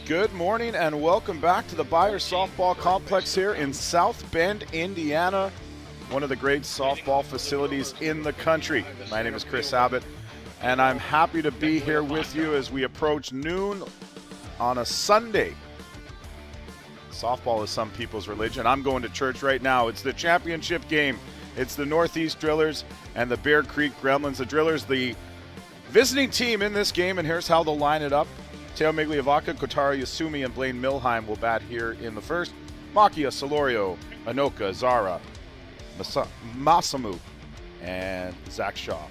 Good morning and welcome back to the Byers Softball Complex here in South Bend, Indiana, one of the great softball facilities in the country. My name is Chris Abbott, and I'm happy to be here with you as we approach noon on a Sunday. Softball is some people's religion. I'm going to church right now. It's the championship game. It's the Northeast Drillers and the Bear Creek Gremlins. The Drillers, the visiting team in this game, and here's how they'll line it up. Teo Migliavaca, Kotaro Yasumi, and Blaine Milheim will bat here in the first. Makia, Solorio, Anoka, Zara, Masamu, and Zach Shaw.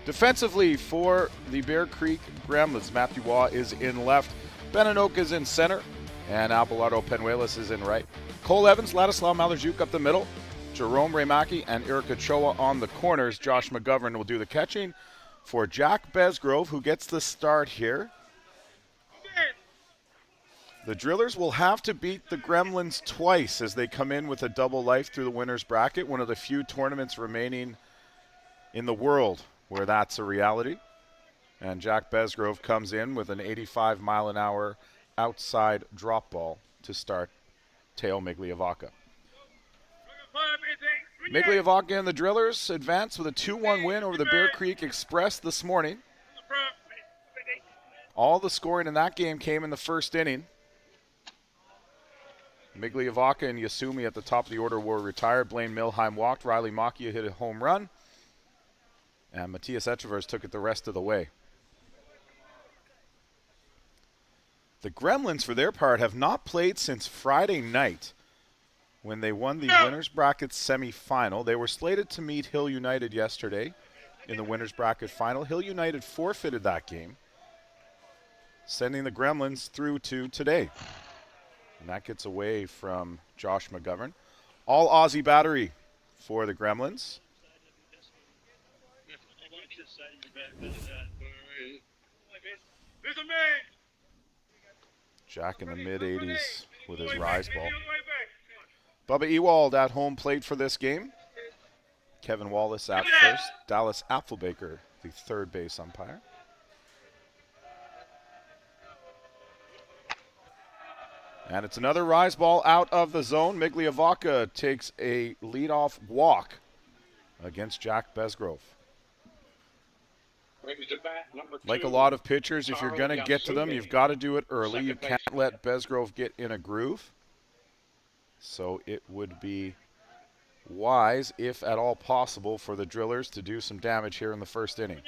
Defensively for the Bear Creek Gremlins, Matthew Waugh is in left, Ben Anoka is in center, and Abelardo Penuelas is in right. Cole Evans, Ladislav Malarjuk up the middle, Jerome Remaki, and Erica Choa on the corners. Josh McGovern will do the catching for Jack Besgrove, who gets the start here. The Drillers will have to beat the Gremlins twice as they come in with a double life through the winner's bracket, one of the few tournaments remaining in the world where that's a reality. And Jack Besgrove comes in with an 85-mile-an-hour outside drop ball to start Teo Migliavaca. Migliavaca and the Drillers advance with a 2-1 win over the Bear Creek Express this morning. All the scoring in that game came in the first inning. Migliavaca and Yasumi at the top of the order were retired. Blaine Milheim walked. Riley Makia hit a home run. And Matthias Echevers took it the rest of the way. The Gremlins, for their part, have not played since Friday night when they won the winner's bracket semifinal. They were slated to meet Hill United yesterday in the winner's bracket final. Hill United forfeited that game, sending the Gremlins through to today. And that gets away from Josh McGovern. All Aussie battery for the Gremlins. Jack in the mid-80s with his rise ball. Bubba Ewald at home plate for this game. Kevin Wallace at first. Dallas Apfelbaker, the third base umpire. And it's another rise ball out of the zone. Migliavaca takes a leadoff walk against Jack Besgrove. Like a lot of pitchers, if you're going to get to them, you've got to do it early. You can't let Besgrove get in a groove. So it would be wise, if at all possible, for the Drillers to do some damage here in the first inning.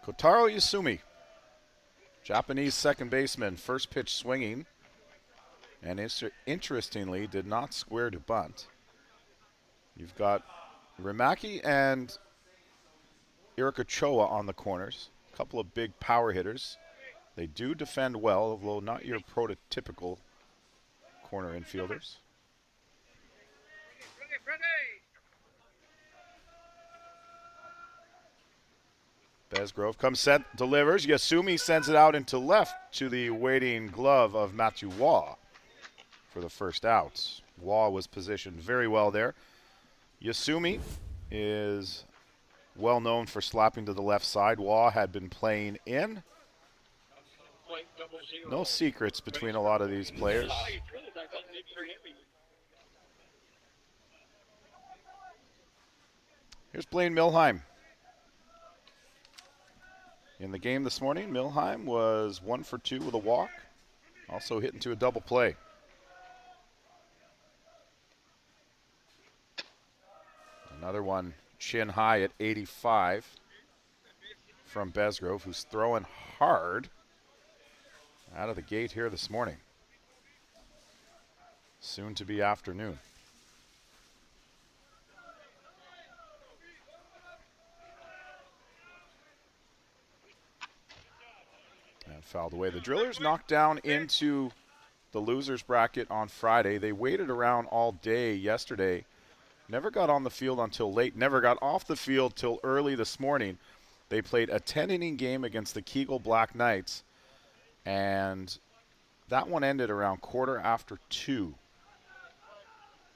Kotaro Yasumi, Japanese second baseman, first pitch swinging, and interestingly did not square to bunt. You've got Remaki and Erica Choa on the corners, a couple of big power hitters. They do defend well, although not your prototypical corner infielders. Besgrove comes set, delivers. Yasumi sends it out into left to the waiting glove of Matthew Waugh for the first out. Waugh was positioned very well there. Yasumi is well known for slapping to the left side. Waugh had been playing in. No secrets between a lot of these players. Here's Blaine Milheim. In the game this morning, Milheim was 1 for 2 with a walk, also hit into a double play. Another one chin high at 85 from Besgrove, who's throwing hard out of the gate here this morning. Soon to be afternoon. And fouled away. The Drillers knocked down into the losers bracket on Friday. They waited around all day yesterday. Never got on the field until late. Never got off the field till early this morning. They played a 10-inning game against the Kegel Black Knights, and that one ended around 1:15.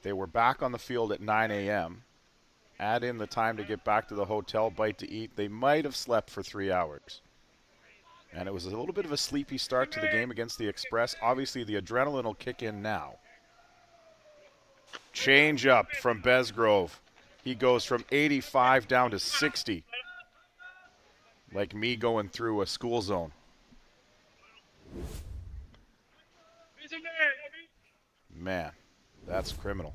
They were back on the field at 9 a.m. add in the time to get back to the hotel, bite to eat, they might have slept for 3 hours. And it was a little bit of a sleepy start to the game against the Express. Obviously, the adrenaline will kick in now. Change up from Besgrove. He goes from 85 down to 60. Like me going through a school zone. Man, that's criminal.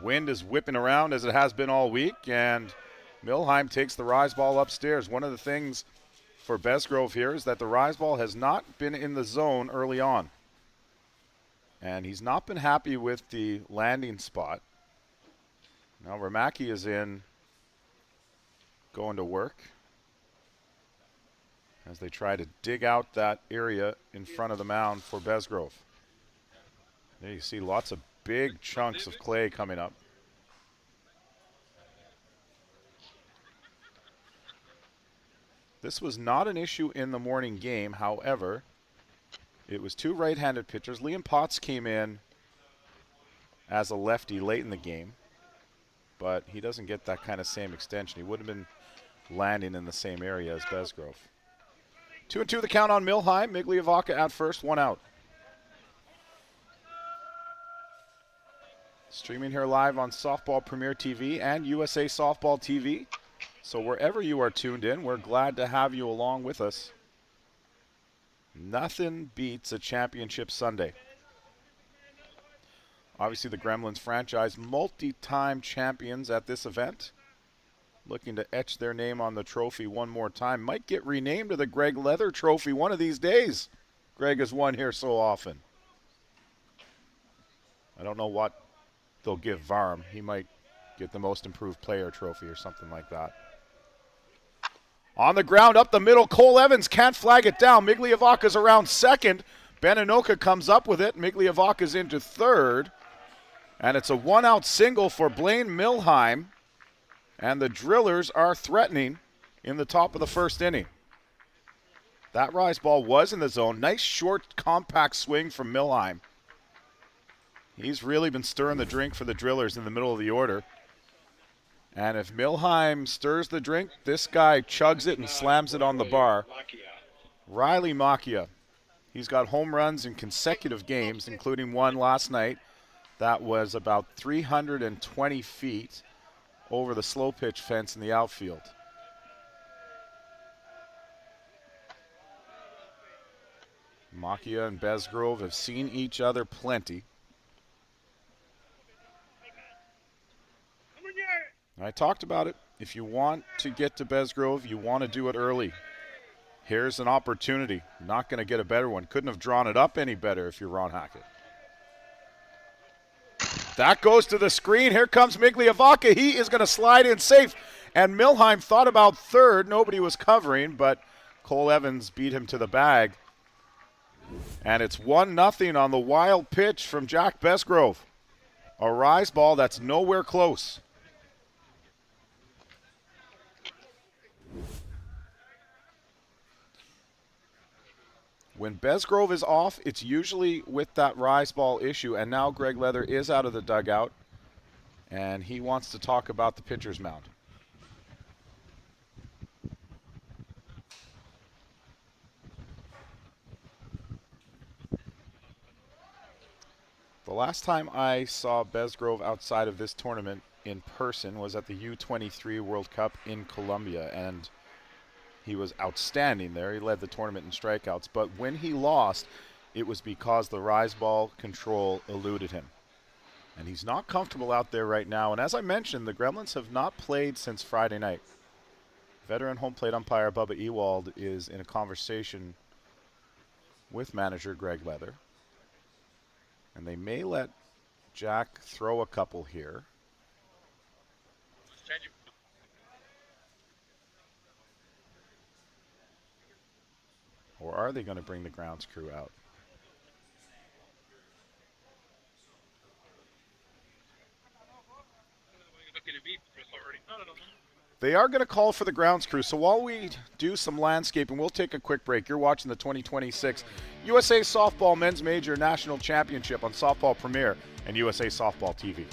Wind is whipping around as it has been all week, and Milheim takes the rise ball upstairs. One of the things for Besgrove here is that the rise ball has not been in the zone early on. And he's not been happy with the landing spot. Now Ramaki is in, going to work as they try to dig out that area in front of the mound for Besgrove. There you see lots of big chunks of clay coming up. This was not an issue in the morning game. However, it was two right-handed pitchers. Liam Potts came in as a lefty late in the game, but he doesn't get that kind of same extension. He would have been landing in the same area as Besgrove. 2-2 the count on Milheim. Migliavacca at first, 1 out. Streaming here live on Softball Premier TV and USA Softball TV. So wherever you are tuned in, we're glad to have you along with us. Nothing beats a championship Sunday. Obviously the Gremlins franchise multi-time champions at this event. Looking to etch their name on the trophy one more time. Might get renamed to the Greg Leather Trophy one of these days. Greg has won here so often. I don't know what they'll give Varm. He might get the most improved player trophy or something like that. On the ground, up the middle, Cole Evans can't flag it down. Migliavacca's around second. Beninoka comes up with it. Migliavacca's into third. And it's a 1-out single for Blaine Milheim. And the Drillers are threatening in the top of the first inning. That rise ball was in the zone. Nice short, compact swing from Milheim. He's really been stirring the drink for the Drillers in the middle of the order. And if Milheim stirs the drink, this guy chugs it and slams it on the bar. Riley Macchia. He's got home runs in consecutive games, including one last night. That was about 320 feet over the slow pitch fence in the outfield. Macchia and Besgrove have seen each other plenty. I talked about it. If you want to get to Besgrove, you want to do it early. Here's an opportunity. Not going to get a better one. Couldn't have drawn it up any better if you're Ron Hackett. That goes to the screen. Here comes Migliavacca. He is going to slide in safe. And Milheim thought about third. Nobody was covering, but Cole Evans beat him to the bag. And it's 1-0 on the wild pitch from Jack Besgrove. A rise ball that's nowhere close. When Besgrove is off, it's usually with that rise ball issue, and now Greg Leather is out of the dugout, and he wants to talk about the pitcher's mound. The last time I saw Besgrove outside of this tournament in person was at the U23 World Cup in Colombia, and he was outstanding there. He led the tournament in strikeouts. But when he lost, it was because the rise ball control eluded him. And he's not comfortable out there right now. And as I mentioned, the Gremlins have not played since Friday night. Veteran home plate umpire Bubba Ewald is in a conversation with manager Greg Leather. And they may let Jack throw a couple here. Or are they going to bring the grounds crew out? They are going to call for the grounds crew. So while we do some landscaping, we'll take a quick break. You're watching the 2026 USA Softball Men's Major National Championship on Softball Premier and USA Softball TV.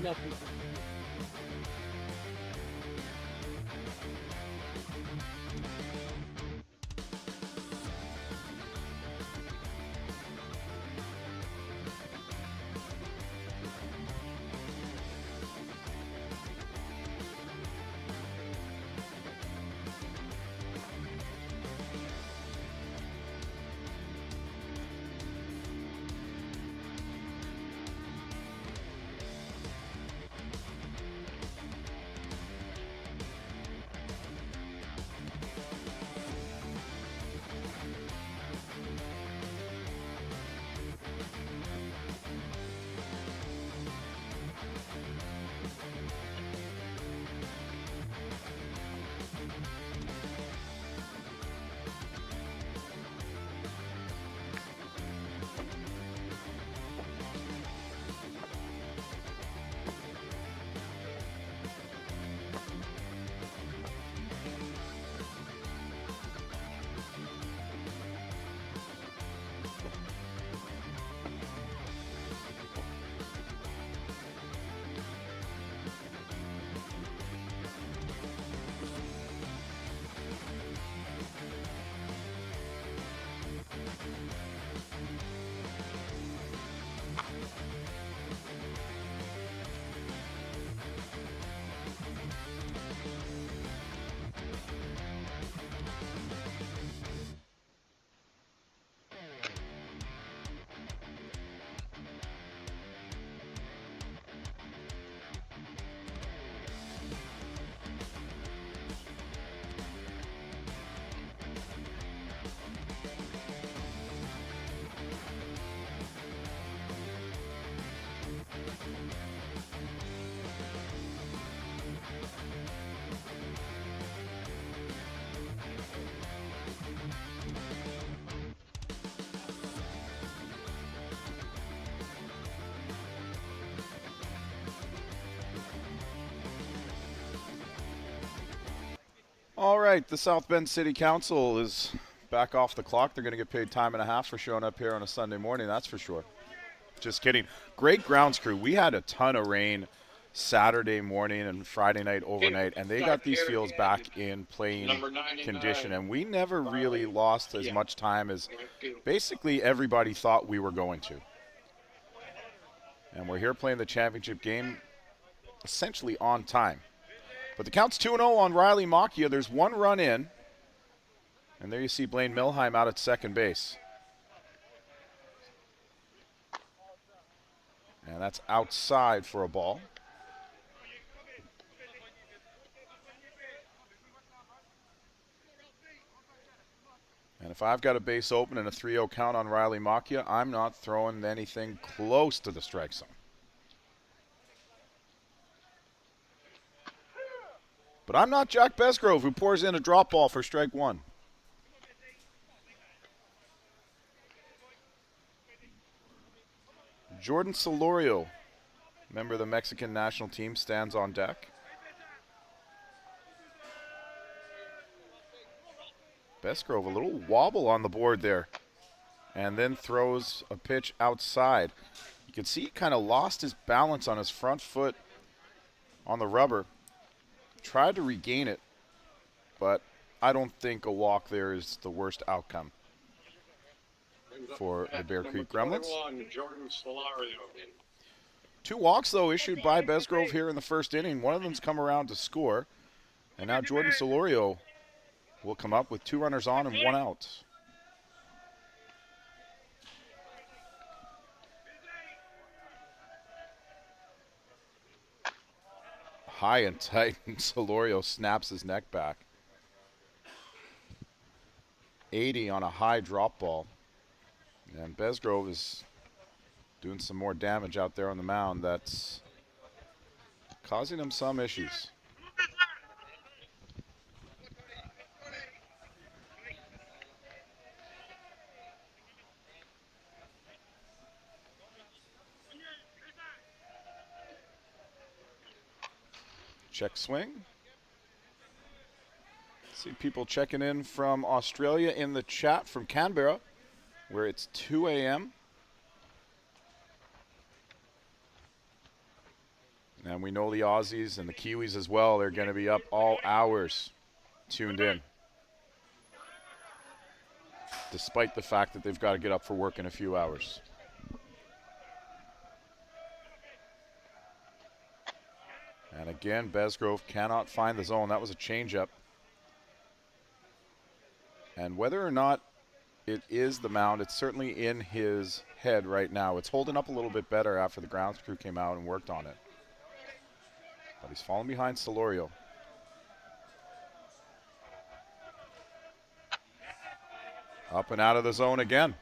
Nothing. All right, the South Bend City Council is back off the clock. They're going to get paid time and a half for showing up here on a Sunday morning, that's for sure. Just kidding. Great grounds crew. We had a ton of rain Saturday morning and Friday night overnight, and they got these fields back in playing condition, and we never really lost as much time as basically everybody thought we were going to. And we're here playing the championship game essentially on time. But the count's 2-0 on Riley Macchia. There's one run in, and there you see Blaine Milheim out at second base. And that's outside for a ball. And if I've got a base open and a 3-0 count on Riley Macchia, I'm not throwing anything close to the strike zone. But I'm not Jack Besgrove, who pours in a drop ball for strike one. Jordan Solorio, member of the Mexican national team, stands on deck. Besgrove, a little wobble on the board there, and then throws a pitch outside. You can see he kind of lost his balance on his front foot on the rubber. Tried to regain it, but I don't think a walk there is the worst outcome for the Bear Creek Gremlins. 2 walks, though, issued by Besgrove here in the first inning. One of them's come around to score, and now Jordan Solorio will come up with 2 runners on and 1 out. High and tight, and Solorio snaps his neck back. 80 on a high drop ball. And Besgrove is doing some more damage out there on the mound. That's causing him some issues. Check swing. See people checking in from Australia in the chat from Canberra, where it's 2 a.m. And we know the Aussies and the Kiwis as well. They're going to be up all hours tuned in, despite the fact that they've got to get up for work in a few hours. And again, Besgrove cannot find the zone. That was a changeup. And whether or not it is the mound, it's certainly in his head right now. It's holding up a little bit better after the grounds crew came out and worked on it. But he's falling behind Solorio. Up and out of the zone again.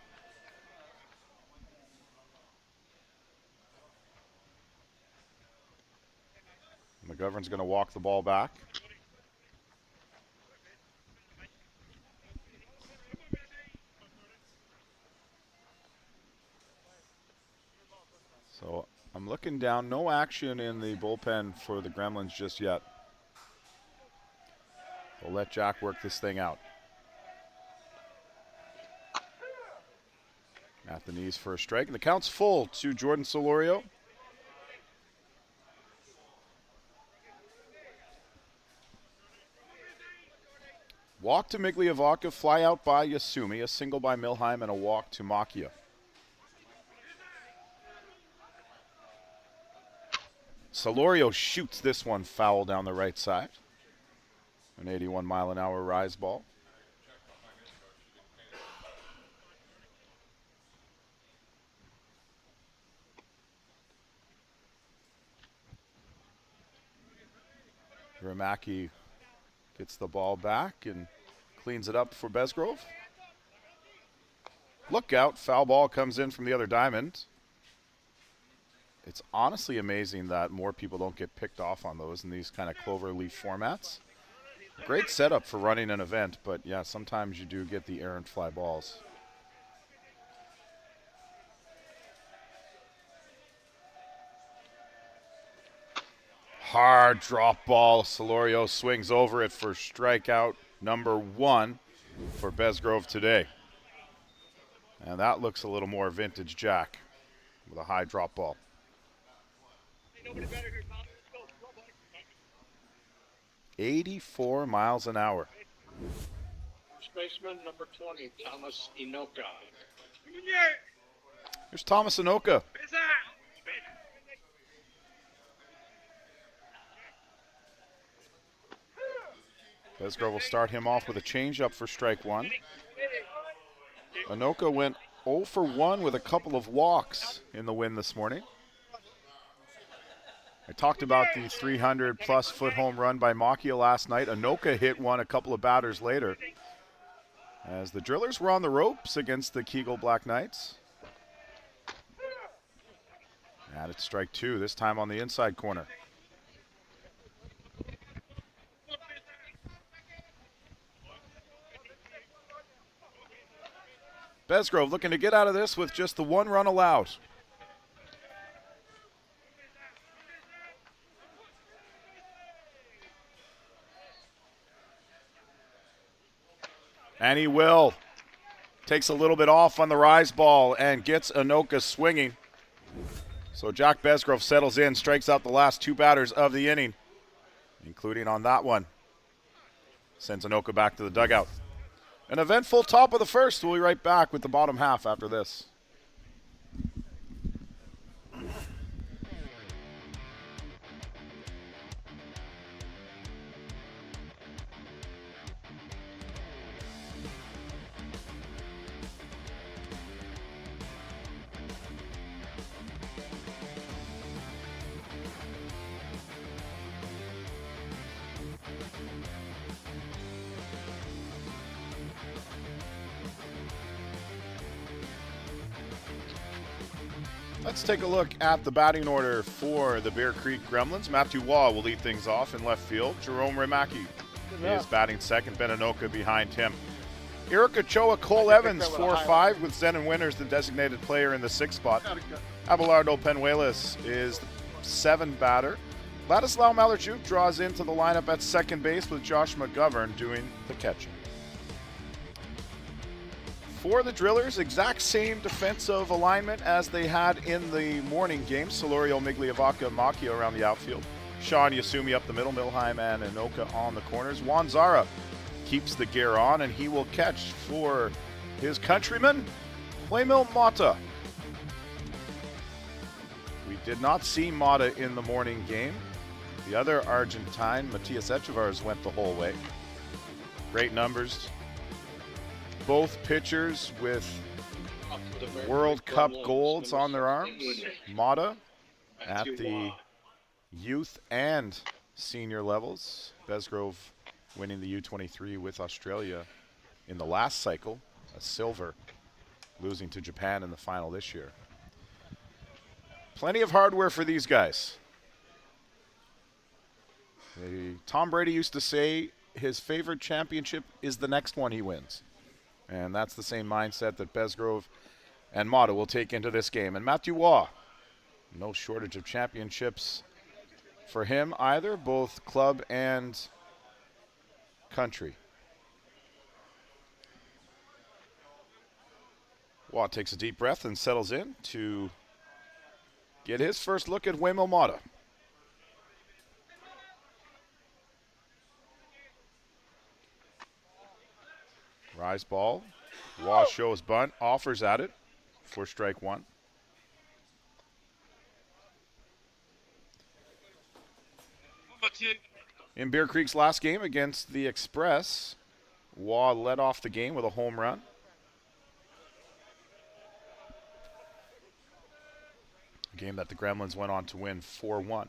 McGovern's going to walk the ball back. So I'm looking down. No action in the bullpen for the Gremlins just yet. We'll let Jack work this thing out. At the knees for a strike. And the count's full to Jordan Solorio. Walk to Migliavacca, fly out by Yasumi, a single by Milheim, and a walk to Macchia. Solorio shoots this one foul down the right side. An 81-mile-an-hour rise ball. Ramaki gets the ball back and cleans it up for Besgrove. Look out, foul ball comes in from the other diamond. It's honestly amazing that more people don't get picked off on those in these kind of clover leaf formats. Great setup for running an event, but yeah, sometimes you do get the errant fly balls. Hard drop ball. Solorio swings over it for strikeout number 1 for Besgrove today. And that looks a little more vintage Jack. with a high drop ball. 84 miles an hour. Spaceman number 20, Thomas Inoka. Here's Thomas Inoka. Besgrove will start him off with a changeup for strike one. Inoka went 0 for 1 with a couple of walks in the win this morning. I talked about the 300-plus foot home run by Macchia last night. Inoka hit one a couple of batters later, as the Drillers were on the ropes against the Kegel Black Knights. And it's strike two, this time on the inside corner. Besgrove looking to get out of this with just the one run allowed. And he will. Takes a little bit off on the rise ball and gets Inoka swinging. So Jack Besgrove settles in, strikes out the last two batters of the inning, including on that one. Sends Inoka back to the dugout. An eventful top of the first. We'll be right back with the bottom half after this. Let's take a look at the batting order for the Bear Creek Gremlins. Matthew Waugh will lead things off in left field. Jerome Rimaki is batting second. Ben Inoka behind him. Eric Ochoa, Cole Evans, 4-5 with Zenon Winters, the designated player in the sixth spot. Abelardo Penuelas is the 7 batter. Ladislao Malarchuk draws into the lineup at second base with Josh McGovern doing the catching. For the Drillers, exact same defensive alignment as they had in the morning game. Solorio, Migliavaca, Macchia around the outfield. Sean Yasumi up the middle, Milheim and Inoka on the corners. Juan Zara keeps the gear on, and he will catch for his countryman, Huemil Mata. We did not see Mata in the morning game. The other Argentine, Matias Echevarz, went the whole way. Great numbers. Both pitchers with World Cup golds on their arms. Mata at the youth and senior levels. Besgrove winning the U23 with Australia in the last cycle, a silver, losing to Japan in the final this year. Plenty of hardware for these guys. Tom Brady used to say his favorite championship is the next one he wins. And that's the same mindset that Besgrove and Mata will take into this game. And Matthew Waugh, no shortage of championships for him either, both club and country. Waugh takes a deep breath and settles in to get his first look at Huemil Mata. Rise ball. Waugh shows bunt, offers at it for strike one. In Bear Creek's last game against the Express, Waugh led off the game with a home run. A game that the Gremlins went on to win 4-1.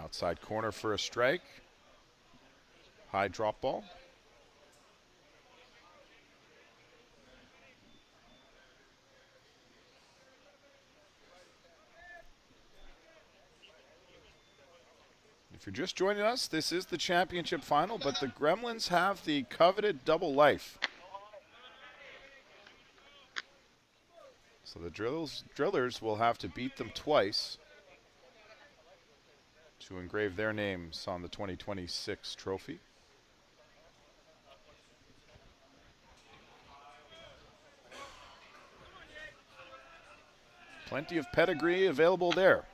Outside corner for a strike. High drop ball. If you're just joining us, this is the championship final, but the Gremlins have the coveted double life. So the Drillers will have to beat them twice to engrave their names on the 2026 trophy. Plenty of pedigree available there.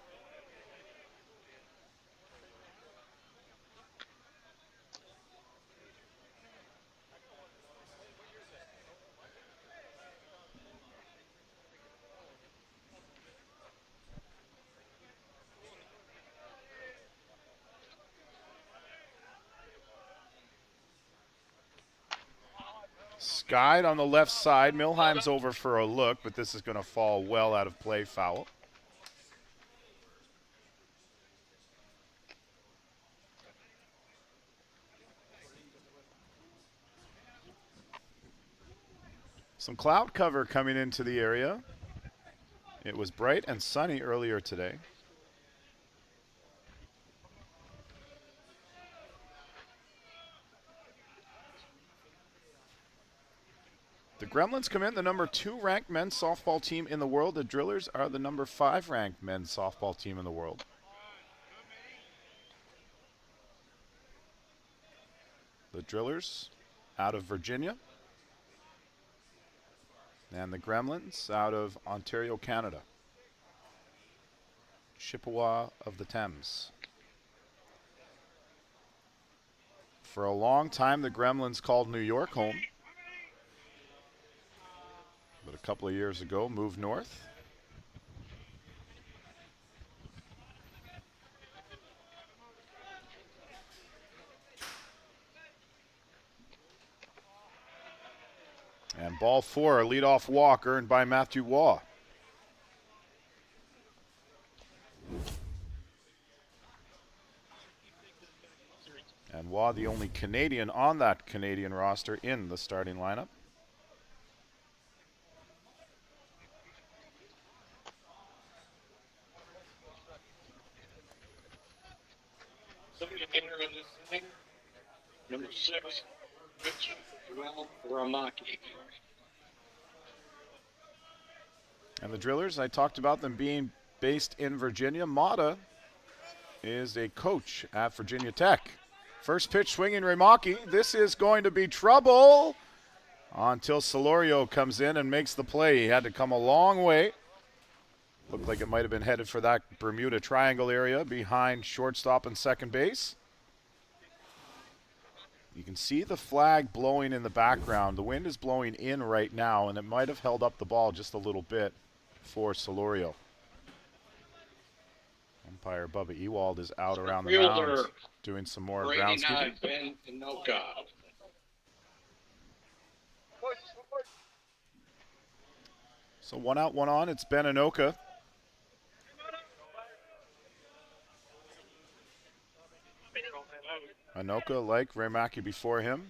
Skied on the left side. Milheim's over for a look, but this is going to fall well out of play, foul. Some cloud cover coming into the area. It was bright and sunny earlier today. The Gremlins come in, the number 2 ranked men's softball team in the world. The Drillers are the number 5 ranked men's softball team in the world. The Drillers out of Virginia. And the Gremlins out of Ontario, Canada. Chippewa of the Thames. For a long time, the Gremlins called New York home. But a couple of years ago, moved north. And ball 4, a leadoff walk earned by Matthew Waugh. And Waugh, the only Canadian on that Canadian roster in the starting lineup. Number 6, Ptich, Ramaki. And the Drillers, I talked about them being based in Virginia. Mata is a coach at Virginia Tech. First pitch swinging Ramaki. This is going to be trouble until Solorio comes in and makes the play. He had to come a long way. Looked like it might have been headed for that Bermuda Triangle area behind shortstop and second base. You can see the flag blowing in the background. The wind is blowing in right now, and it might have held up the ball just a little bit for Solorio. Umpire Bubba Ewald is out around the mound doing some more groundskeeping. Ben Inoka. So 1 out, 1 on. It's Ben Inoka. Inoka, like Ramaki before him,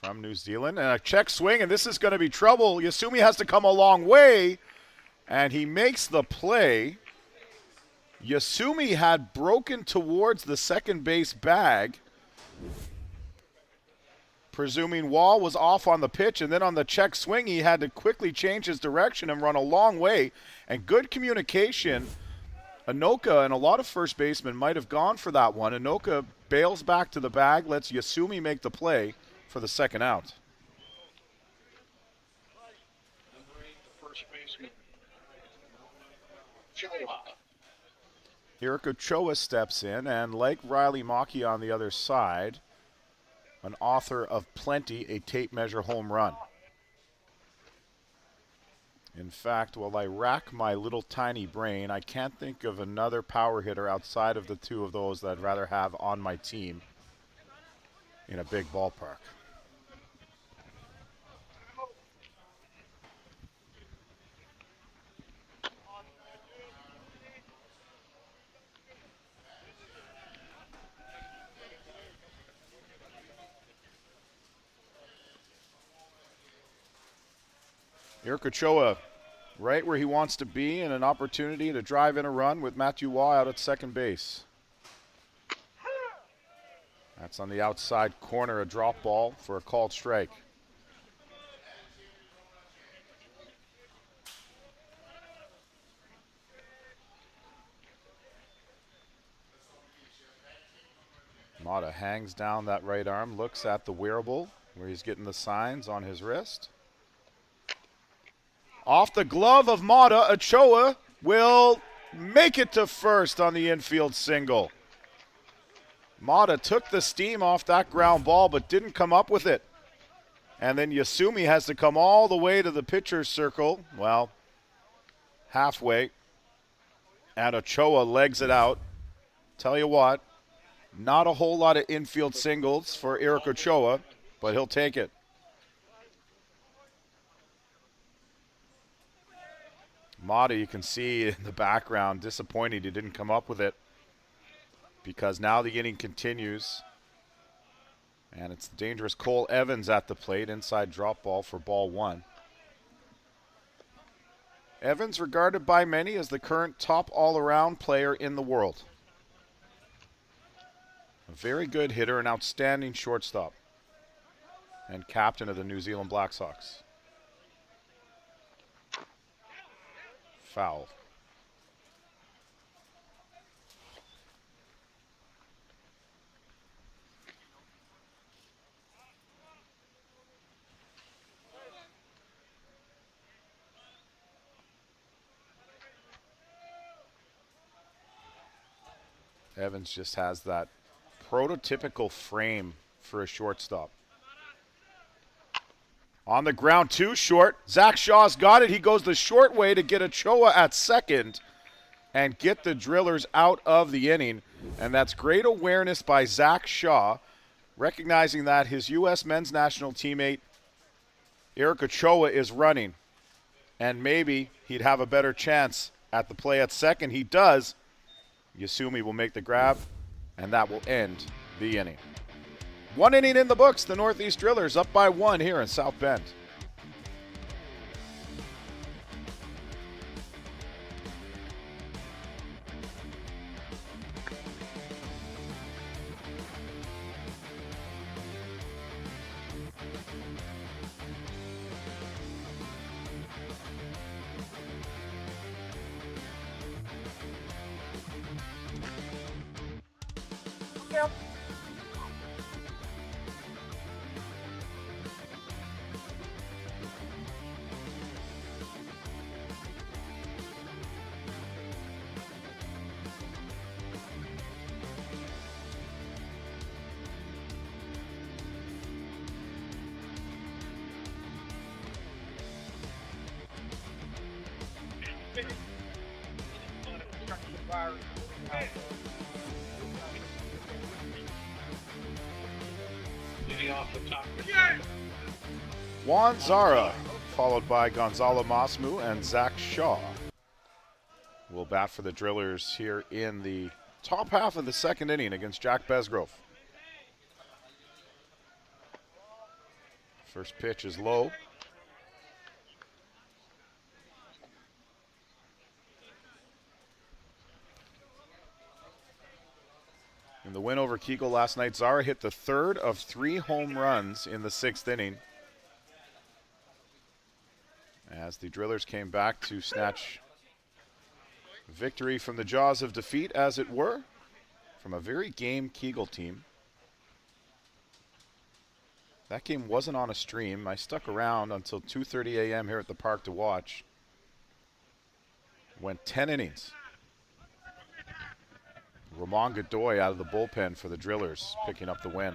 from New Zealand. And a check swing, and this is going to be trouble. Yasumi has to come a long way, and he makes the play. Yasumi had broken towards the second base bag, presuming Waugh was off on the pitch, and then on the check swing, he had to quickly change his direction and run a long way. And good communication. Inoka and a lot of first basemen might have gone for that one. Inoka bails back to the bag, lets Yasumi make the play for the second out. Number 8, the first baseman. Choa. Hiroko Choa steps in, and like Riley Maki on the other side, an author of plenty, a tape measure home run. In fact, while I rack my little tiny brain, I can't think of another power hitter outside of the two of those that I'd rather have on my team in a big ballpark. Hiroko Choa right where he wants to be, and an opportunity to drive in a run with Matthew Waugh out at second base. That's on the outside corner, a drop ball for a called strike. Mata hangs down that right arm, looks at the wearable where he's getting the signs on his wrist. Off the glove of Mata, Ochoa will make it to first on the infield single. Mata took the steam off that ground ball but didn't come up with it. And then Yasumi has to come all the way to the pitcher's circle. Well, halfway. And Ochoa legs it out. Tell you what, not a whole lot of infield singles for Eric Ochoa, but he'll take it. Mata, you can see in the background, disappointed he didn't come up with it, because now the inning continues. And it's the dangerous Cole Evans at the plate, inside drop ball for ball one. Evans regarded by many as the current top all-around player in the world. A very good hitter, an outstanding shortstop, and captain of the New Zealand Black Sox. Foul. Evans just has that prototypical frame for a shortstop. On the ground, too short. Zach Shaw's got it. He goes the short way to get Ochoa at second and get the Drillers out of the inning. And that's great awareness by Zach Shaw, recognizing that his U.S. men's national teammate, Eric Ochoa, is running. And maybe he'd have a better chance at the play at second. He does. Yasumi will make the grab, and that will end the inning. One inning in the books. The Northeast Drillers up by one here in South Bend. Off the top. Juan Zara, followed by Gonzalo Masmu and Zach Shaw, will bat for the Drillers here in the top half of the second inning against Jack Besgrove. First pitch is low. In the win over Kegel last night, Zara hit the third of 3 home runs in the 6th inning, as the Drillers came back to snatch victory from the jaws of defeat, as it were, from a very game Kegel team. That game wasn't on a stream. I stuck around until 2:30 a.m. here at the park to watch. Went 10 innings. Ramon Godoy out of the bullpen for the Drillers, picking up the win.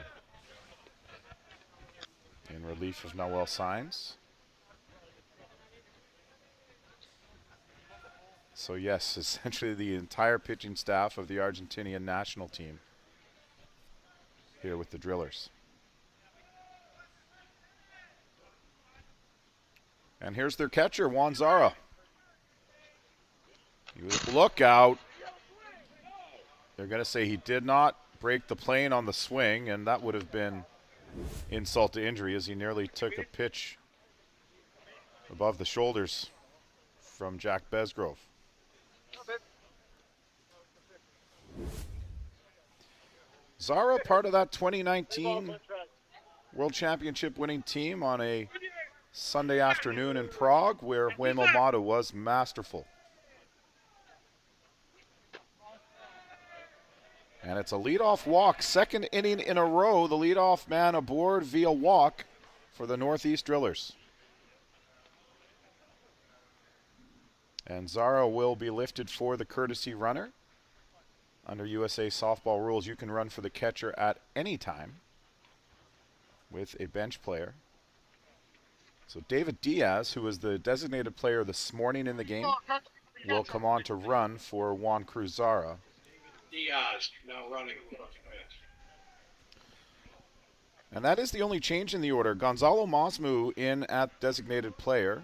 In relief of Noel Saenz. So yes, essentially the entire pitching staff of the Argentinian national team here with the Drillers. And here's their catcher, Juan Zara. Look out. They're going to say he did not break the plane on the swing, and that would have been insult to injury, as he nearly took a pitch above the shoulders from Jack Besgrove. Zara, part of that 2019 World Championship winning team on a Sunday afternoon in Prague, where Waymo Mata was masterful. And it's a leadoff walk. Second inning in a row. The leadoff man aboard via walk for the Northeast Drillers. And Zara will be lifted for the courtesy runner. Under USA softball rules, you can run for the catcher at any time with a bench player. So David Diaz, who was the designated player this morning in the game, will come on to run for Juan Cruz Zara. Diaz now running. And that is the only change in the order. Gonzalo Mosmu in at designated player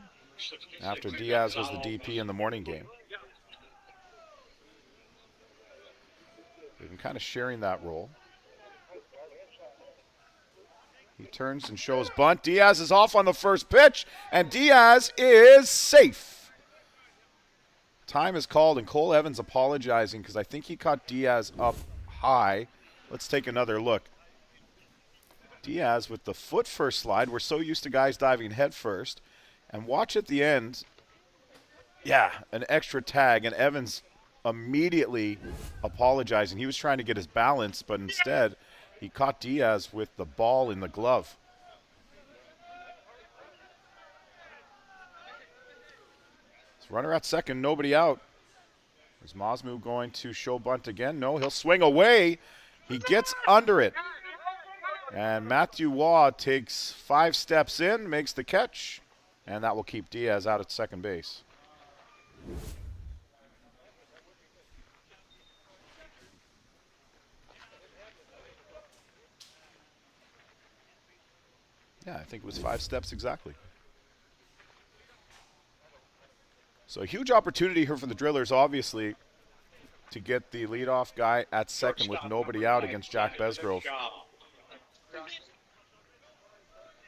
after Diaz was the DP in the morning game. They've been kind of sharing that role. He turns and shows bunt. Diaz is off on the first pitch, and Diaz is safe. Time is called, and Cole Evans apologizing because I think he caught Diaz up high. Let's take another look. Diaz with the foot first slide. We're so used to guys diving head first. And watch at the end. Yeah, an extra tag, and Evans immediately apologizing. He was trying to get his balance, but instead he caught Diaz with the ball in the glove. So runner at second, nobody out. Is Mosmu going to show bunt again? No, he'll swing away. He gets under it. And Matthew Waugh takes 5 steps in, makes the catch, and that will keep Diaz out at second base. Yeah, I think it was 5 steps exactly. So a huge opportunity here for the Drillers, obviously, to get the leadoff guy at second with nobody out against Jack Besgrove.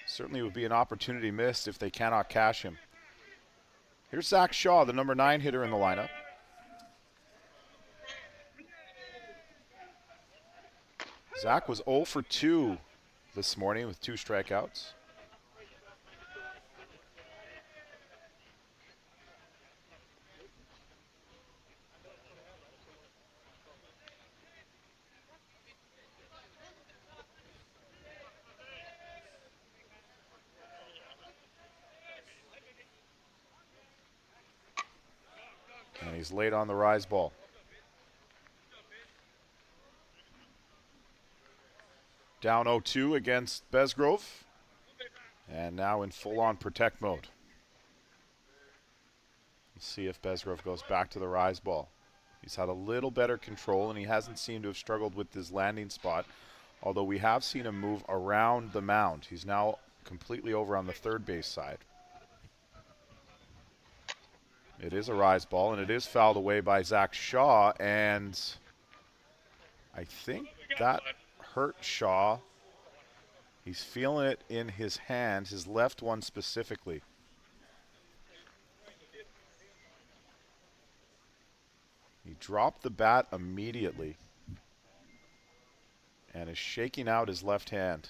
Certainly would be an opportunity missed if they cannot cash him. Here's Zach Shaw, the number 9 hitter in the lineup. Zach was 0 for 2 this morning with 2 strikeouts. And he's late on the rise ball. Down 0-2 against Besgrove. And now in full-on protect mode. Let's see if Besgrove goes back to the rise ball. He's had a little better control, and he hasn't seemed to have struggled with his landing spot, although we have seen him move around the mound. He's now completely over on the third base side. It is a rise ball, and it is fouled away by Zach Shaw, and I think that hurt Shaw. He's feeling it in his hand, his left one specifically. He dropped the bat immediately and is shaking out his left hand.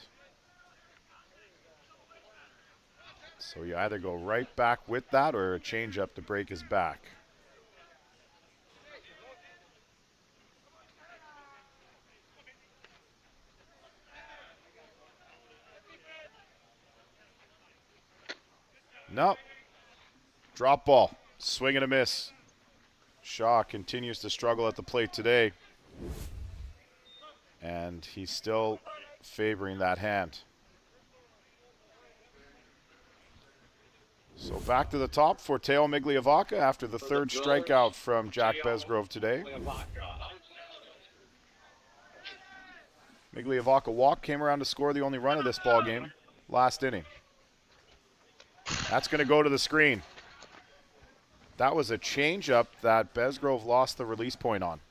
So you either go right back with that or a changeup to break his back. Nope. Drop ball. Swing and a miss. Shaw continues to struggle at the plate today. And he's still favoring that hand. So back to the top for Teo Migliavaca after the third strikeout from Jack Besgrove today. Migliavaca walked, came around to score the only run of this ball game, last inning. That's going to go to the screen. That was a changeup that Besgrove lost the release point on.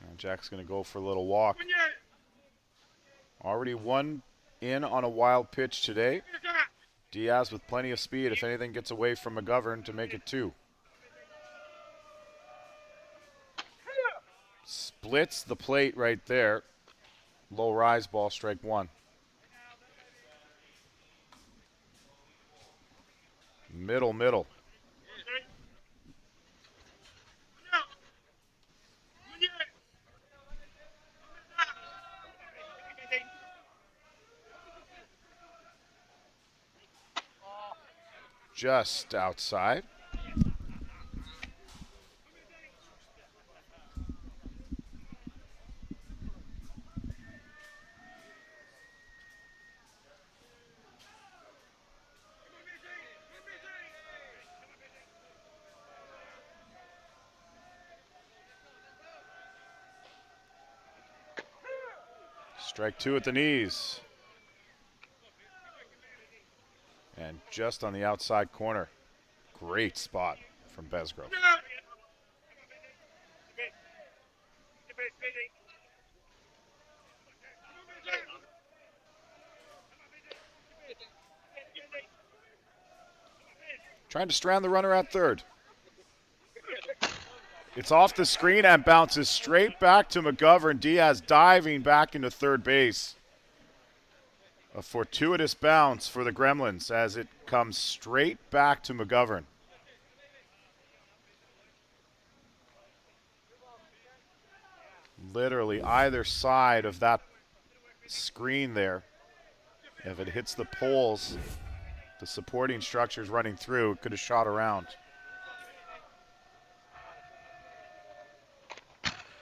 And Jack's going to go for a little walk. Already 1 in on a wild pitch today. Diaz with plenty of speed if anything gets away from McGovern to make it 2. Splits the plate right there. Low rise ball, strike 1. Middle. Just outside. Strike two at the knees. And just on the outside corner. Great spot from Besgrove. Trying to strand the runner at third. It's off the screen and bounces straight back to McGovern. Diaz diving back into third base. A fortuitous bounce for the Gremlins as it comes straight back to McGovern. Literally either side of that screen there. If it hits the poles, the supporting structures running through, it could have shot around.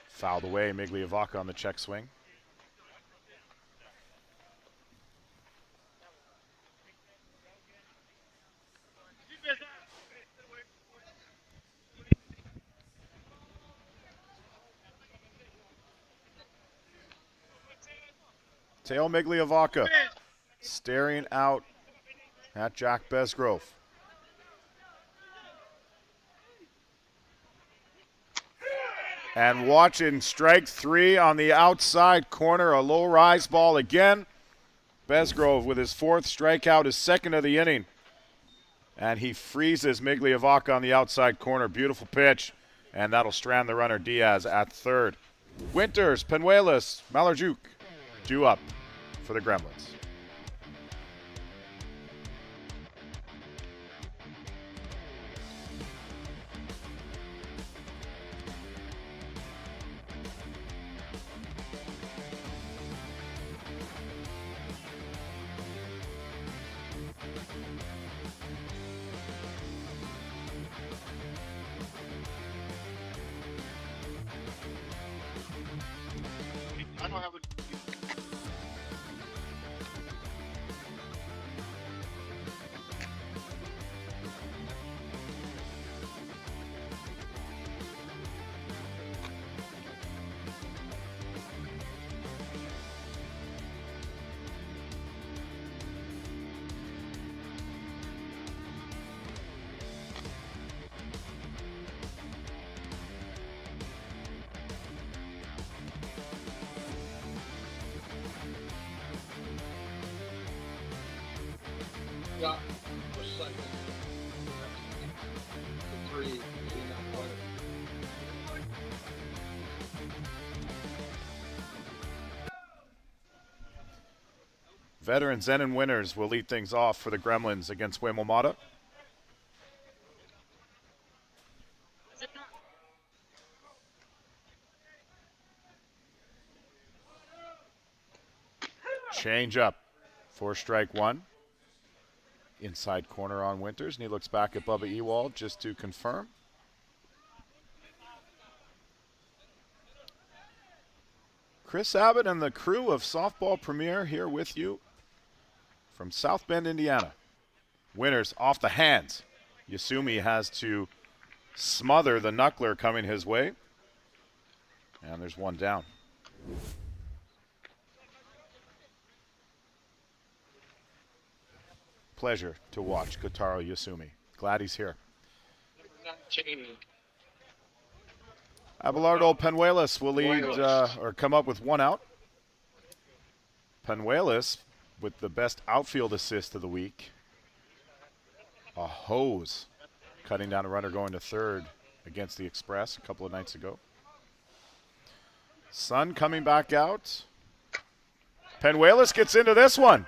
Fouled away, Migliavaca on the check swing. Teo Migliavaca staring out at Jack Besgrove. And watching strike three on the outside corner, a low rise ball again. Besgrove with his fourth strikeout, his second of the inning. And he freezes Migliavaca on the outside corner. Beautiful pitch. And that'll strand the runner Diaz at third. Winters, Penuelas, Malarjuk due up for the Gremlins. I don't have a. Yeah, for second. The three. Veteran Zenon Winters will lead things off for the Gremlins against Waimaumata. Change up for strike one. Inside corner on Winters, and he looks back at Bubba Ewald just to confirm. Chris Abbott and the crew of Softball Premier here with you from South Bend, Indiana. Winters off the hands. Yasumi has to smother the knuckler coming his way. And there's one down. Pleasure to watch Kotaro Yasumi. Glad he's here. Abelardo Penuelas will lead or come up with one out. Penuelas with the best outfield assist of the week. A hose cutting down a runner going to third against the Express a couple of nights ago. Sun coming back out. Penuelas gets into this one.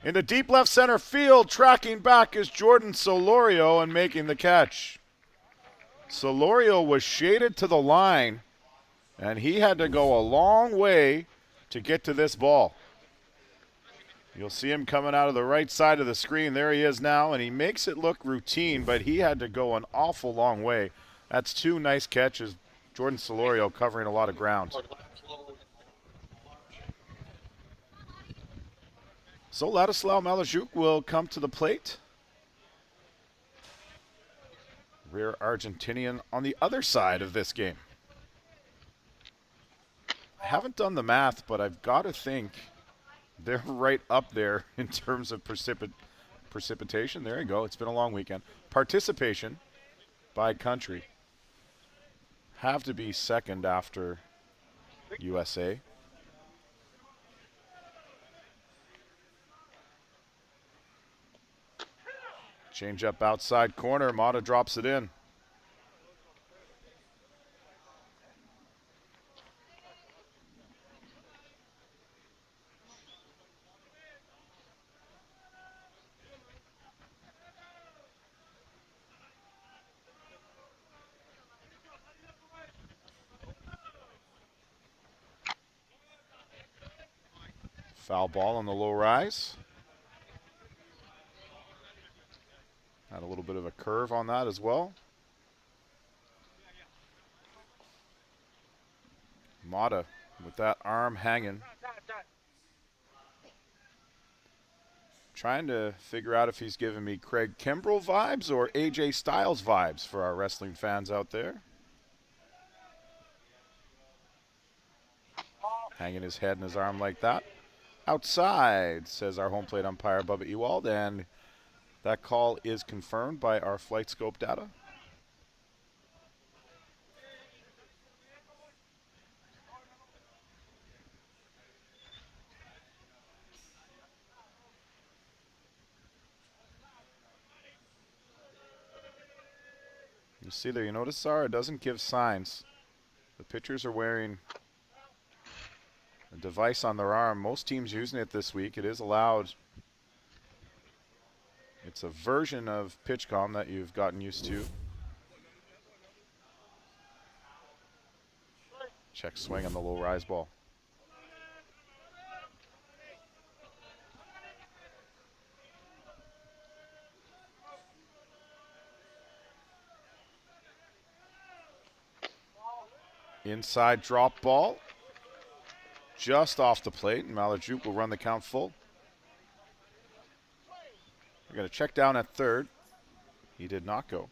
Into deep left center field, tracking back is Jordan Solorio and making the catch. Solorio was shaded to the line, and he had to go a long way to get to this ball. You'll see him coming out of the right side of the screen. There he is now, and he makes it look routine, but he had to go an awful long way. That's two nice catches. Jordan Solorio covering a lot of ground. So Ladislav Malajuk will come to the plate. Rear Argentinian on the other side of this game. I haven't done the math, but I've got to think they're right up there in terms of precipitation. There you go. It's been a long weekend. Participation by country. Have to be second after USA. Change up outside corner. Mata drops it in. Foul ball on the low rise. Had a little bit of a curve on that as well. Mata with that arm hanging. Trying to figure out if he's giving me Craig Kimbrell vibes or AJ Styles vibes for our wrestling fans out there. Hanging his head and his arm like that. Outside, says our home plate umpire, Bubba Ewald, and that call is confirmed by our flight scope data. You see there, you notice, Sarah, it doesn't give signs. The pitchers are wearing a device on their arm. Most teams using it this week. It is allowed. It's a version of PitchCom that you've gotten used to. Check swing on the low rise ball. Inside drop ball. Just off the plate, and Malajuk will run the count full. We're going to check down at third. He did not go.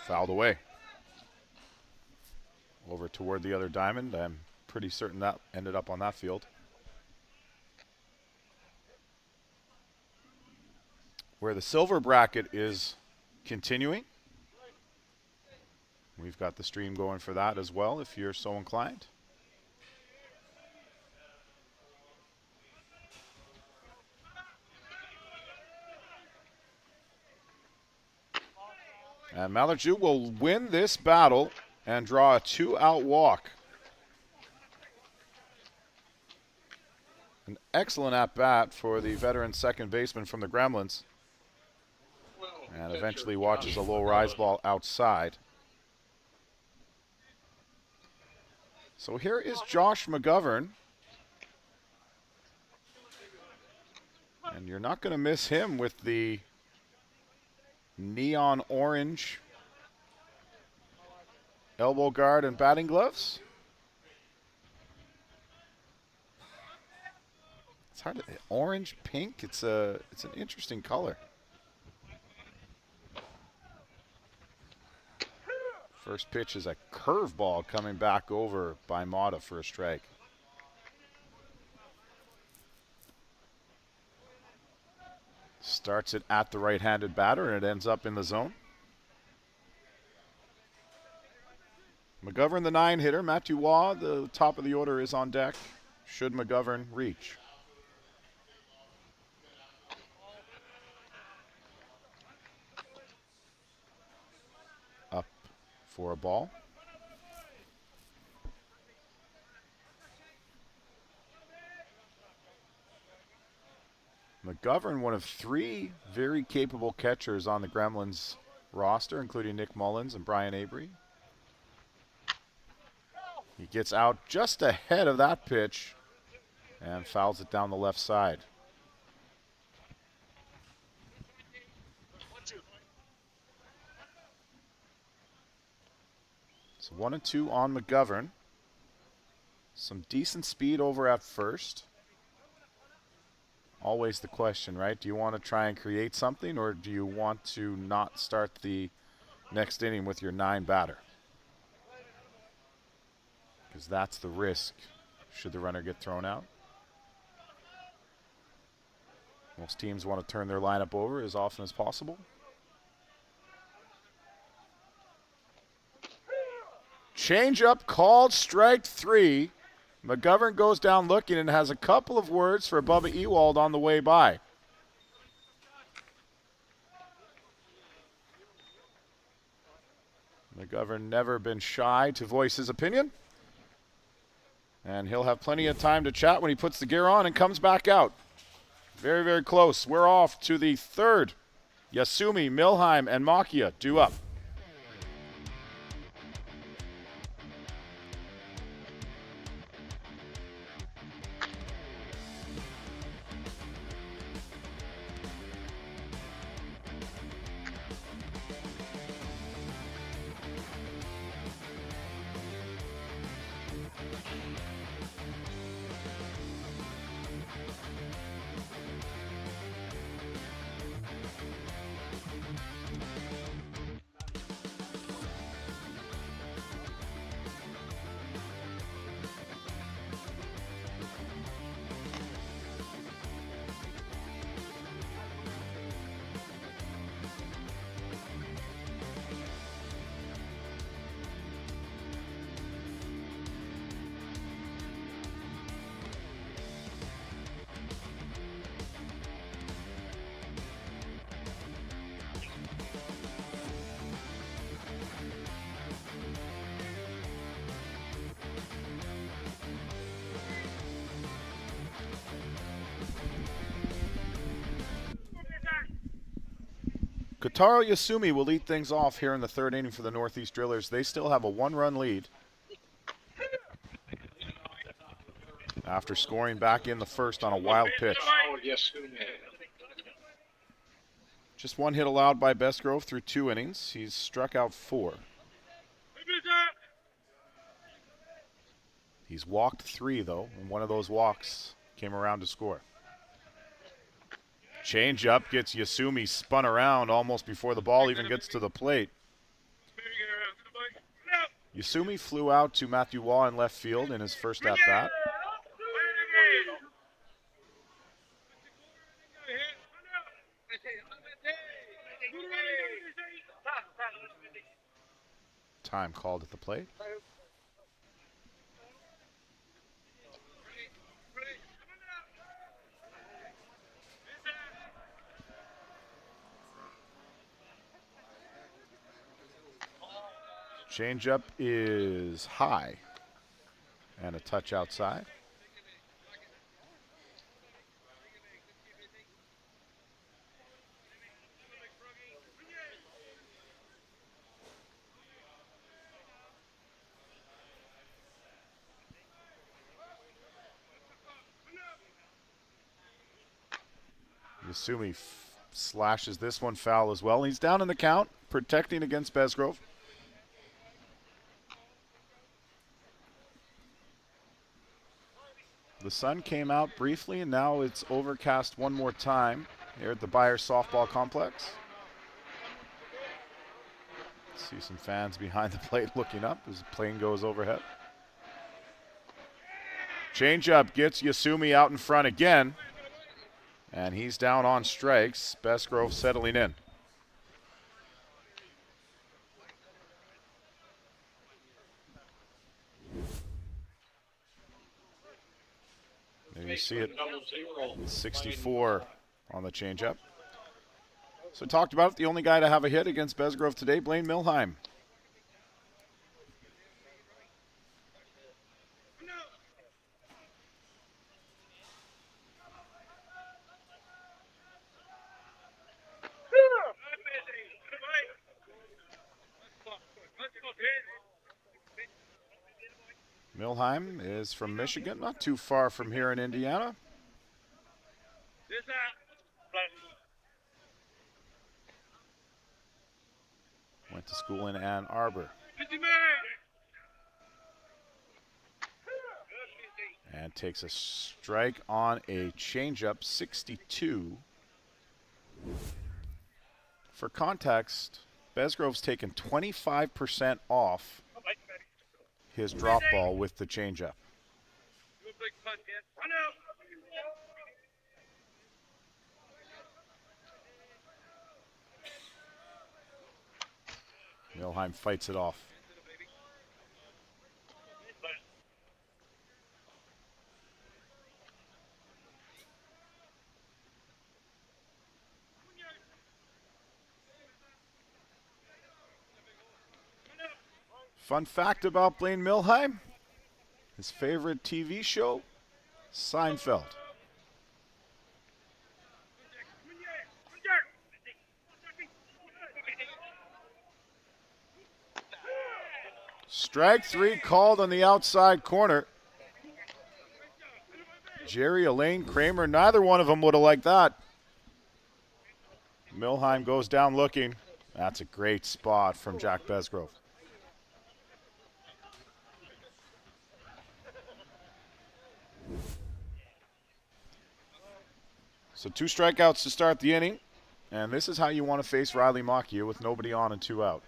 Fouled away. Over toward the other diamond. I'm pretty certain that ended up on that field. Where the silver bracket is continuing. We've got the stream going for that as well if you're so inclined. And Malajuk will win this battle and draw a 2-out walk. An excellent at-bat for the veteran second baseman from the Gremlins. And eventually watches a low rise ball outside. So here is Josh McGovern. And you're not going to miss him with the neon orange elbow guard and batting gloves. It's hard to, orange, pink, it's an interesting color. First pitch is a curveball coming back over by Mata for a strike. Starts it at the right-handed batter, and it ends up in the zone. McGovern, the 9-hitter. Matthew Waugh, the top of the order, is on deck. Should McGovern reach. for a ball. McGovern, one of 3 very capable catchers on the Gremlins roster, including Nick Mullins and Brian Avery. He gets out just ahead of that pitch and fouls it down the left side. So 1-2 on McGovern. Some decent speed over at first. Always the question, right? Do you want to try and create something, or do you want to not start the next inning with your 9 batter? Because that's the risk should the runner get thrown out. Most teams want to turn their lineup over as often as possible. Change-up called, strike 3. McGovern goes down looking and has a couple of words for Bubba Ewald on the way by. McGovern never been shy to voice his opinion. And he'll have plenty of time to chat when he puts the gear on and comes back out. Very, very close. We're off to the 3rd. Yasumi, Milheim, and Makia due up. Kotaro Yasumi will lead things off here in the 3rd inning for the Northeast Drillers. They still have a 1-run lead after scoring back in the 1st on a wild pitch. Just 1 hit allowed by Bestgrove through 2 innings. He's struck out 4. He's walked 3, though, and one of those walks came around to score. Change up gets Yasumi spun around almost before the ball even gets to the plate. Yasumi flew out to Matthew Waugh in left field in his first at-bat. Time called at the plate. Changeup is high and a touch outside. Yasumi slashes this one foul as well. He's down in the count, protecting against Besgrove. The sun came out briefly, and now it's overcast one more time here at the Byers Softball Complex. See some fans behind the plate looking up as the plane goes overhead. Changeup gets Yasumi out in front again, and he's down on strikes. Bestgrove settling in. There you see it, 64 on the changeup. So talked about it, the only guy to have a hit against Besgrove today, Blaine Milheim. Milheim is from Michigan, not too far from here in Indiana. Went to school in Ann Arbor. And takes a strike on a changeup, 62. For context, Besgrove's taken 25% off his drop ball with the changeup. Milheim fights it off. Fun fact about Blaine Milheim, his favorite TV show, Seinfeld. Strike three called on the outside corner. Jerry, Elaine, Kramer, neither one of them would have liked that. Milheim goes down looking. That's a great spot from Jack Besgrove. So 2 strikeouts to start the inning. And this is how you want to face Riley Macchia with nobody on and 2 out.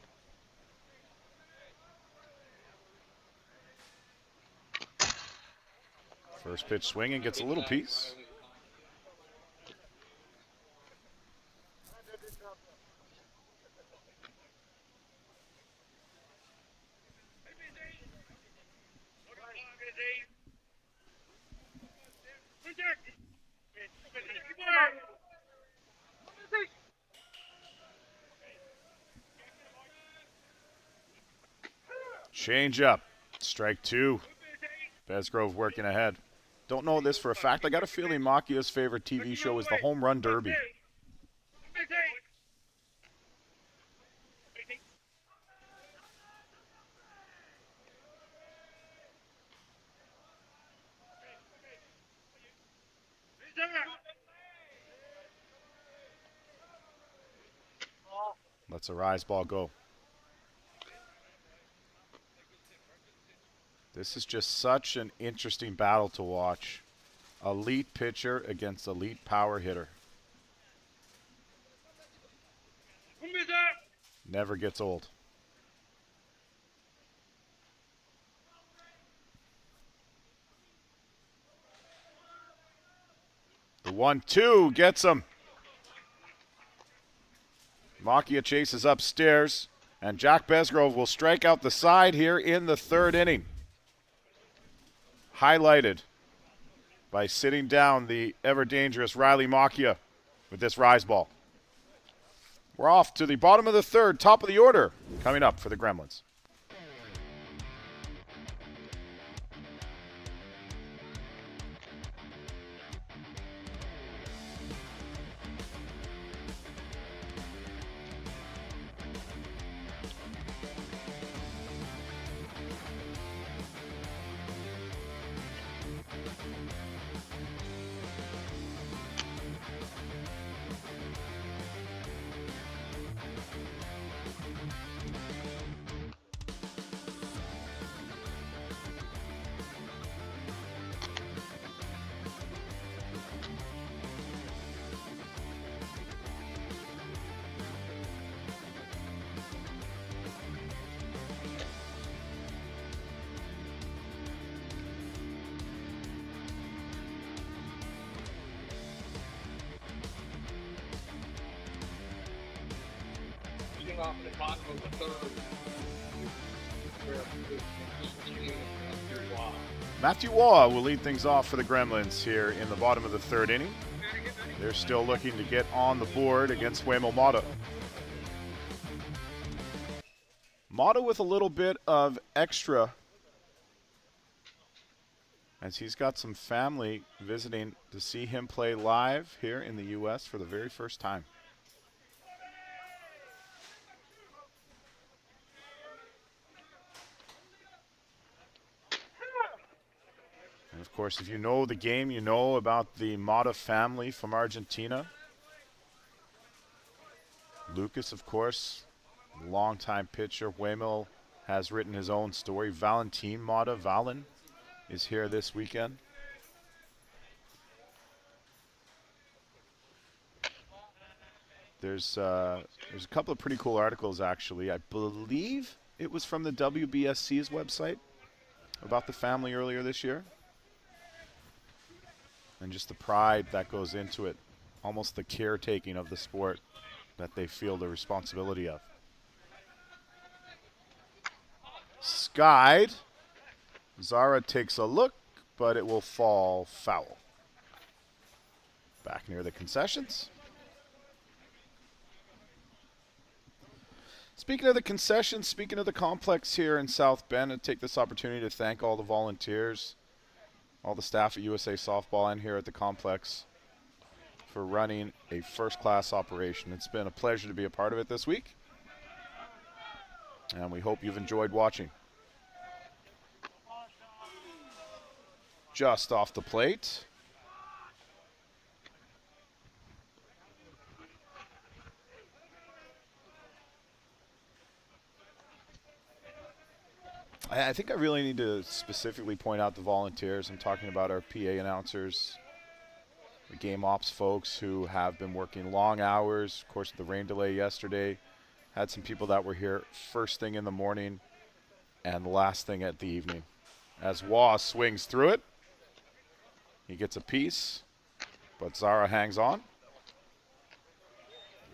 First pitch swinging, gets a little piece. Change up. Strike 2. Besgrove working ahead. Don't know this for a fact. I got a feeling Macchia's favorite TV show is the Home Run Derby. Lets a rise ball go. This is just such an interesting battle to watch. Elite pitcher against elite power hitter. Never gets old. The 1-2 gets him. Macchia chases upstairs, and Jack Besgrove will strike out the side here in the 3rd inning. Highlighted by sitting down the ever-dangerous Riley Macchia with this rise ball. We're off to the bottom of the 3rd, top of the order, coming up for the Gremlins. Off the bottom of the 3rd. Matthew Waugh will lead things off for the Gremlins here in the bottom of the 3rd inning. They're still looking to get on the board against Waymo Mata. Mata with a little bit of extra, as he's got some family visiting to see him play live here in the U.S. for the very first time. Of course, if you know the game, you know about the Mata family from Argentina. Lucas, of course, longtime pitcher. Waymill has written his own story. Valentin Mata, Valen, is here this weekend. There's a couple of pretty cool articles, actually. I believe it was from the WBSC's website about the family earlier this year. And just the pride that goes into it, almost the caretaking of the sport that they feel the responsibility of. Skied. Zara takes a look, but it will fall foul. Back near the concessions. Speaking of the concessions, speaking of the complex here in South Bend, I'd take this opportunity to thank all the volunteers, all the staff at USA Softball and here at the complex for running a first-class operation. It's been a pleasure to be a part of it this week, and we hope you've enjoyed watching. Just off the plate. I think I really need to specifically point out the volunteers. I'm talking about our PA announcers, the game ops folks who have been working long hours. Of course, the rain delay yesterday. Had some people that were here first thing in the morning and the last thing at the evening. As Wah swings through it, he gets a piece, but Zara hangs on.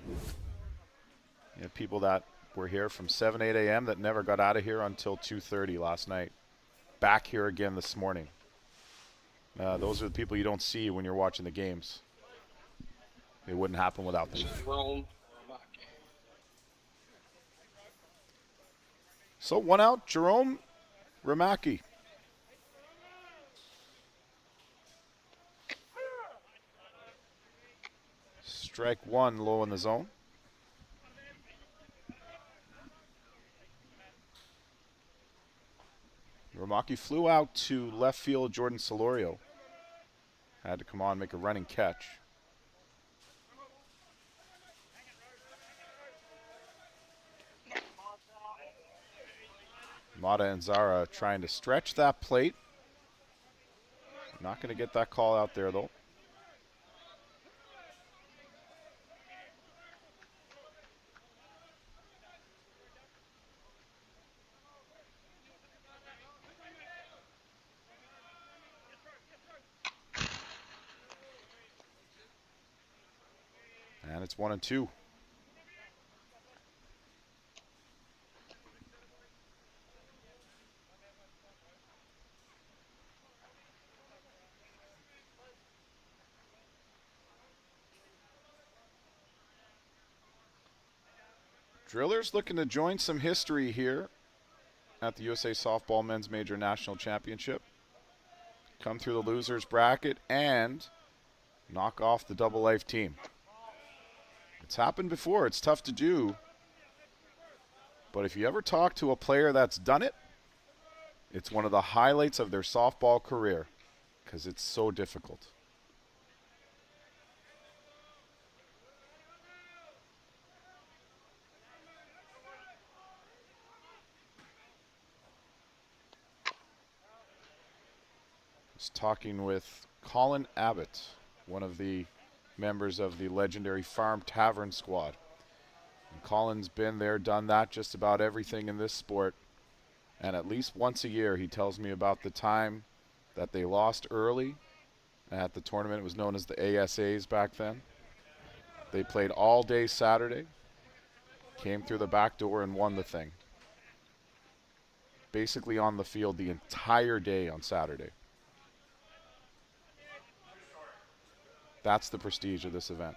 You have people that were here from 7, 8 a.m. that never got out of here until 2:30 last night. Back here again this morning. Those are the people you don't see when you're watching the games. It wouldn't happen without them. So 1 out, Jerome Ramaki. Strike one low in the zone. Ramaki flew out to left field. Jordan Solorio had to come on and make a running catch. Mata and Zara trying to stretch that plate. Not going to get that call out there, though. And it's 1-2. Drillers looking to join some history here at the USA Softball Men's Major National Championship. Come through the losers bracket and knock off the Double Life team. It's happened before. It's tough to do. But if you ever talk to a player that's done it, it's one of the highlights of their softball career because it's so difficult. I was talking with Colin Abbott, one of the members of the legendary Farm Tavern squad. And Colin's been there, done that, just about everything in this sport. And at least once a year he tells me about the time that they lost early at the tournament. It was known as the ASAs back then. They played all day Saturday, came through the back door and won the thing. Basically on the field the entire day on Saturday. That's the prestige of this event.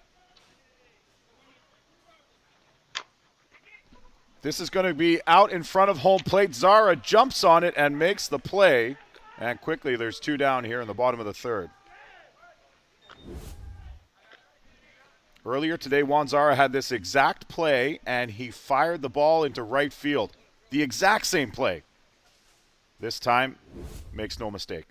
This is going to be out in front of home plate. Zara jumps on it and makes the play. And quickly, there's two down here in the bottom of the third. Earlier today, Juan Zara had this exact play, and he fired the ball into right field. The exact same play. This time, makes no mistake.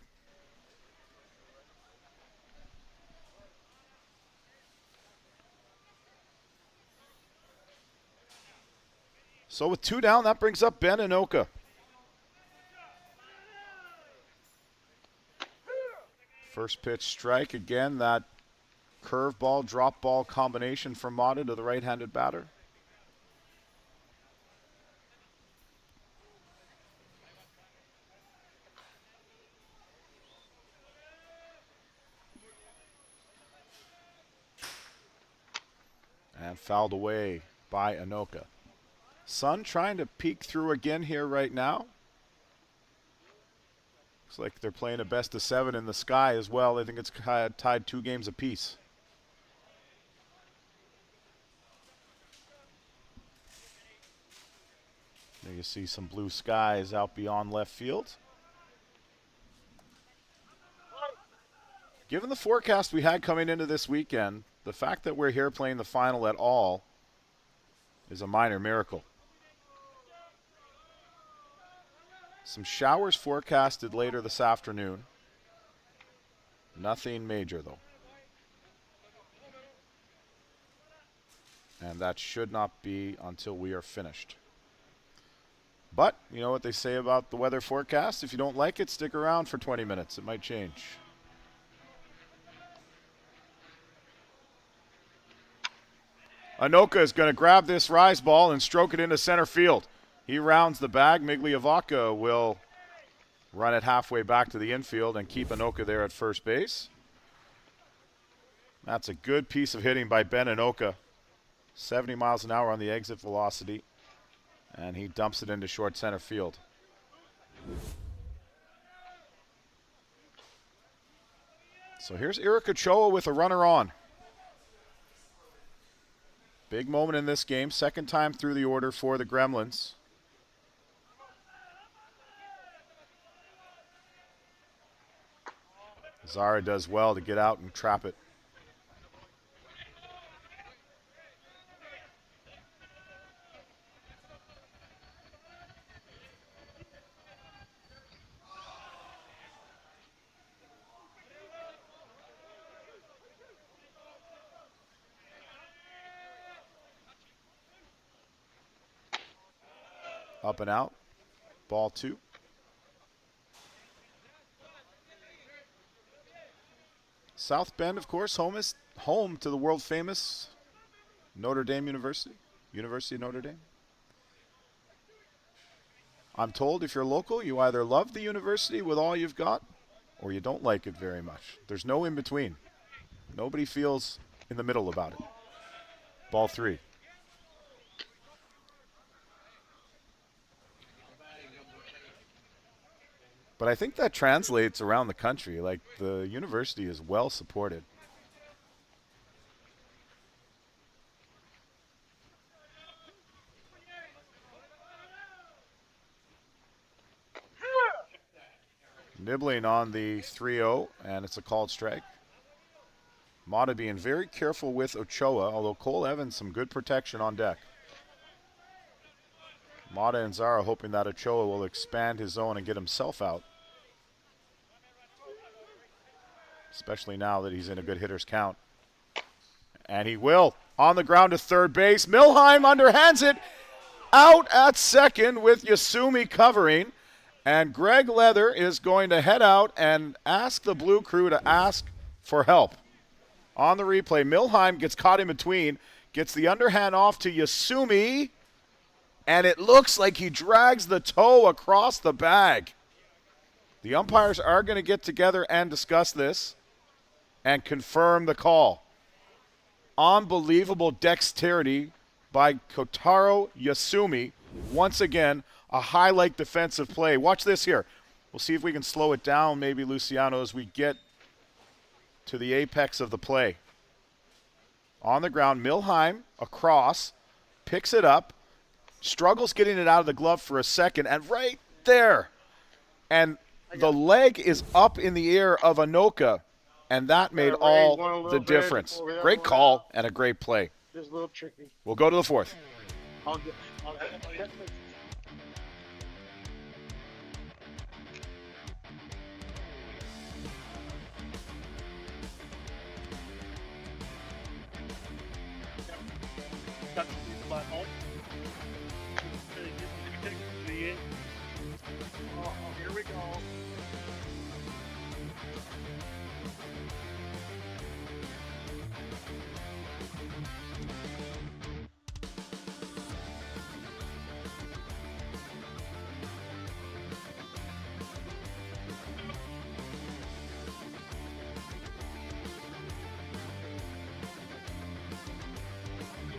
So with 2 down, that brings up Ben Anoka. First pitch strike. Again, that curveball, drop ball combination from Mata to the right-handed batter. And fouled away by Anoka. Sun trying to peek through again here right now. Looks like they're playing a best of 7 in the sky as well. I think it's tied 2 games apiece. There you see some blue skies out beyond left field. Given the forecast we had coming into this weekend, the fact that we're here playing the final at all is a minor miracle. Some showers forecasted later this afternoon. Nothing major, though. And that should not be until we are finished. But, you know what they say about the weather forecast? If you don't like it, stick around for 20 minutes. It might change. Anoka is going to grab this rise ball and stroke it into center field. He rounds the bag. Migliavacca will run it halfway back to the infield and keep Anoka there at first base. That's a good piece of hitting by Ben Anoka. 70 miles an hour on the exit velocity. And he dumps it into short center field. So here's Eric Ochoa with a runner on. Big moment in this game. Second time through the order for the Gremlins. Zara does well to get out and trap it. Up and out. Ball 2. South Bend, of course, home to the world famous Notre Dame University. University of Notre Dame. I'm told if you're local, you either love the university with all you've got or you don't like it very much. There's no in between. Nobody feels in the middle about it. Ball 3. But I think that translates around the country. Like, the university is well supported. Nibbling on the 3-0, and it's a called strike. Mata being very careful with Ochoa, although Cole Evans, some good protection on deck. Mata and Zara hoping that Ochoa will expand his zone and get himself out. Especially now that he's in a good hitter's count. And he will. On the ground to third base. Milheim underhands it. Out at second with Yasumi covering. And Greg Leather is going to head out and ask the Blue Crew to ask for help. On the replay, Milheim gets caught in between. Gets the underhand off to Yasumi. And it looks like he drags the toe across the bag. The umpires are going to get together and discuss this and confirm the call. Unbelievable dexterity by Kotaro Yasumi. Once again, a highlight defensive play. Watch this here. We'll see if we can slow it down, maybe, Luciano, as we get to the apex of the play. On the ground, Milheim across, picks it up, struggles getting it out of the glove for a second, and right there. And the leg is up in the air of Anoka, and that made all the difference. Great call and a great play. Just a little tricky. We'll go to the 4th.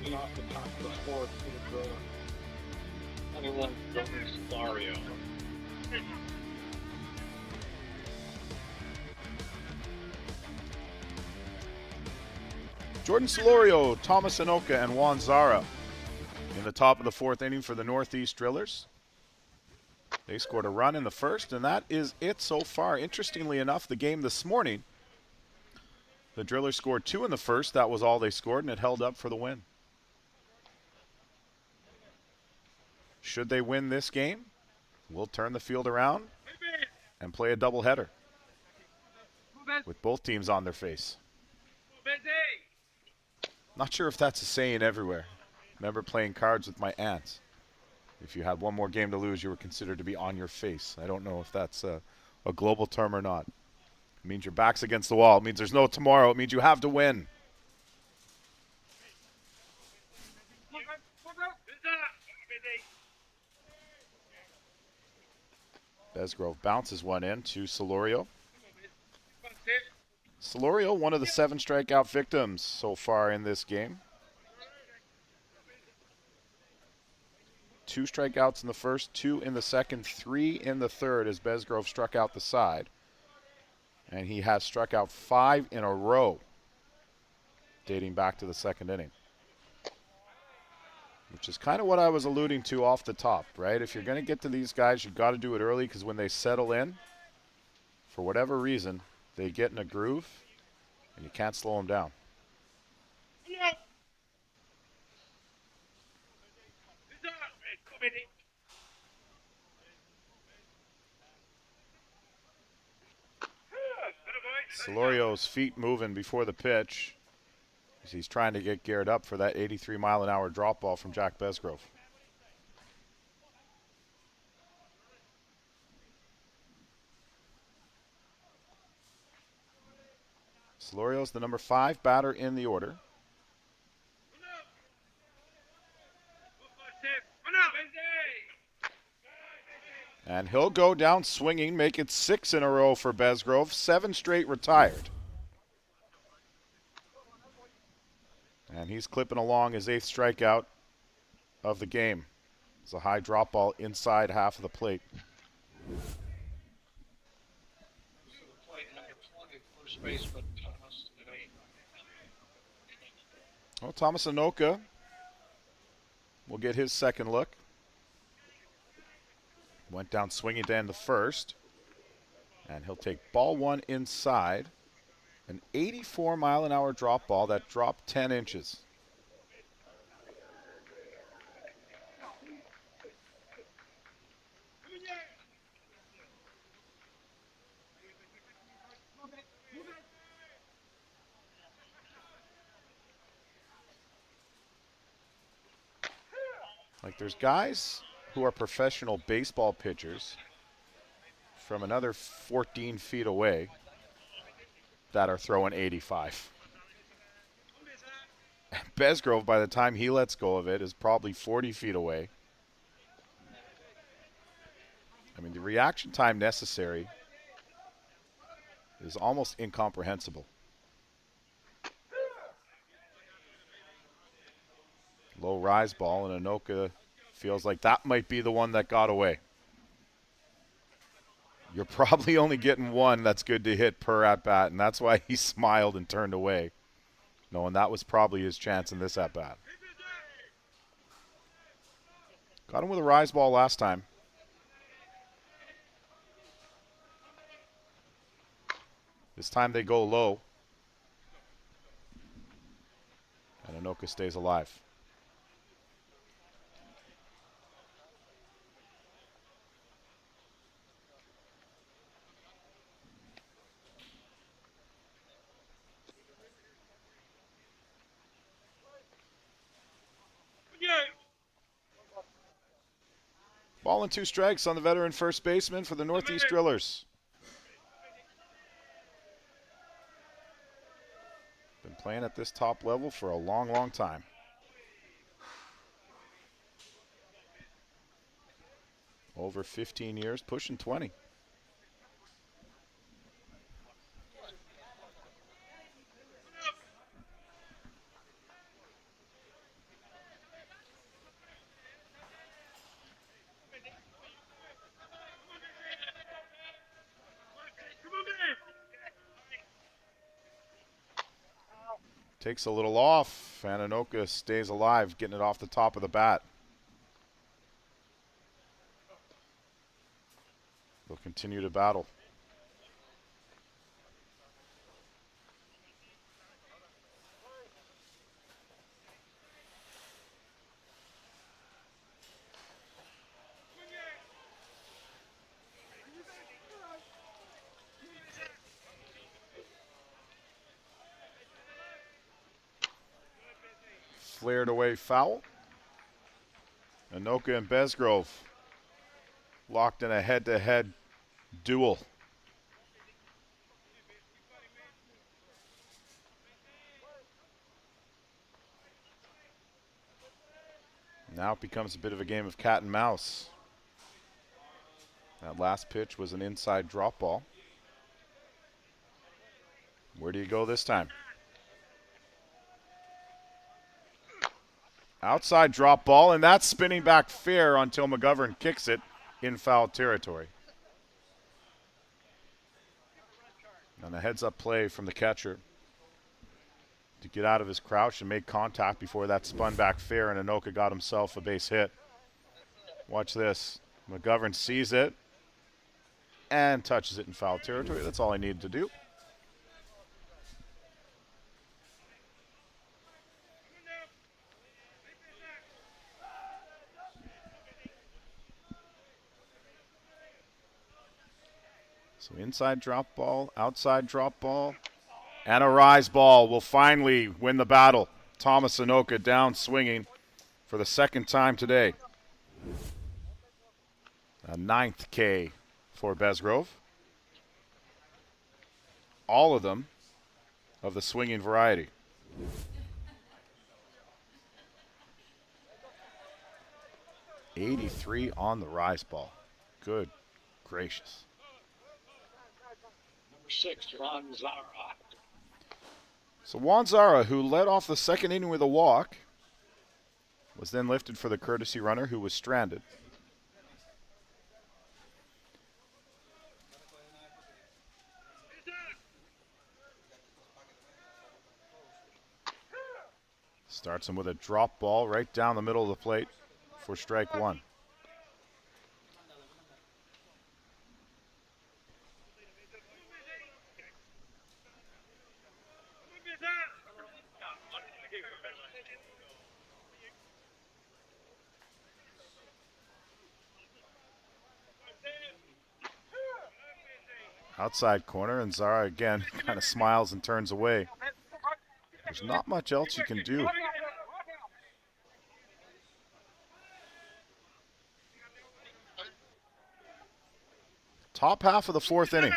Leading off the top of the fourth is 21 Jordan Solario. Jordan Solorio, Thomas Anoka, and Juan Zara in the top of the fourth inning for the Northeast Drillers. They scored a run in the first, and that is it so far. Interestingly enough, the game this morning, the Drillers scored 2 in the first. That was all they scored, and it held up for the win. Should they win this game, we'll turn the field around and play a doubleheader with both teams on their face. Not sure if that's a saying everywhere. Remember playing cards with my aunts. If you had one more game to lose, you were considered to be on your face. I don't know if that's a global term or not. It means your back's against the wall. It means there's no tomorrow. It means you have to win. Besgrove bounces one in to Solorio. Solorio, one of the 7 strikeout victims so far in this game. 2 strikeouts in the first, 2 in the second, 3 in the third as Besgrove struck out the side. And he has struck out 5 in a row dating back to the second inning. Which is kind of what I was alluding to off the top, right? If you're going to get to these guys, you've got to do it early because when they settle in, for whatever reason, they get in a groove and you can't slow them down. Solorio's feet moving before the pitch as he's trying to get geared up for that 83-mile-an-hour drop ball from Jack Besgrove. Solorio's the number 5 batter in the order. And he'll go down swinging, make it 6 in a row for Besgrove, 7 straight retired. And he's clipping along his 8th strikeout of the game. It's a high drop ball inside half of the plate. Well, Thomas Anoka will get his second look. Went down swinging to end the first. And he'll take ball 1 inside. An 84-mile-an-hour drop ball that dropped 10 inches. Like, there's guys who are professional baseball pitchers from another 14 feet away that are throwing 85. Besgrove, by the time he lets go of it, is probably 40 feet away. I mean, the reaction time necessary is almost incomprehensible. Low rise ball, and Anoka feels like that might be the one that got away. You're probably only getting one that's good to hit per at-bat, and that's why he smiled and turned away, knowing that was probably his chance in this at-bat. Got him with a rise ball last time. This time they go low, and Anoka stays alive. Ball and 2 strikes on the veteran first baseman for the Northeast Drillers. Been playing at this top level for a long, long time. Over 15 years, pushing 20. Takes a little off, and Anoka stays alive, getting it off the top of the bat. They'll continue to battle. Flared away foul. Anoka and Besgrove locked in a head-to-head duel. Now it becomes a bit of a game of cat and mouse. That last pitch was an inside drop ball. Where do you go this time? Outside drop ball, and that's spinning back fair until McGovern kicks it in foul territory. And a heads-up play from the catcher to get out of his crouch and make contact before that spun back fair, and Anoka got himself a base hit. Watch this. McGovern sees it and touches it in foul territory. That's all he needed to do. So inside drop ball, outside drop ball, and a rise ball will finally win the battle. Thomas Anoka down swinging for the second time today. A 9th K for Besgrove. All of them of the swinging variety. .83 on the rise ball. Good gracious. Number 6, Ron Zara. So Juan Zara, who led off the second inning with a walk, was then lifted for the courtesy runner who was stranded. Starts him with a drop ball right down the middle of the plate for strike one. Outside corner, and Zara again kind of smiles and turns away. There's not much else you can do. Top half of the fourth inning.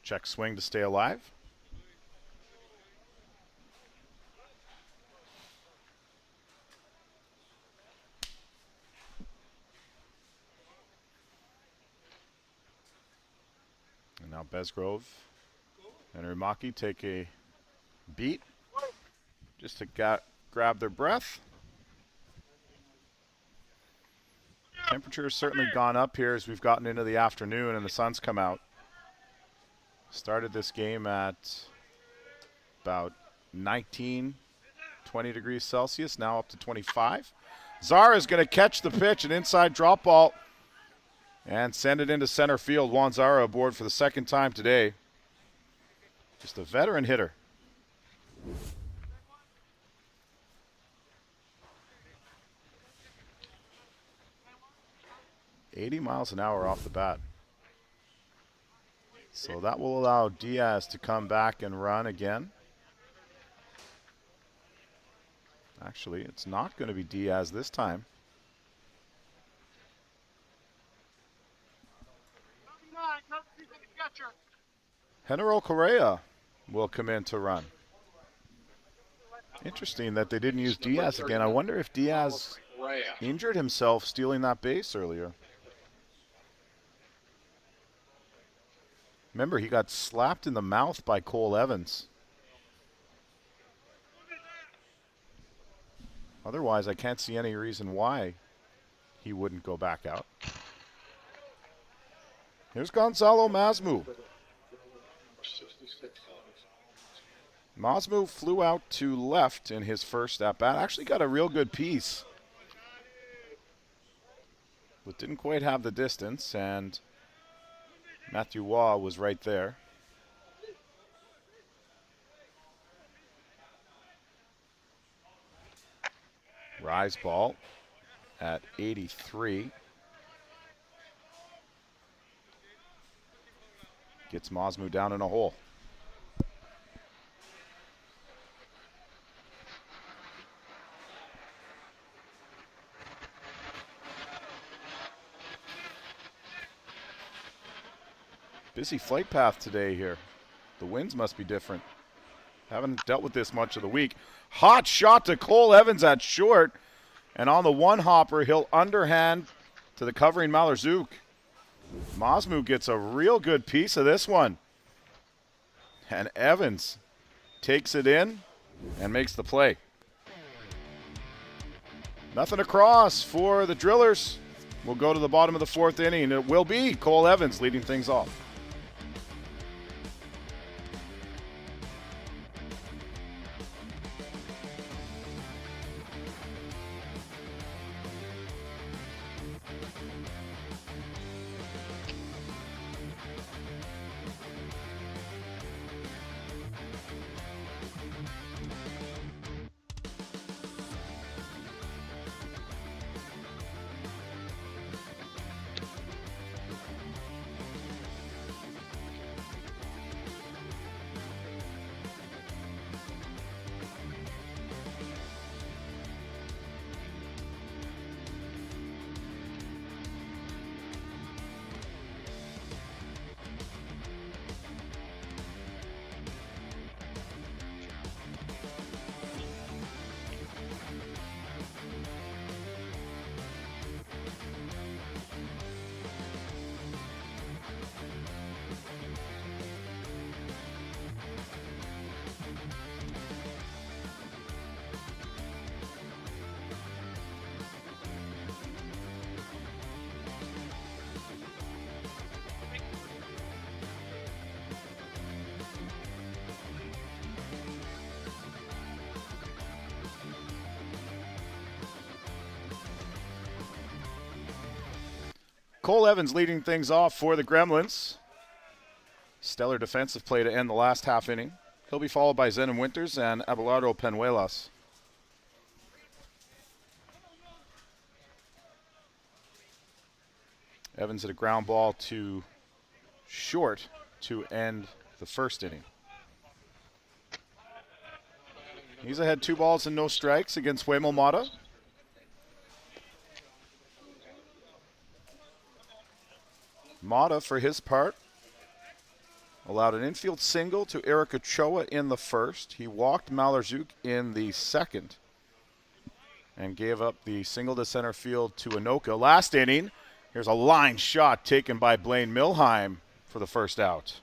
Check swing to stay alive. And now Besgrove and Urmaki take a beat just to grab their breath. Temperature has certainly gone up here as we've gotten into the afternoon and the sun's come out. Started this game at about 19, 20 degrees Celsius, now up to 25. Zara is going to catch the pitch, an inside drop ball, and send it into center field. Juan Zara aboard for the second time today. Just a veteran hitter. .80 miles an hour off the bat. So that will allow Diaz to come back and run again. Actually, it's not going to be Diaz this time. Genaro Correa will come in to run. Interesting that they didn't use Diaz again. I wonder if Diaz injured himself stealing that base earlier. Remember, he got slapped in the mouth by Cole Evans. Otherwise, I can't see any reason why he wouldn't go back out. Here's Gonzalo Masmu. Masmu flew out to left in his first at-bat. Actually got a real good piece, but didn't quite have the distance, and Matthew Waugh was right there. Rise ball at 83. Gets Masmu down in a hole. Busy flight path today here. The winds must be different. Haven't dealt with this much of the week. Hot shot to Cole Evans at short. And on the one hopper, he'll underhand to the covering Malarzouk. Masmu gets a real good piece of this one. And Evans takes it in and makes the play. Nothing across for the Drillers. We'll go to the bottom of the fourth inning. It will be Cole Evans leading things off. Cole Evans leading things off for the Gremlins. Stellar defensive play to end the last half inning. He'll be followed by Zenon Winters and Abelardo Penuelas. Evans hit a ground ball to short to end the first inning. He's ahead 2 balls and no strikes against Huemo Mata. Mata, for his part, allowed an infield single to Eric Ochoa in the first. He walked Malarzouk in the second and gave up the single to center field to Anoka. Last inning, here's a line shot taken by Blaine Milheim for the first out.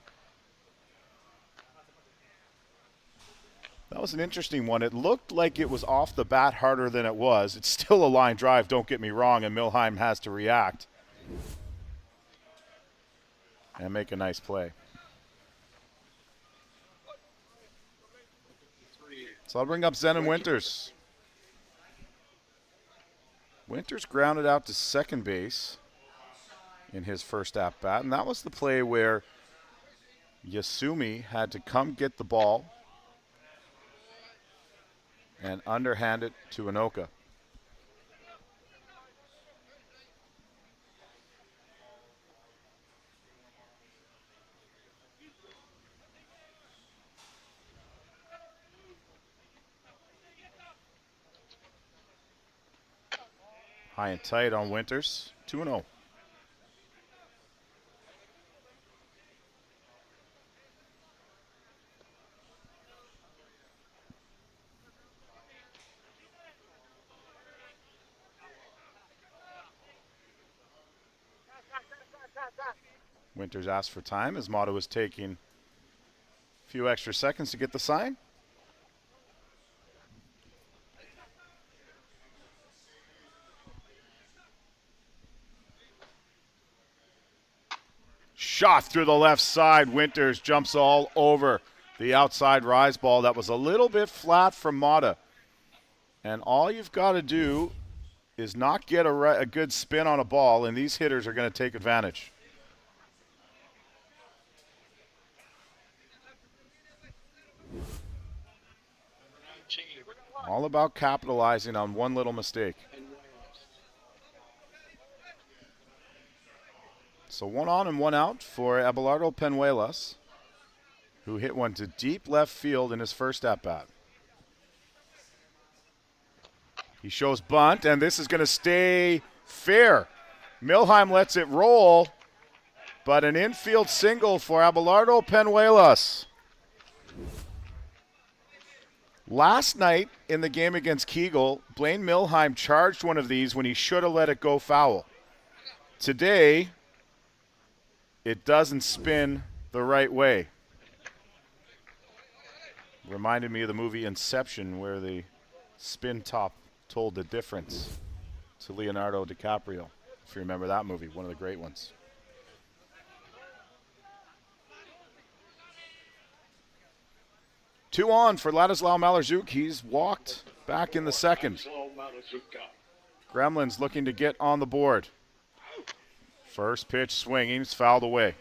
That was an interesting one. It looked like it was off the bat harder than it was. It's still a line drive, don't get me wrong, and Milheim has to react and make a nice play. So I'll bring up Zenon Winters. Winters grounded out to second base in his first at-bat, and that was the play where Yasumi had to come get the ball and underhand it to Anoka. High and tight on Winters, 2-0. Winters asked for time as Mata was taking a few extra seconds to get the sign. Shot through the left side. Winters jumps all over the outside rise ball. That was a little bit flat from Mata. And all you've got to do is not get a good spin on a ball, and these hitters are going to take advantage. All about capitalizing on one little mistake. So 1 on and 1 out for Abelardo Penuelas, who hit one to deep left field in his first at-bat. He shows bunt, and this is going to stay fair. Milheim lets it roll, but an infield single for Abelardo Penuelas. Last night in the game against Kegel, Blaine Milheim charged one of these when he should have let it go foul. Today, it doesn't spin the right way. Reminded me of the movie Inception, where the spin top told the difference to Leonardo DiCaprio, if you remember that movie, one of the great ones. Two on for Ladislao Malazuk. He's walked back in the second. Gremlins looking to get on the board. First pitch swinging, it's fouled away.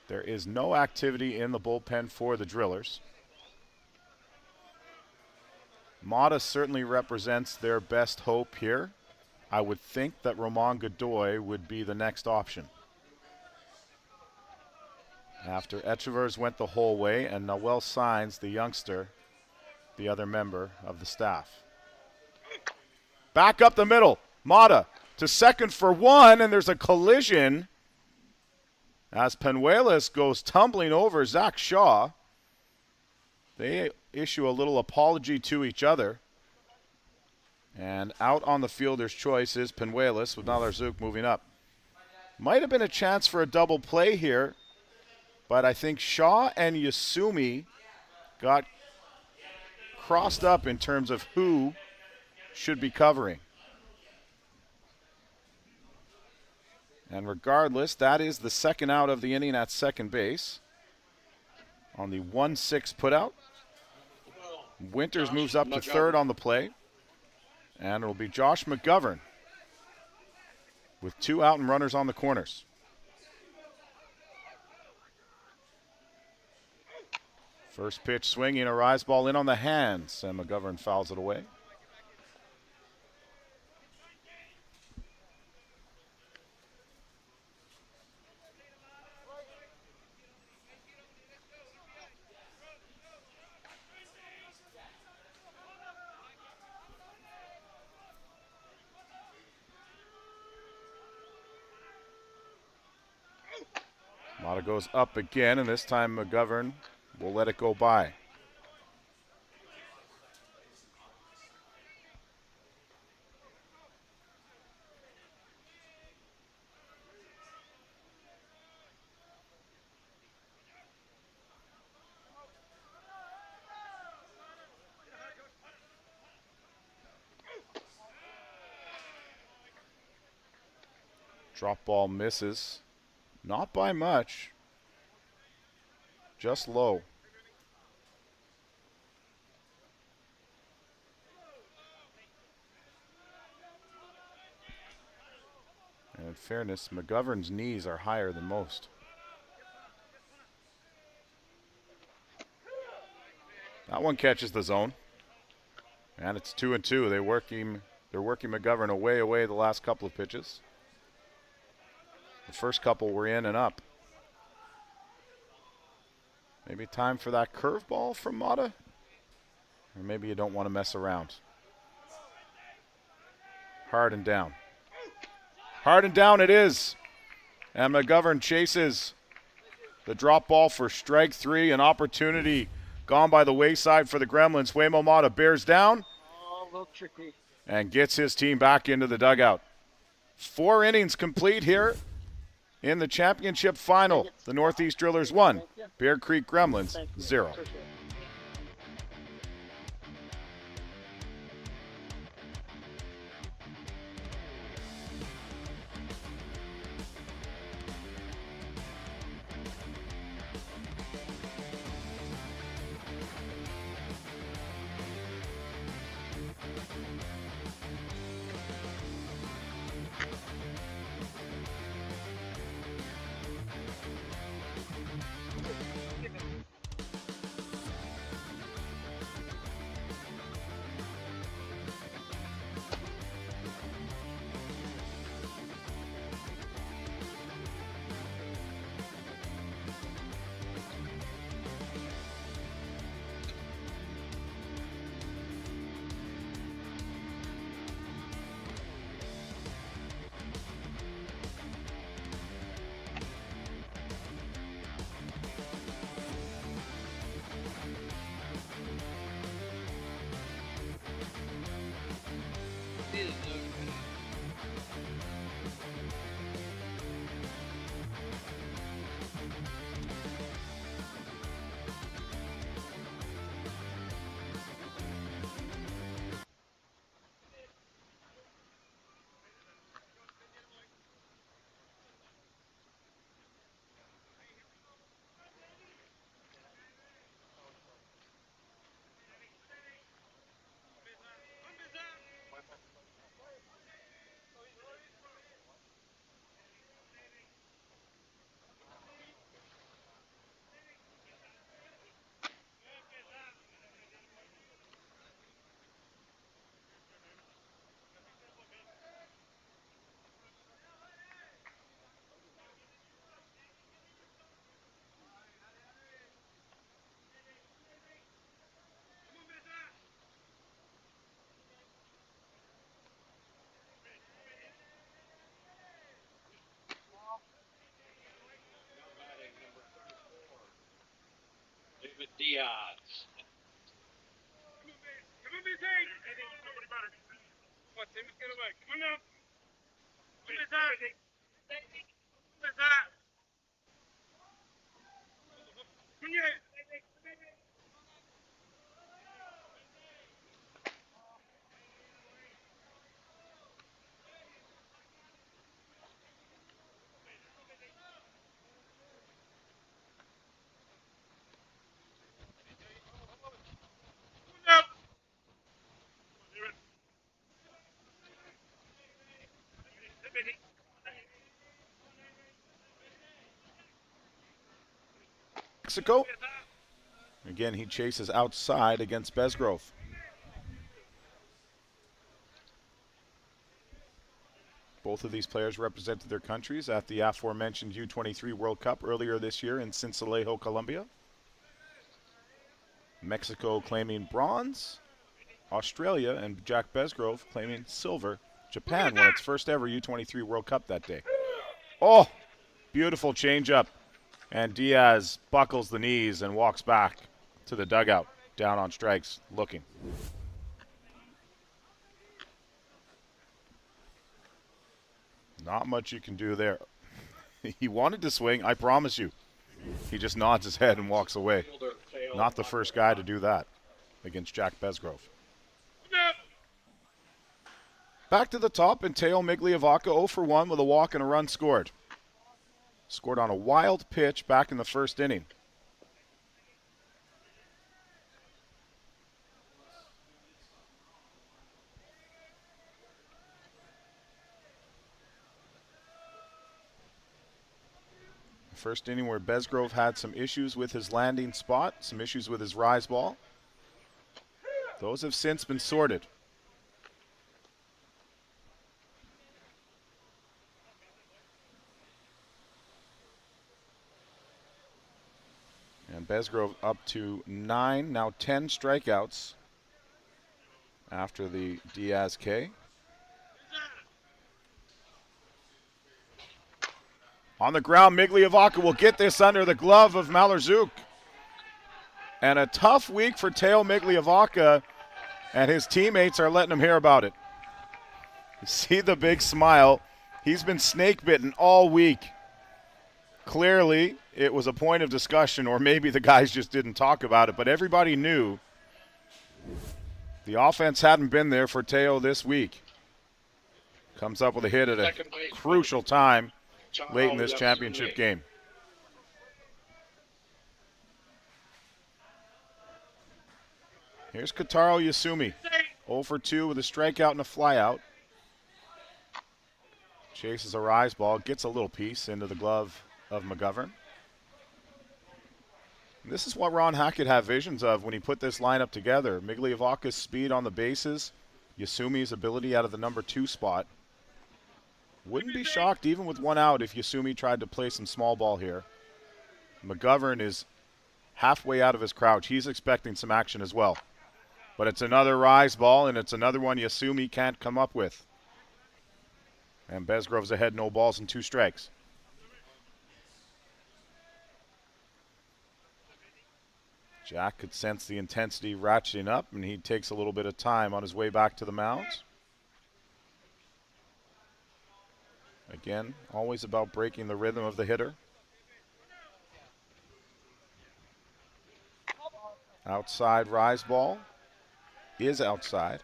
There is no activity in the bullpen for the Drillers. Mata certainly represents their best hope here. I would think that Roman Godoy would be the next option. After Echevers went the whole way, and Noel Signs, the youngster, the other member of the staff. Back up the middle. Mata to second for one, and there's a collision as Penuelas goes tumbling over Zach Shaw. They issue a little apology to each other. And out on the fielder's choice is Penuelas with Malazuk moving up. Might have been a chance for a double play here, but I think Shaw and Yasumi got crossed up in terms of who should be covering. And regardless, that is the second out of the inning at second base. On the 1-6 putout, Winters moves up to third on the play. And it will be Josh McGovern with 2 out and runners on the corners. First pitch swinging, a rise ball in on the hands, and McGovern fouls it away. Mata goes up again, and this time McGovern will let it go by. Drop ball misses. Not by much. Just low. And in fairness, McGovern's knees are higher than most. That one catches the zone. And it's 2-2. They're working McGovern away the last couple of pitches. The first couple were in and up. Maybe time for that curveball from Mata? Or maybe you don't want to mess around. Hard and down. Hard and down it is. And McGovern chases the drop ball for strike 3. An opportunity gone by the wayside for the Gremlins. Waymo Mata bears down. Oh, a little tricky. And gets his team back into the dugout. 4 innings complete here in the championship final. The Northeast Drillers 1, Bear Creek Gremlins 0. David Diaz. Come on, Ptich! Come on, Tim, get away. Come on now. Come on, Ptich! Come on, Ptich! Come here! Come on now! Mexico. Again, he chases outside against Besgrove. Both of these players represented their countries at the aforementioned U23 World Cup earlier this year in Sincelejo, Colombia. Mexico claiming bronze, Australia and Jack Besgrove claiming silver. Japan won its first ever U23 World Cup that day. Oh, beautiful changeup. And Diaz buckles the knees and walks back to the dugout, down on strikes, looking. Not much you can do there. He wanted to swing, I promise you. He just nods his head and walks away. Not the first guy to do that against Jack Besgrove. Back to the top, and Teo Migliavaca 0 for 1 with a walk and a run scored. Scored on a wild pitch back in the first inning. First inning where Besgrove had some issues with his landing spot, some issues with his rise ball. Those have since been sorted. And Besgrove up to 9, now 10 strikeouts after the Diaz K. On the ground, Migliavaca will get this under the glove of Malarzouk. And a tough week for Teo Migliavaca, and his teammates are letting him hear about it. You see the big smile. He's been snake bitten all week. Clearly, it was a point of discussion, or maybe the guys just didn't talk about it, but everybody knew the offense hadn't been there for Teo this week. Comes up with a hit at a crucial time late in this championship game. Here's Kotaro Yasumi, 0 for 2 with a strikeout and a flyout. Chases a rise ball, gets a little piece into the glove of McGovern. This is what Ron Hackett had visions of when he put this lineup together. Migliavaca's speed on the bases, Yasumi's ability out of the number 2 spot. Wouldn't be shocked even with one out if Yasumi tried to play some small ball here. McGovern is halfway out of his crouch. He's expecting some action as well. But it's another rise ball, and it's another one Yasumi can't come up with. And Besgrove's ahead, no balls and 2 strikes. Jack could sense the intensity ratcheting up, and he takes a little bit of time on his way back to the mound. Again, always about breaking the rhythm of the hitter. Outside rise ball is outside.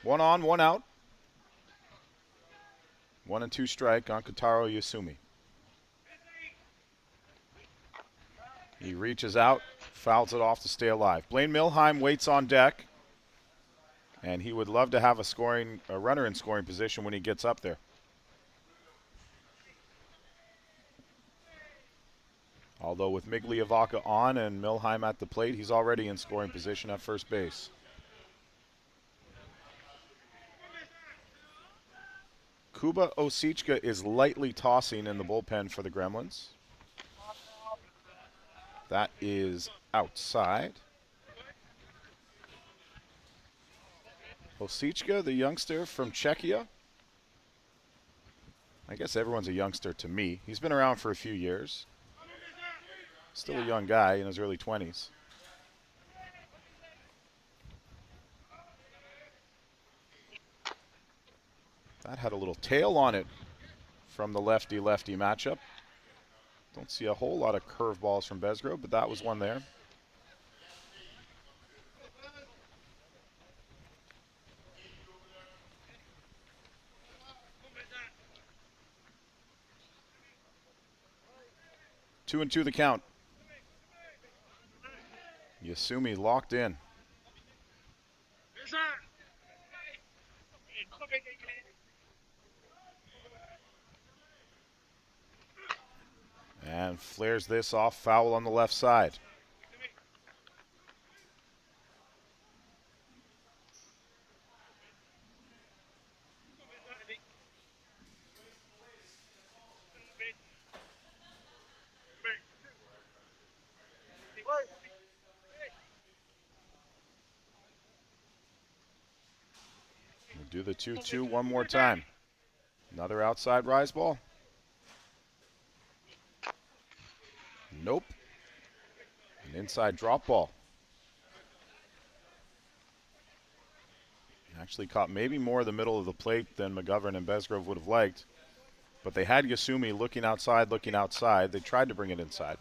One on, one out. 1-2 strike on Kotaro Yasumi. He reaches out, fouls it off to stay alive. Blaine Milheim waits on deck, and he would love to have a runner in scoring position when he gets up there. Although with Migliavacca on and Milheim at the plate, he's already in scoring position at first base. Kuba Osichka is lightly tossing in the bullpen for the Gremlins. That is outside. Osichka, the youngster from Czechia. I guess everyone's a youngster to me. He's been around for a few years. Still a young guy in his early 20s. That had a little tail on it from the lefty-lefty matchup. Don't see a whole lot of curveballs from Besgrove, but that was one there. Two and two the count. Yasumi locked in. And flares this off, foul on the left side. We'll do the 2-2 one more time. Another outside rise ball. Nope. An inside drop ball. Actually caught maybe more the middle of the plate than McGovern and Besgrove would have liked. But they had Yasumi looking outside, looking outside. They tried to bring it inside.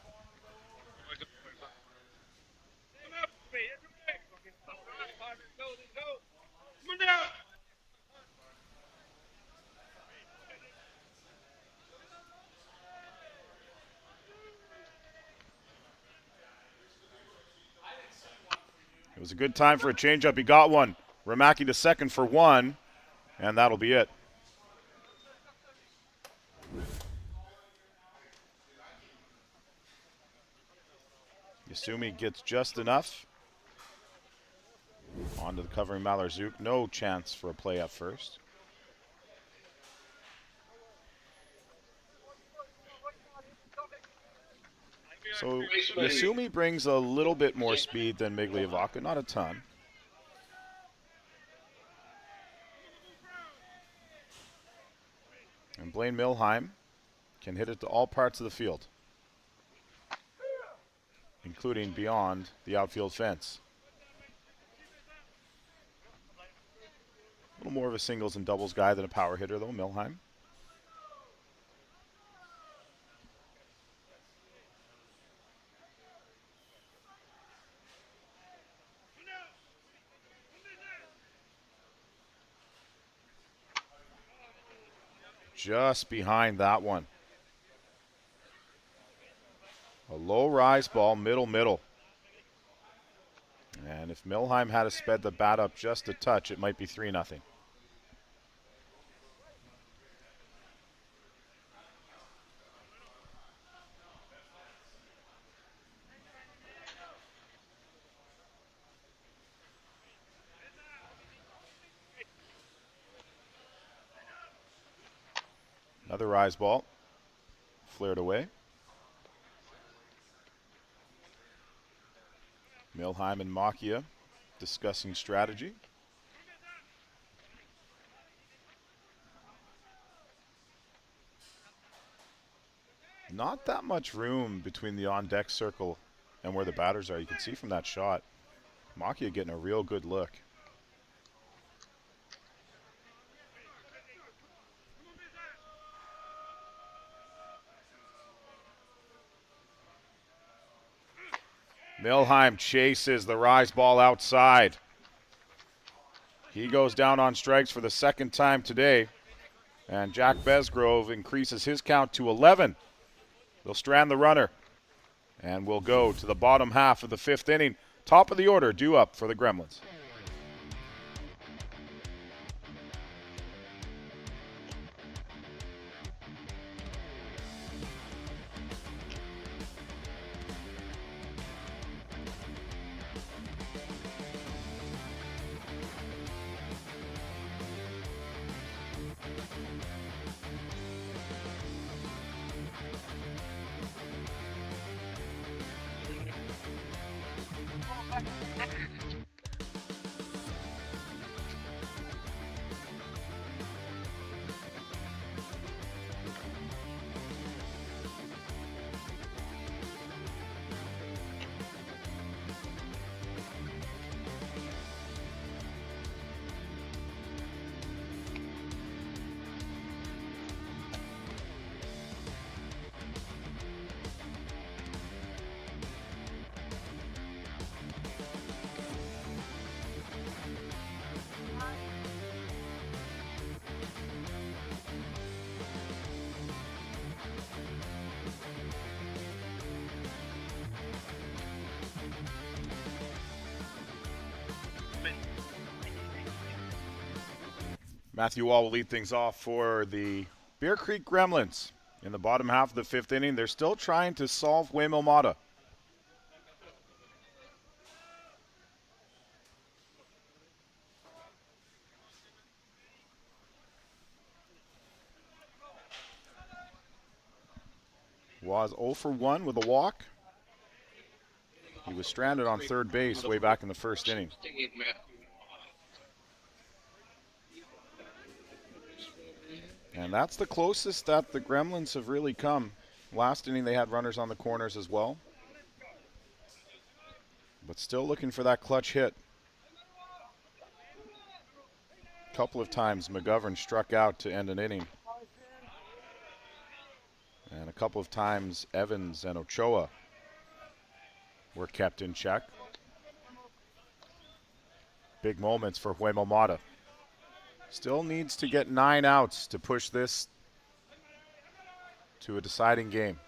It was a good time for a changeup. He got one. Ramaki to second for one, and that'll be it. Yasumi gets just enough. On to the covering Malarzouk. No chance for a play at first. So Yasumi brings a little bit more speed than Migliavacca, not a ton. And Blaine Milheim can hit it to all parts of the field, including beyond the outfield fence. A little more of a singles and doubles guy than a power hitter, though, Milheim. Just behind that one. A low rise ball, middle. And if Milheim had sped the bat up just a touch, it might be 3-0. Another rise ball, flared away. Milheim and Macchia discussing strategy. Not that much room between the on-deck circle and where the batters are. You can see from that shot, Makia getting a real good look. Milheim chases the rise ball outside. He goes down on strikes for the second time today. And Jack Besgrove increases his count to 11. They'll strand the runner. And we'll go to the bottom half of the fifth inning. Top of the order due up for the Gremlins. Matthew Wall will lead things off for the Bear Creek Gremlins. In the bottom half of the fifth inning, they're still trying to solve Waimomata. Was 0 for 1 with a walk. He was stranded on third base way back in the first inning. And that's the closest that the Gremlins have really come. Last inning they had runners on the corners as well. But still looking for that clutch hit. A couple of times McGovern struck out to end an inning. And a couple of times Evans and Ochoa were kept in check. Big moments for Waimomata. Still needs to get 9 outs to push this to a deciding game.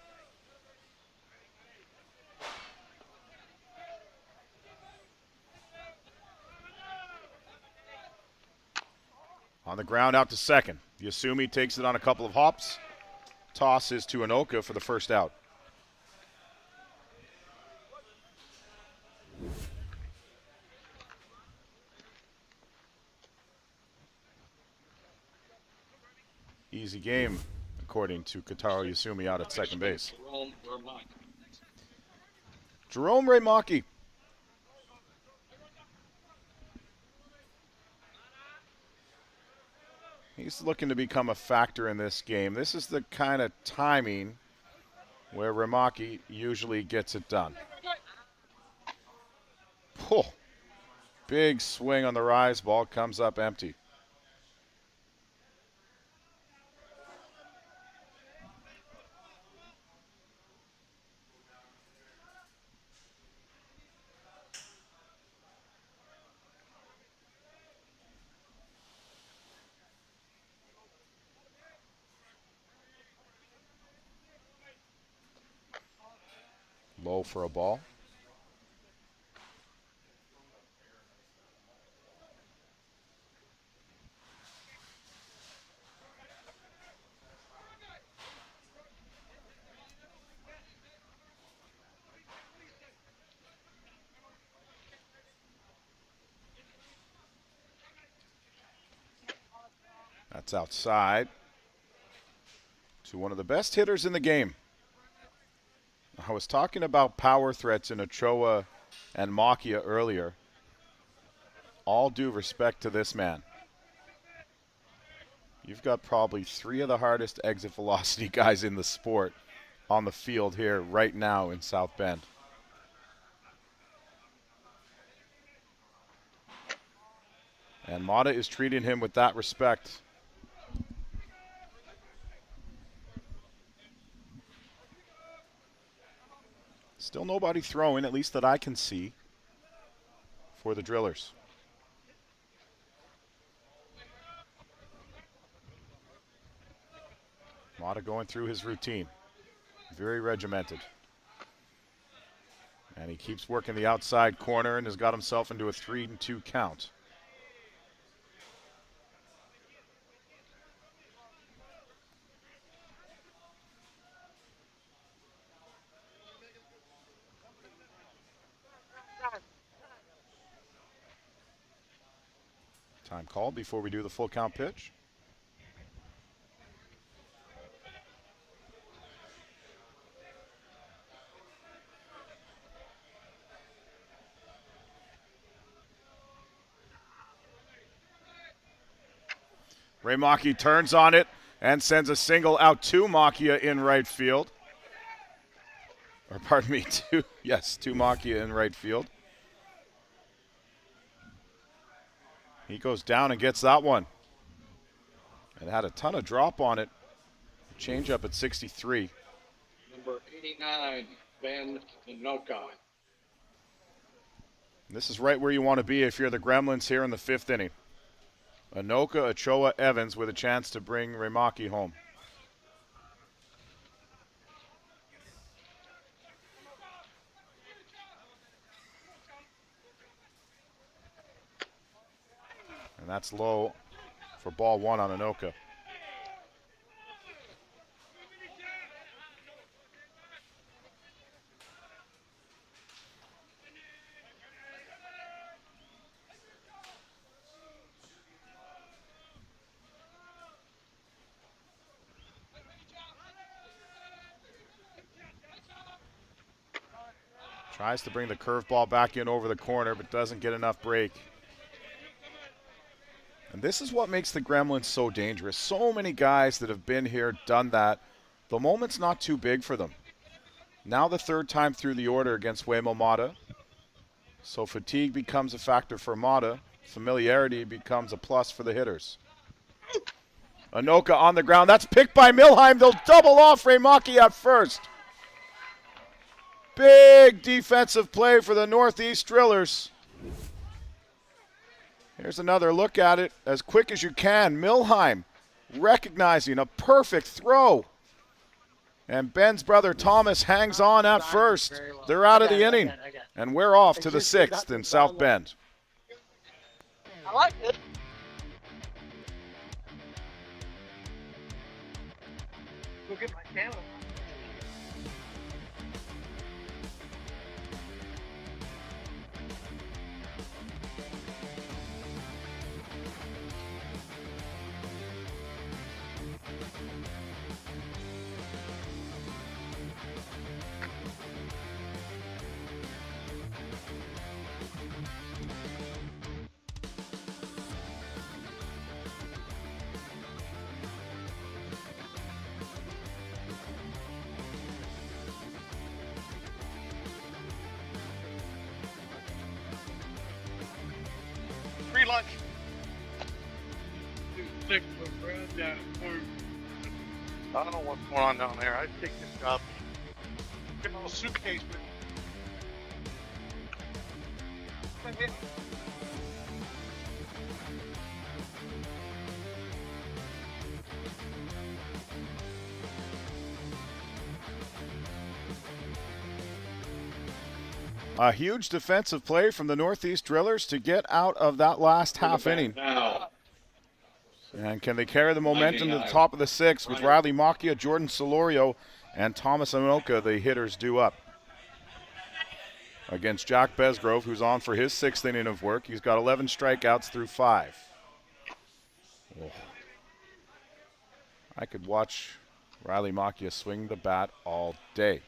On the ground out to second. Yasumi takes it on a couple of hops. Tosses to Anoka for the first out. Easy game, according to Kotaro Yasumi out at second base. Jerome Raymaki. He's looking to become a factor in this game. This is the kind of timing where Raymaki usually gets it done. Oh, big swing on the rise. Ball comes up empty. Low for a ball. That's outside to one of the best hitters in the game. I was talking about power threats in Ochoa and Makia earlier. All due respect to this man. You've got probably 3 of the hardest exit velocity guys in the sport, on the field here right now in South Bend. And Mata is treating him with that respect. Still nobody throwing, at least that I can see, for the Drillers. Mata going through his routine. Very regimented. And he keeps working the outside corner and has got himself into a 3-2 count. Time called before we do the full count pitch. Ray Maki turns on it and sends a single out to Makia in right field. Or pardon me, to Makia in right field. He goes down and gets that one. It had a ton of drop on it. Change up at 63. Number 89, Ben Inoka. This is right where you want to be if you're the Gremlins here in the 5th inning. Anoka, Ochoa, Evans with a chance to bring Remaki home. And that's low for ball 1 on Anoka. Tries to bring the curveball back in over the corner, but doesn't get enough break. And this is what makes the Gremlins so dangerous. So many guys that have been here, done that. The moment's not too big for them. Now the 3rd time through the order against Waymo Mata. So fatigue becomes a factor for Mata. Familiarity becomes a plus for the hitters. Anoka on the ground. That's picked by Milheim. They'll double off Raymaki at first. Big defensive play for the Northeast Drillers. Here's another look at it as quick as you can. Milheim recognizing a perfect throw. And Ben's brother Thomas hangs on at first. They're out of the inning. And we're off to the 6th in South Bend. I like it. Go get my camera. Free lunch. 2-6 with Brad down at 4. I don't know what's going on down there. I'd take this job. Get my little suitcase with me. A huge defensive play from the Northeast Drillers to get out of that last half inning. Now. And can they carry the momentum to the top of the 6th with Riley Macchia, Jordan Solorio, and Thomas Anoka, the hitters due up? Against Jack Besgrove, who's on for his 6th inning of work. He's got 11 strikeouts through 5. Oh. I could watch Riley Macchia swing the bat all day.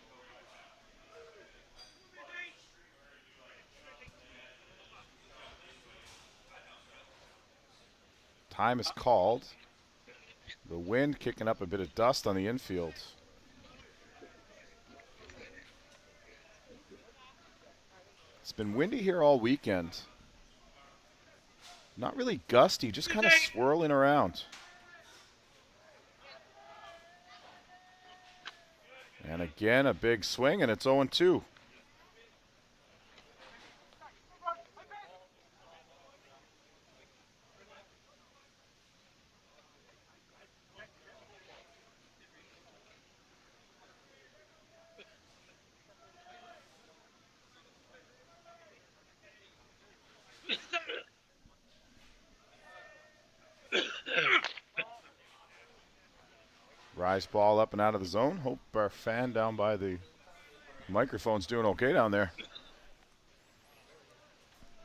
Time is called. The wind kicking up a bit of dust on the infield. It's been windy here all weekend. Not really gusty, just kind of swirling around. And again, a big swing, and it's 0-2. Rise ball up and out of the zone. Hope our fan down by the microphone's doing okay down there.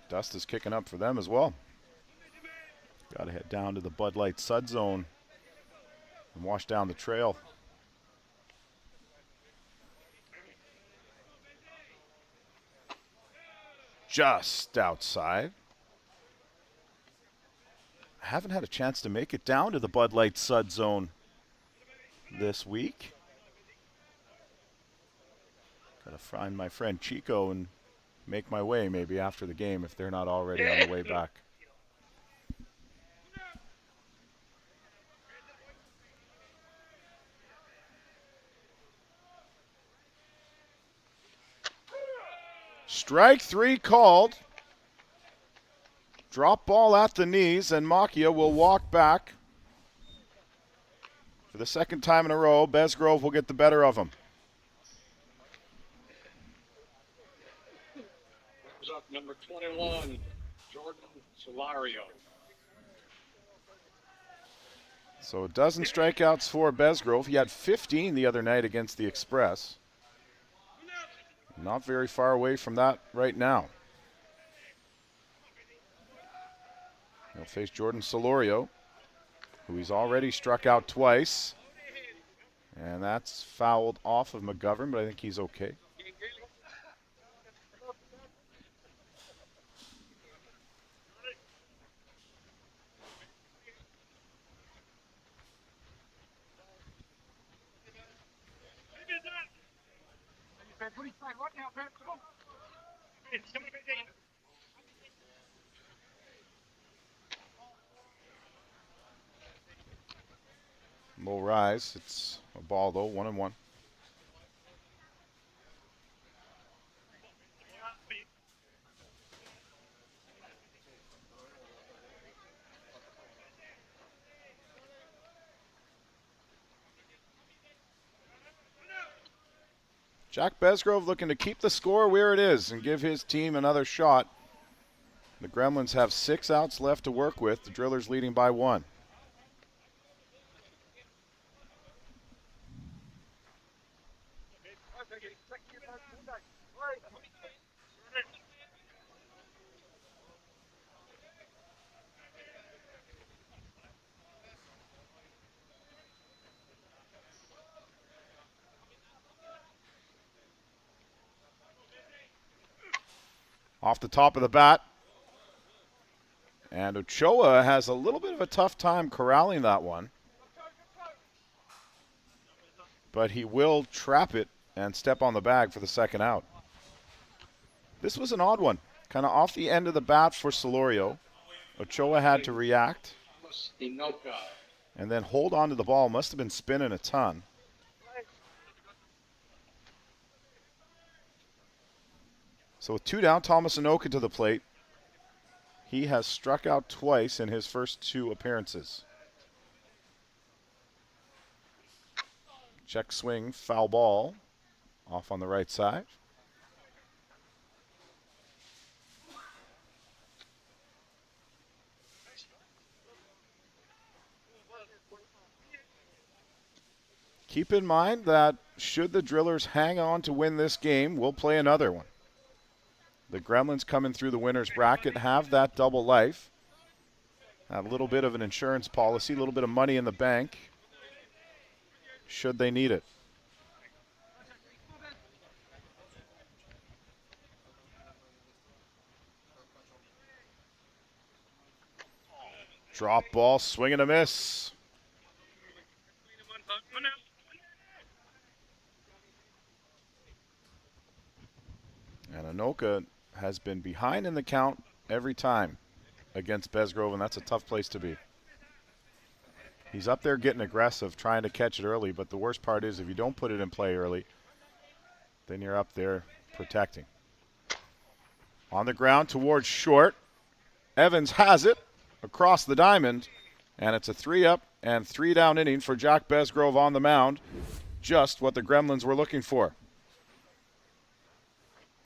Dust is kicking up for them as well. Got to head down to the Bud Light Sud zone and wash down the trail. Just outside. I haven't had a chance to make it down to the Bud Light Sud zone this week. Gotta find my friend Chico and make my way maybe after the game if they're not already on the way back. Strike 3 called. Drop ball at the knees, and Macchia will walk back. For the second time in a row, Besgrove will get the better of him. Brings up number 21, Jordan Solario. So a dozen strikeouts for Besgrove. He had 15 the other night against the Express. Not very far away from that right now. He'll face Jordan Solorio, who he's already struck out twice. And that's fouled off of McGovern, but I think he's okay. Low rise. It's a ball, though, 1-1. Jack Besgrove looking to keep the score where it is and give his team another shot. The Gremlins have 6 outs left to work with. The Drillers leading by 1. Off the top of the bat. And Ochoa has a little bit of a tough time corralling that one. But he will trap it and step on the bag for the second out. This was an odd one. Kind of off the end of the bat for Solorio. Ochoa had to react. And then hold on to the ball. Must have been spinning a ton. So with 2 down, Thomas Anoka to the plate. He has struck out twice in his first 2 appearances. Check swing, foul ball. Off on the right side. Keep in mind that should the Drillers hang on to win this game, we'll play another one. The Gremlins coming through the winner's bracket have that double life. Have a little bit of an insurance policy, a little bit of money in the bank, should they need it. Drop ball, swing and a miss. And Anoka has been behind in the count every time against Besgrove, and that's a tough place to be. He's up there getting aggressive, trying to catch it early, but the worst part is if you don't put it in play early, then you're up there protecting. On the ground towards short. Evans has it across the diamond, and it's a 3-up and 3-down inning for Jack Besgrove on the mound. Just what the Gremlins were looking for.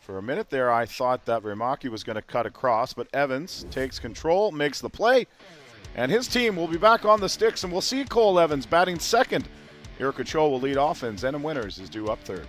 For a minute there, I thought that Rimaki was going to cut across, but Evans takes control, makes the play, and his team will be back on the sticks, and we'll see Cole Evans batting second. Eric Ochoa will lead off, and Zenon Winters is due up third.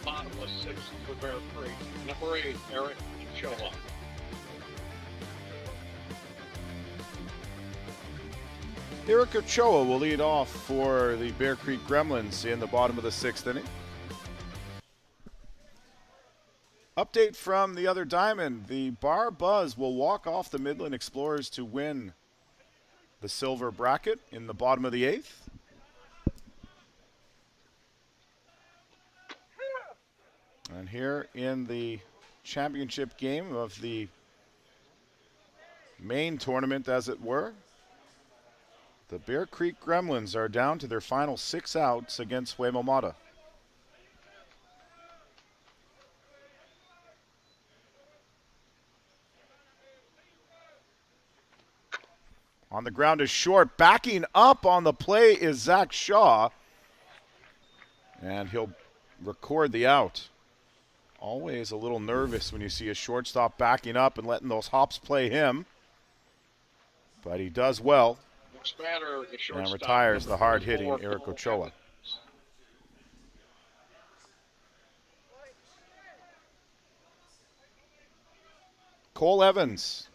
Bottomless six for Bear Creek. Number 8, Eric Ochoa. Eric Ochoa will lead off for the Bear Creek Gremlins in the bottom of the 6th inning. Update from the other diamond. The Bar Buzz will walk off the Midland Explorers to win the silver bracket in the bottom of the 8th. And here in the championship game of the main tournament, as it were, the Bear Creek Gremlins are down to their final 6 outs against Huemomata. On the ground is short. Backing up on the play is Zach Shaw. And he'll record the out. Always a little nervous when you see a shortstop backing up and letting those hops play him. But he does well. And retires the hard-hitting Eric Ochoa. Cole Evans.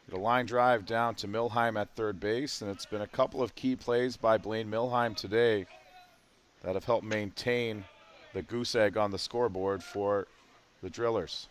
The line drive down to Milheim at third base, and it's been a couple of key plays by Blaine Milheim today that have helped maintain the goose egg on the scoreboard for the Drillers.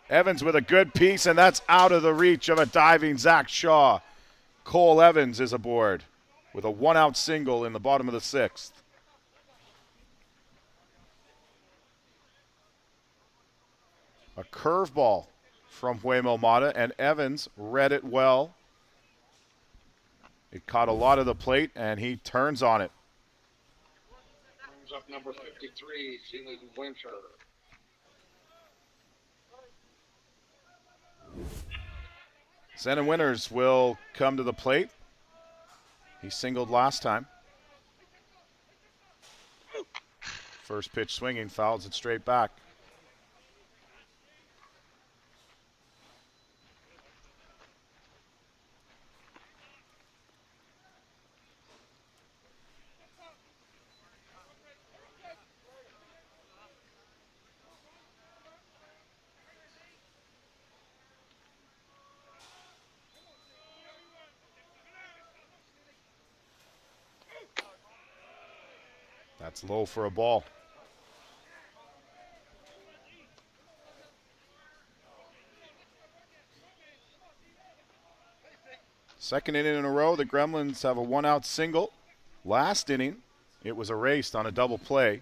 Evans with a good piece, and that's out of the reach of a diving Zach Shaw. Cole Evans is aboard with a 1-out single in the bottom of the 6th. A curveball from Huemomata, and Evans read it well. It caught a lot of the plate, and he turns on it. Brings up number 53, Zenon Winter. Zenon Winters will come to the plate. He singled last time. First pitch swinging, fouls it straight back. That's low for a ball. Second inning in a row, the Gremlins have a one-out single. Last inning, it was erased on a double play.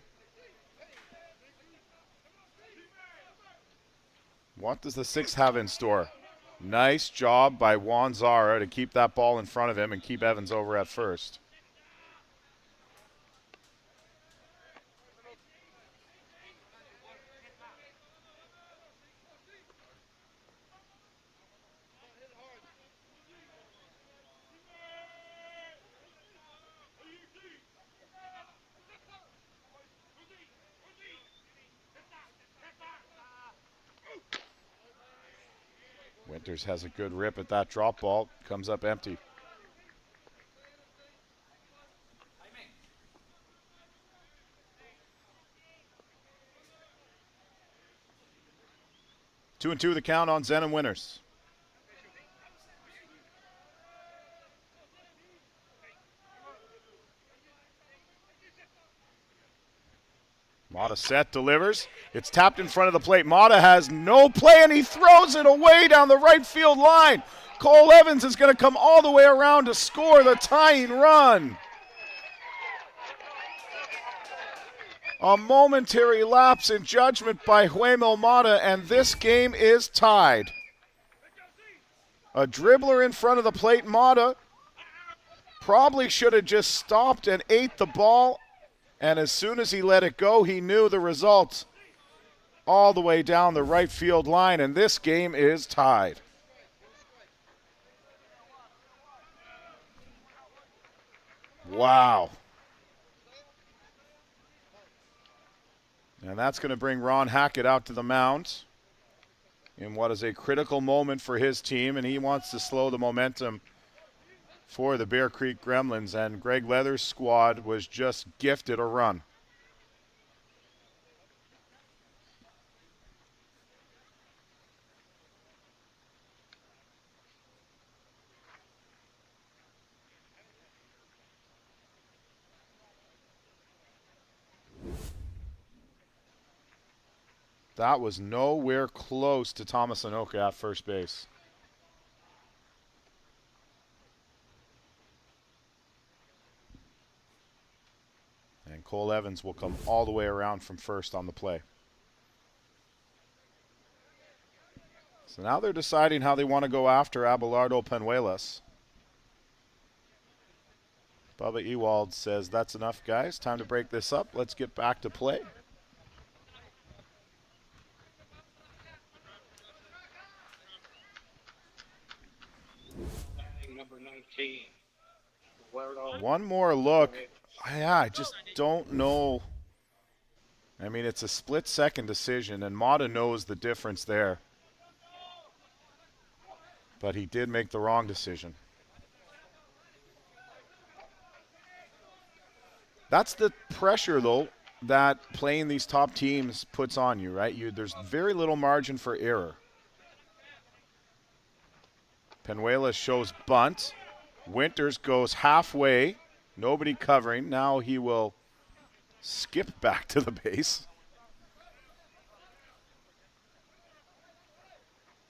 What does the sixth have in store? Nice job by Juan Zara to keep that ball in front of him and keep Evans over at first. Winters has a good rip at that drop ball. Comes up empty. Two and two the count on Zen and Winters. Mata set, delivers. It's tapped in front of the plate. Mata has no play, and he throws it away down the right field line. Cole Evans is going to come all the way around to score the tying run. A momentary lapse in judgment by Huemel Mata, and this game is tied. A dribbler in front of the plate. Mata probably should have just stopped and ate the ball. And as soon as he let it go, he knew the result all the way down the right field line, and this game is tied. Wow. And that's going to bring Ron Hackett out to the mound in what is a critical moment for his team, and he wants to slow the momentum for the Bear Creek Gremlins, and Greg Leather's squad was just gifted a run. That was nowhere close to Thomas Anoka at first base. And Cole Evans will come all the way around from first on the play. So now they're deciding how they want to go after Abelardo Penuelas. Bubba Ewald says, that's enough, guys. Time to break this up. Let's get back to play. Number 19. One more look. Yeah, I just don't know. I mean, it's a split-second decision, and Mata knows the difference there. But he did make the wrong decision. That's the pressure, though, that playing these top teams puts on you, right? There's very little margin for error. Penuelas shows bunt. Winters goes halfway. Nobody covering. Now he will skip back to the base.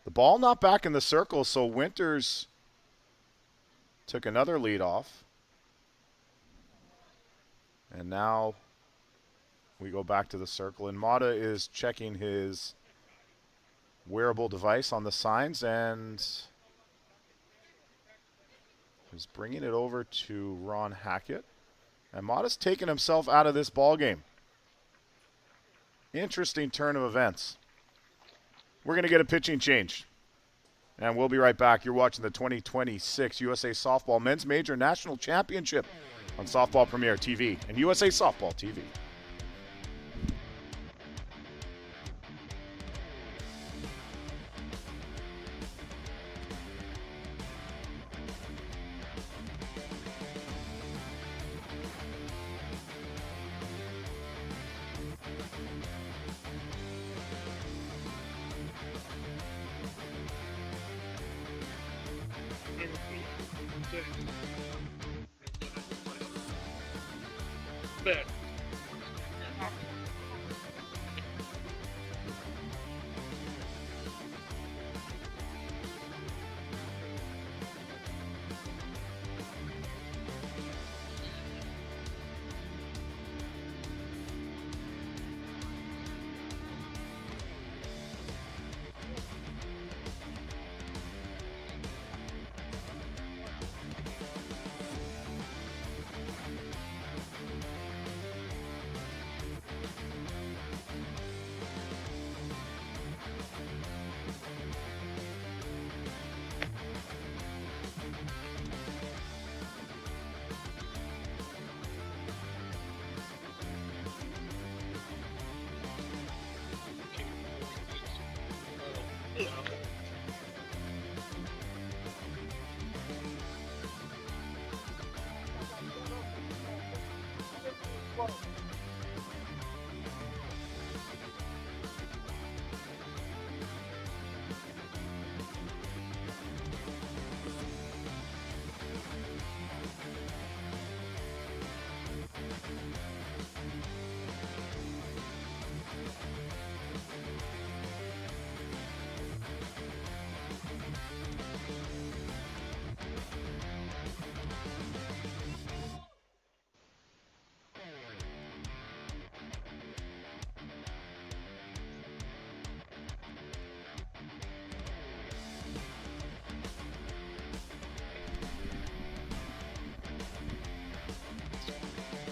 The ball not back in the circle, so Winters took another lead off. And now we go back to the circle, and Mata is checking his wearable device on the signs and is bringing it over to Ron Hackett. And Mata's taken himself out of this ball game. Interesting turn of events. We're going to get a pitching change. And we'll be right back. You're watching the 2026 USA Softball Men's Major National Championship on Softball Premier TV and USA Softball TV. Bet.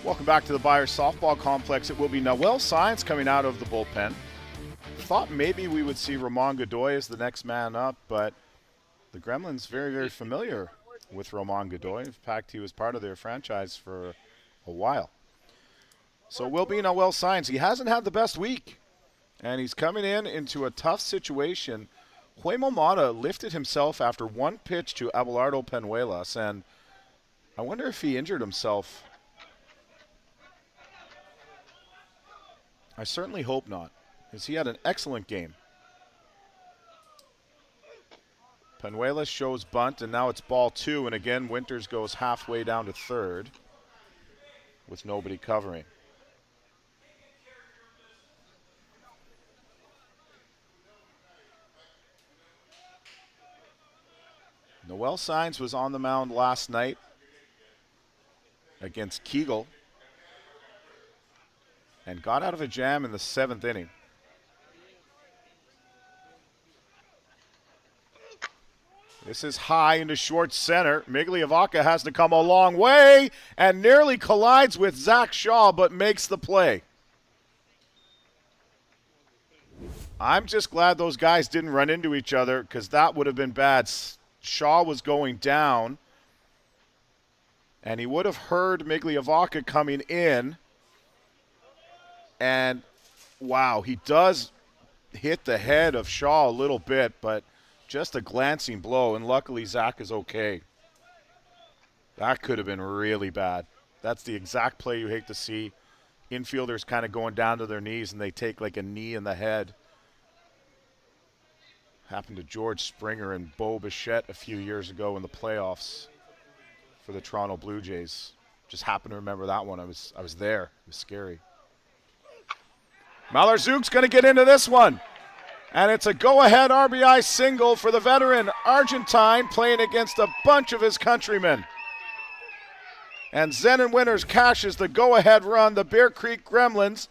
Welcome back to the Byers Softball Complex. It will be Noel Science coming out of the bullpen. Thought maybe we would see Roman Godoy as the next man up, but the Gremlins very, very familiar with Roman Godoy. In fact, he was part of their franchise for a while. So it will be Noel Science. He hasn't had the best week, and he's coming into a tough situation. Huemo Mata lifted himself after one pitch to Abelardo Penuelas, and I wonder if he injured himself. I certainly hope not, because he had an excellent game. Penuelas shows bunt, and now it's ball 2, and again Winters goes halfway down to third with nobody covering. Noel Science was on the mound last night against Kegel and got out of a jam in the 7th inning. This is high into short center. Migliavacca has to come a long way and nearly collides with Zach Shaw, but makes the play. I'm just glad those guys didn't run into each other, because that would have been bad. Shaw was going down, and he would have heard Migliavacca coming in. And, wow, he does hit the head of Shaw a little bit, but just a glancing blow, and luckily Zach is okay. That could have been really bad. That's the exact play you hate to see. Infielders kind of going down to their knees, and they take like a knee in the head. Happened to George Springer and Bo Bichette a few years ago in the playoffs for the Toronto Blue Jays. Just happened to remember that one. I was there. It was scary. Malarzouk's going to get into this one. And it's a go-ahead RBI single for the veteran Argentine playing against a bunch of his countrymen. And Zenon Winters cashes the go-ahead run. The Bear Creek Gremlins,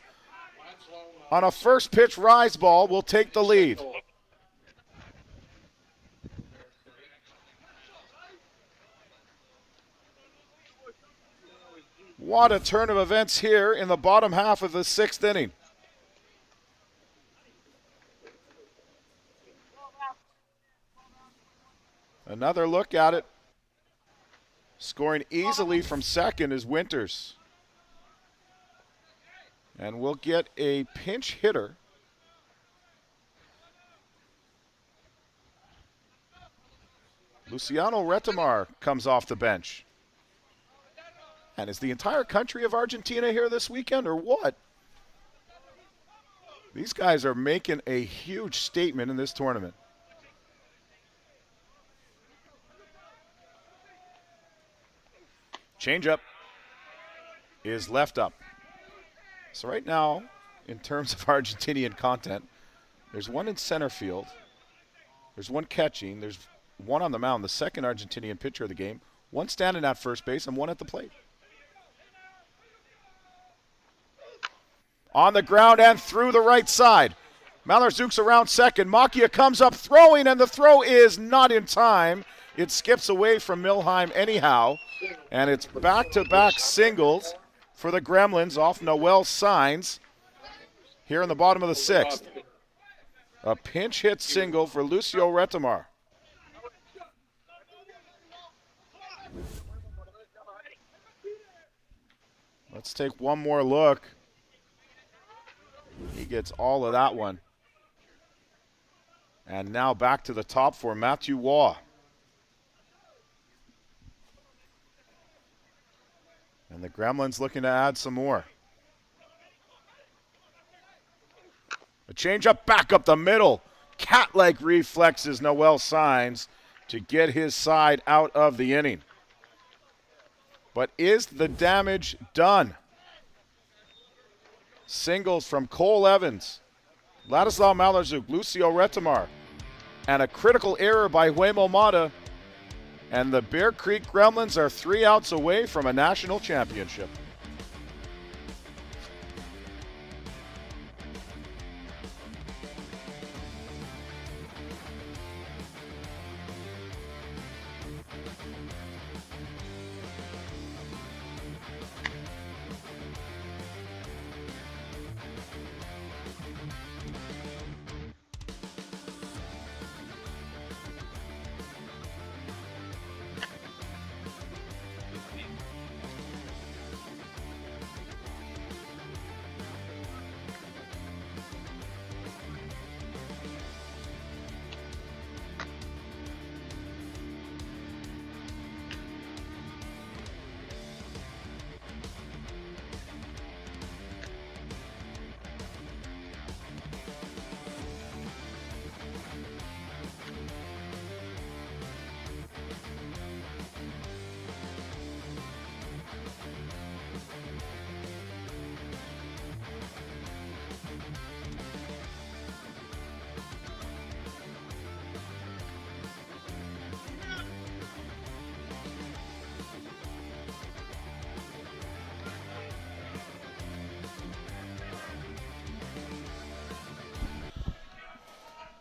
on a first pitch rise ball, will take the lead. What a turn of events here in the bottom half of the 6th inning. Another look at it. Scoring easily from second is Winters. And we'll get a pinch hitter. Luciano Retamar comes off the bench. And is the entire country of Argentina here this weekend, or what? These guys are making a huge statement in this tournament. Changeup is left up. So right now, in terms of Argentinian content, there's one in center field, there's one catching, there's one on the mound, the second Argentinian pitcher of the game, one standing at first base, and one at the plate. On the ground and through the right side. Malarzouk's around second. Macchia comes up throwing, and the throw is not in time. It skips away from Milheim anyhow. And it's back-to-back singles for the Gremlins off Noel Science here in the bottom of the 6th. A pinch hit single for Lucio Retamar. Let's take one more look. He gets all of that one. And now back to the top for Matthew Waugh. And the Gremlins looking to add some more. A changeup back up the middle. Cat-like reflexes, Noel signs to get his side out of the inning. But is the damage done? Singles from Cole Evans, Ladislav Malazuk, Lucio Retamar, and a critical error by Huemo Mata. And the Bear Creek Gremlins are 3 outs away from a national championship.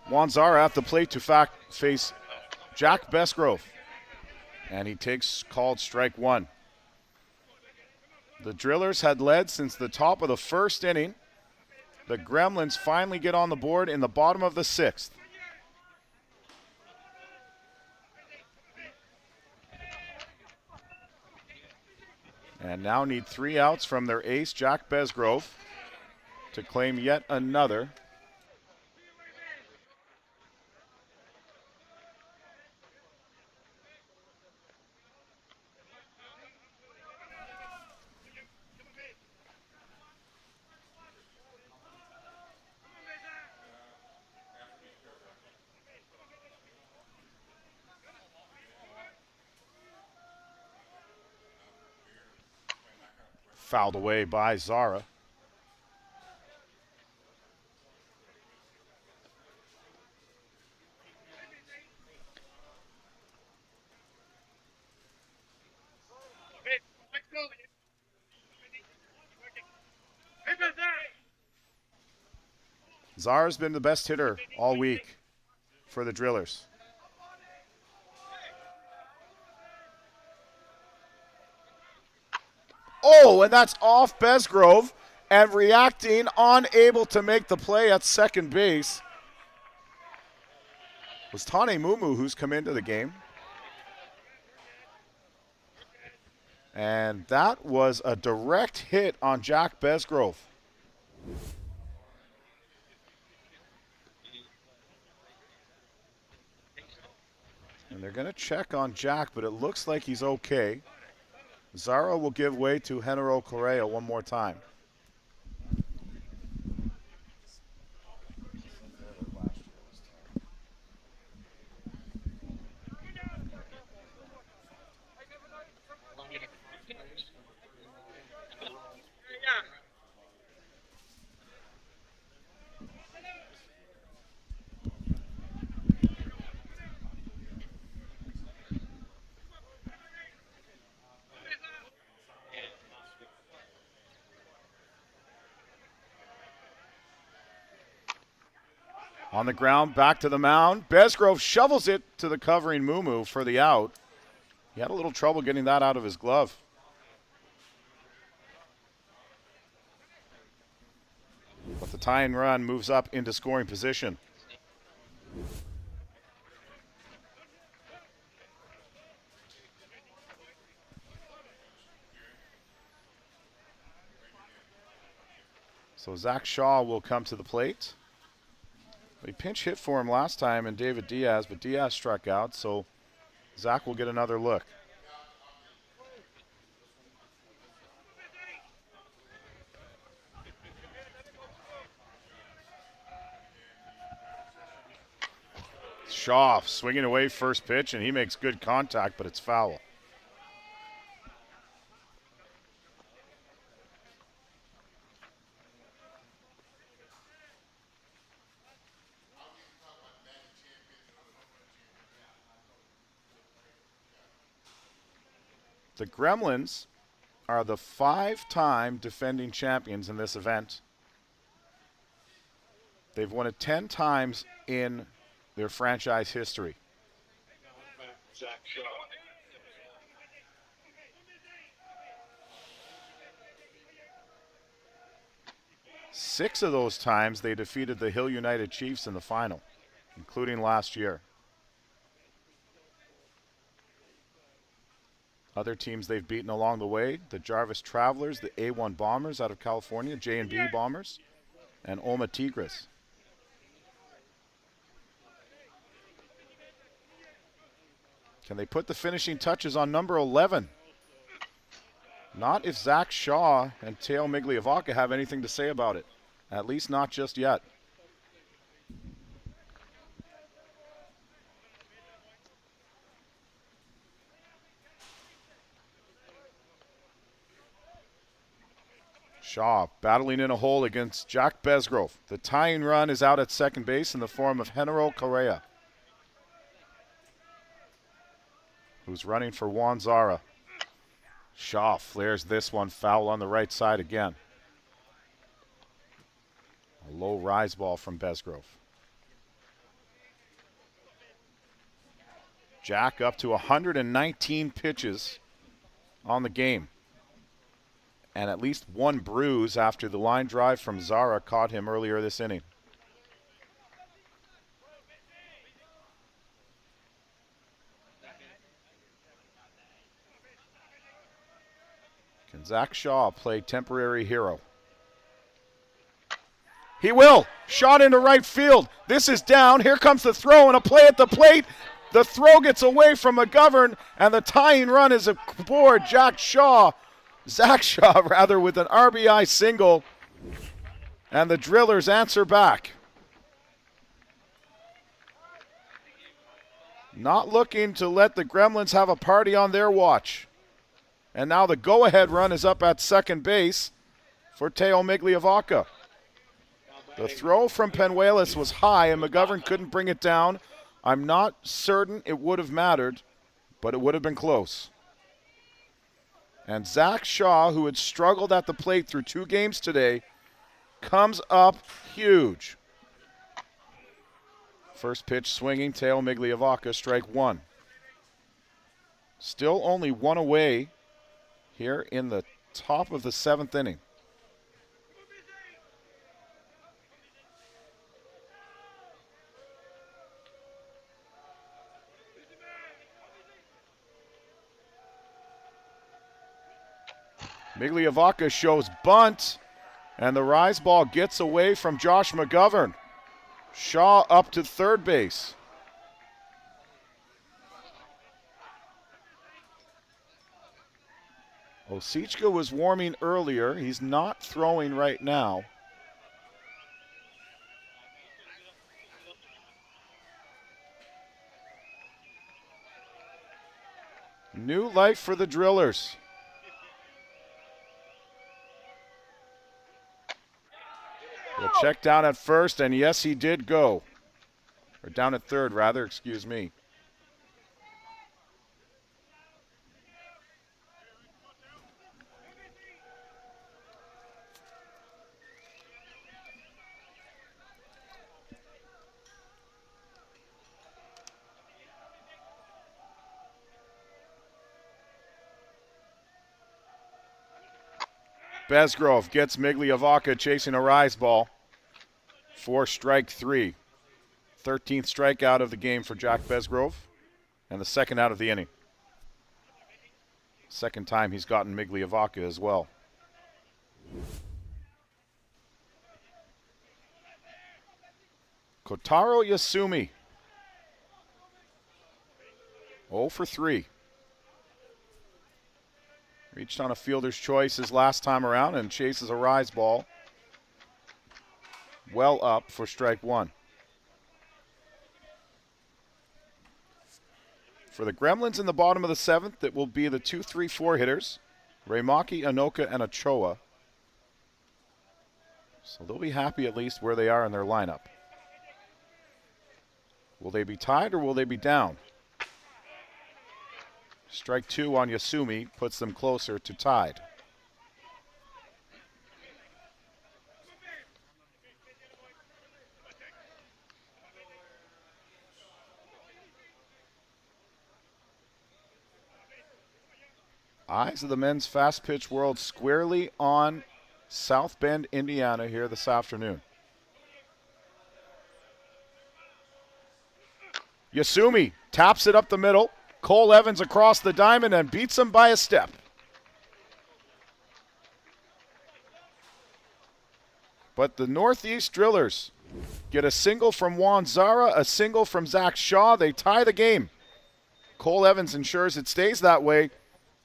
Juan Zara at the plate to face Jack Besgrove. And he takes called strike one. The Drillers had led since the top of the first inning. The Gremlins finally get on the board in the bottom of the sixth. And now need 3 outs from their ace, Jack Besgrove, to claim yet another. Fouled away by Zara. Zara's been the best hitter all week for the Drillers. Oh, and that's off Besgrove, and reacting, unable to make the play at second base was Tane Mumu, who's come into the game. And that was a direct hit on Jack Besgrove. And they're going to check on Jack, but it looks like he's okay. Zara will give way to Genaro Correa one more time. On the ground, back to the mound. Besgrove shovels it to the covering Mumu for the out. He had a little trouble getting that out of his glove. But the tying run moves up into scoring position. So Zach Shaw will come to the plate. We pinch hit for him last time in David Diaz, but Diaz struck out, so Zach will get another look. Shaw swinging away first pitch, and he makes good contact, but it's foul. The Gremlins are the 5-time defending champions in this event. They've won it 10 times in their franchise history. Zach Shaw. 6 of those times they defeated the Hill United Chiefs in the final, including last year. Other teams they've beaten along the way, the Jarvis Travelers, the A1 Bombers out of California, J&B Bombers, and Oma Tigres. Can they put the finishing touches on number 11? Not if Zach Shaw and Teo Migliavaca have anything to say about it. At least not just yet. Shaw battling in a hole against Jack Besgrove. The tying run is out at second base in the form of Genaro Correa, who's running for Juan Zara. Shaw flares this one foul on the right side again. A low rise ball from Besgrove. Jack up to 119 pitches on the game, and at least one bruise after the line drive from Zara caught him earlier this inning. Can Zach Shaw play temporary hero? He will. Shot into right field. This is down. Here comes the throw and a play at the plate. The throw gets away from McGovern, and the tying run is aboard Zach Shaw, with an RBI single, and the Drillers answer back. Not looking to let the Gremlins have a party on their watch. And now the go-ahead run is up at second base for Teo Migliavaca. The throw from Penuelas was high, and McGovern couldn't bring it down. I'm not certain it would have mattered, but it would have been close. And Zach Shaw, who had struggled at the plate through 2 games today, comes up huge. First pitch swinging, Teo Migliavaca, strike 1. Still only 1 away here in the top of the 7th inning. Migliavaca shows bunt, and the rise ball gets away from Josh McGovern. Shaw up to third base. Osichka was warming earlier. He's not throwing right now. New life for the Drillers. We'll check down at first, and yes, he did go. Or down at third, rather, excuse me. Besgrove gets Migliavaca chasing a rise ball for strike 3. 13th strikeout of the game for Jack Besgrove, and the second out of the inning. Second time he's gotten Migliavaca as well. Kotaro Yasumi, 0 for 3. Reached on a fielder's choice his last time around and chases a rise ball well up for strike 1. For the Gremlins in the bottom of the 7th, it will be the 2, 3, 4 hitters, Raymaki, Anoka, and Ochoa. So they'll be happy at least where they are in their lineup. Will they be tied or will they be down? Strike 2 on Yasumi puts them closer to tied. Eyes of the men's fast pitch world squarely on South Bend, Indiana here this afternoon. Yasumi taps it up the middle. Cole Evans across the diamond and beats him by a step. But the Northeast Drillers get a single from Juan Zara, a single from Zach Shaw. They tie the game. Cole Evans ensures it stays that way.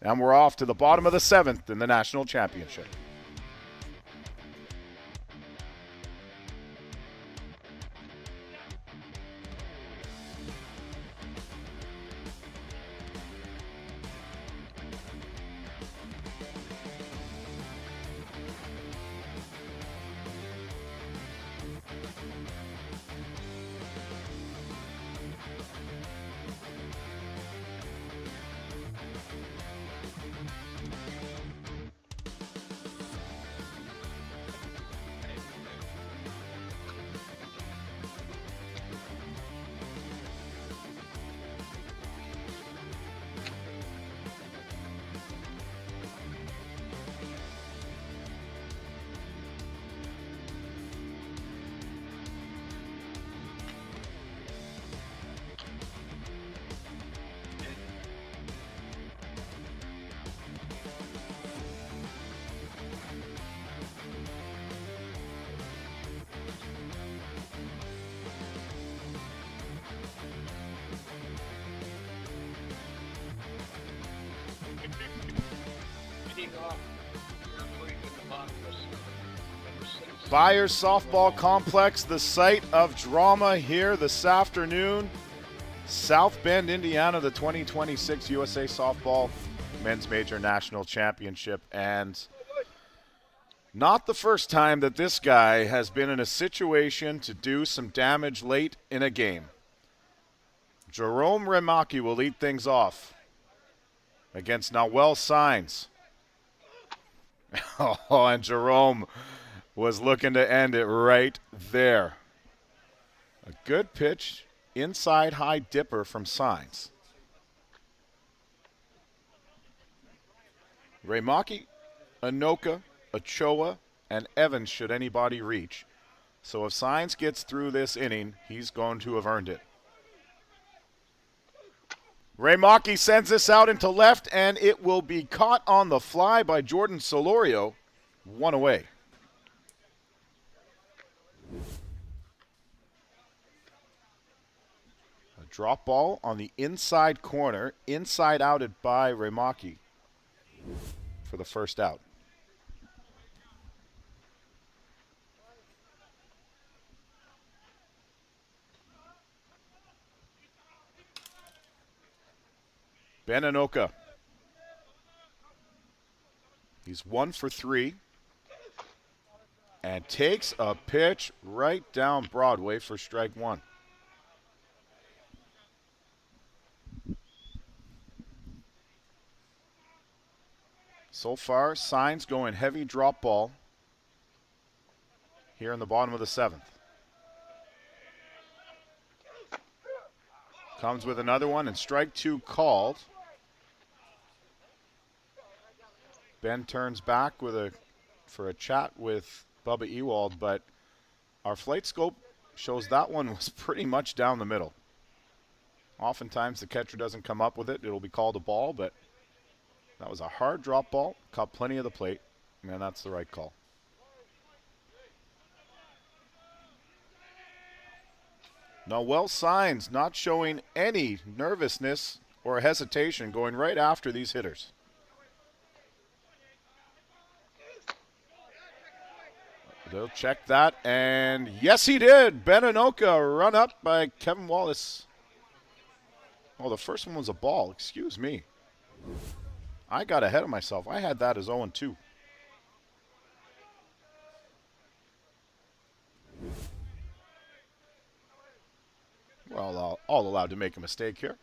And we're off to the bottom of the 7th in the national championship. Byers Softball Complex, the site of drama here this afternoon. South Bend, Indiana, the 2026 USA Softball Men's Major National Championship. And not the first time that this guy has been in a situation to do some damage late in a game. Jerome Remaki will lead things off against Noel Signs. Oh, and Jerome was looking to end it right there. A good pitch, inside high dipper from Signs. Remaki, Anoka, Ochoa, and Evans should anybody reach. So if Signs gets through this inning, he's going to have earned it. Remaki sends this out into left, and it will be caught on the fly by Jordan Solorio. One away. A drop ball on the inside corner, inside outed by Remaki for the first out. Ben Anoka. He's 1 for 3. And takes a pitch right down Broadway for strike 1. So far, Signs going heavy drop ball here in the bottom of the 7th. Comes with another one, and strike 2 called. Ben turns back for a chat with Bubba Ewald, but our flight scope shows that one was pretty much down the middle. Oftentimes the catcher doesn't come up with it. It'll be called a ball, but that was a hard drop ball. Caught plenty of the plate, and that's the right call. Noel Signs not showing any nervousness or hesitation, going right after these hitters. They'll check that, and yes, he did. Ben Anoka run up by Kevin Wallace. Oh, the first one was a ball. Excuse me. I got ahead of myself. I had that as 0-2. Well, all allowed to make a mistake here.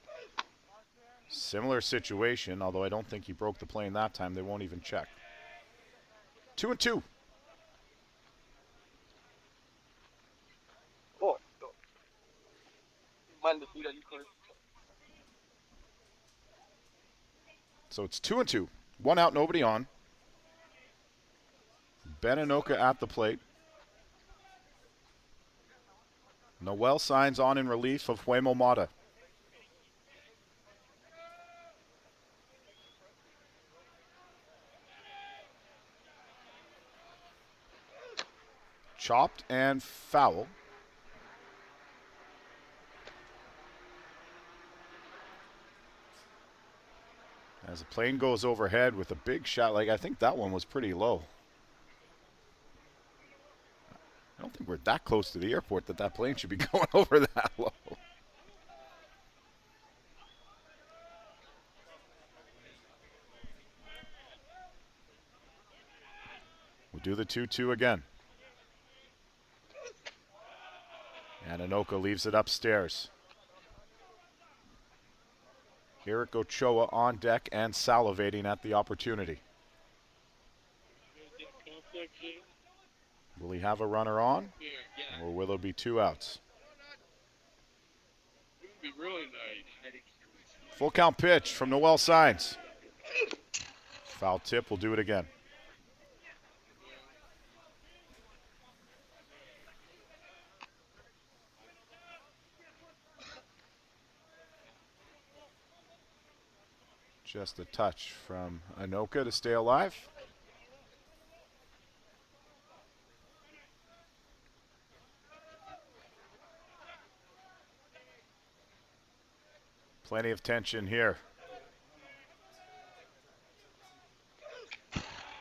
Similar situation, although I don't think he broke the plane that time. They won't even check. 2-2. Oh, no. Mind the food that you could. So it's 2-2. 1 out, nobody on. Ben Anoka at the plate. Noel signs on in relief of Huemo Mata. Chopped and foul. As the plane goes overhead with a big shot, like I think that one was pretty low. I don't think we're that close to the airport that plane should be going over that low. We do the 2-2 again. And Anoka leaves it upstairs. Eric Ochoa on deck and salivating at the opportunity. Will he have a runner on? Or will there be 2 outs? Full count pitch from Noel Signs. Foul tip, we'll do it again. Just a touch from Anoka to stay alive. Plenty of tension here.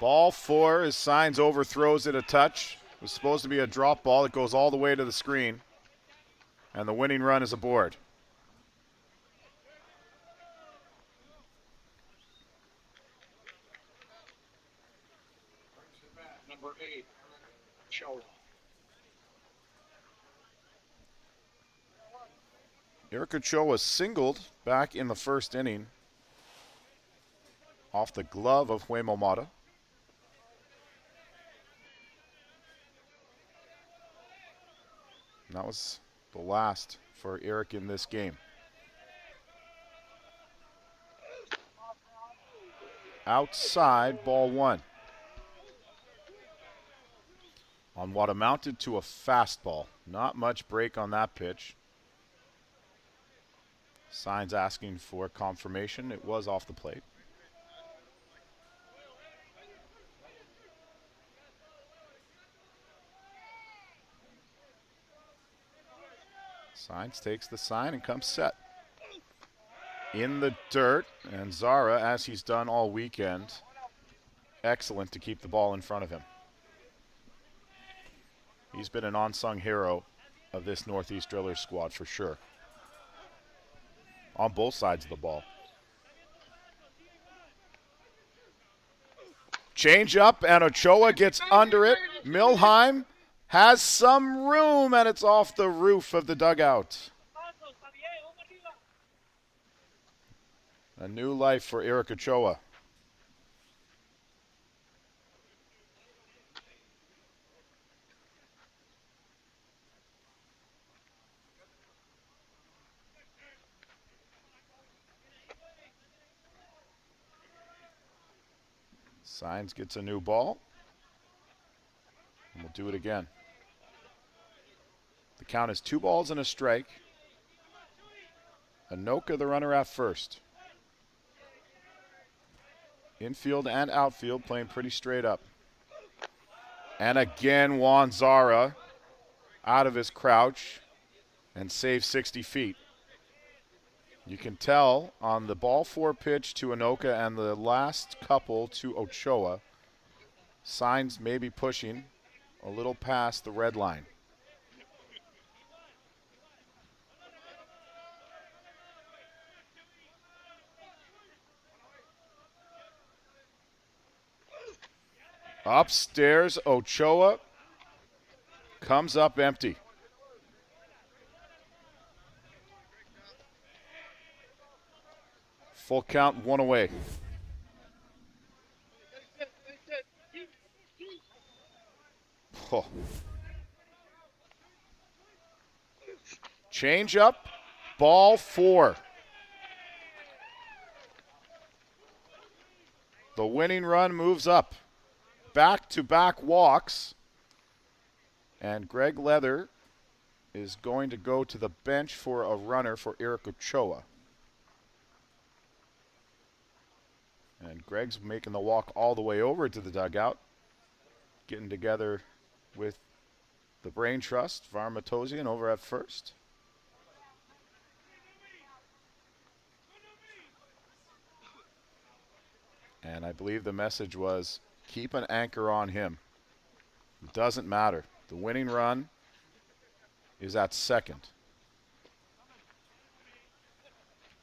Ball 4 as Signs overthrows it a touch. It was supposed to be a drop ball. It goes all the way to the screen. And the winning run is aboard. Number 8, Choa. Eric Ochoa singled back in the first inning off the glove of Huemo Mata. And that was the last for Eric in this game. Outside, ball 1. On what amounted to a fastball. Not much break on that pitch. Signs asking for confirmation. It was off the plate. Signs takes the sign and comes set. In the dirt, and Zara, as he's done all weekend, excellent to keep the ball in front of him. He's been an unsung hero of this Northeast Drillers squad for sure. On both sides of the ball. Change up, and Ochoa gets under it. Milheim has some room, and it's off the roof of the dugout. A new life for Eric Ochoa. Signs gets a new ball. And we'll do it again. The count is 2 balls and a strike. Anoka, the runner, at first. Infield and outfield playing pretty straight up. And again, Juan Zara out of his crouch and saves 60 feet. You can tell on the ball 4 pitch to Anoka and the last couple to Ochoa, Signs maybe pushing a little past the red line. Upstairs, Ochoa comes up empty. Full count, one away. Oh. Change up, ball 4. The winning run moves up. Back-to-back walks. And Greg Leather is going to go to the bench for a runner for Eric Ochoa. And Greg's making the walk all the way over to the dugout, getting together with the Brain Trust, Varm Matosian over at first. And I believe the message was, keep an anchor on him. It doesn't matter. The winning run is at second.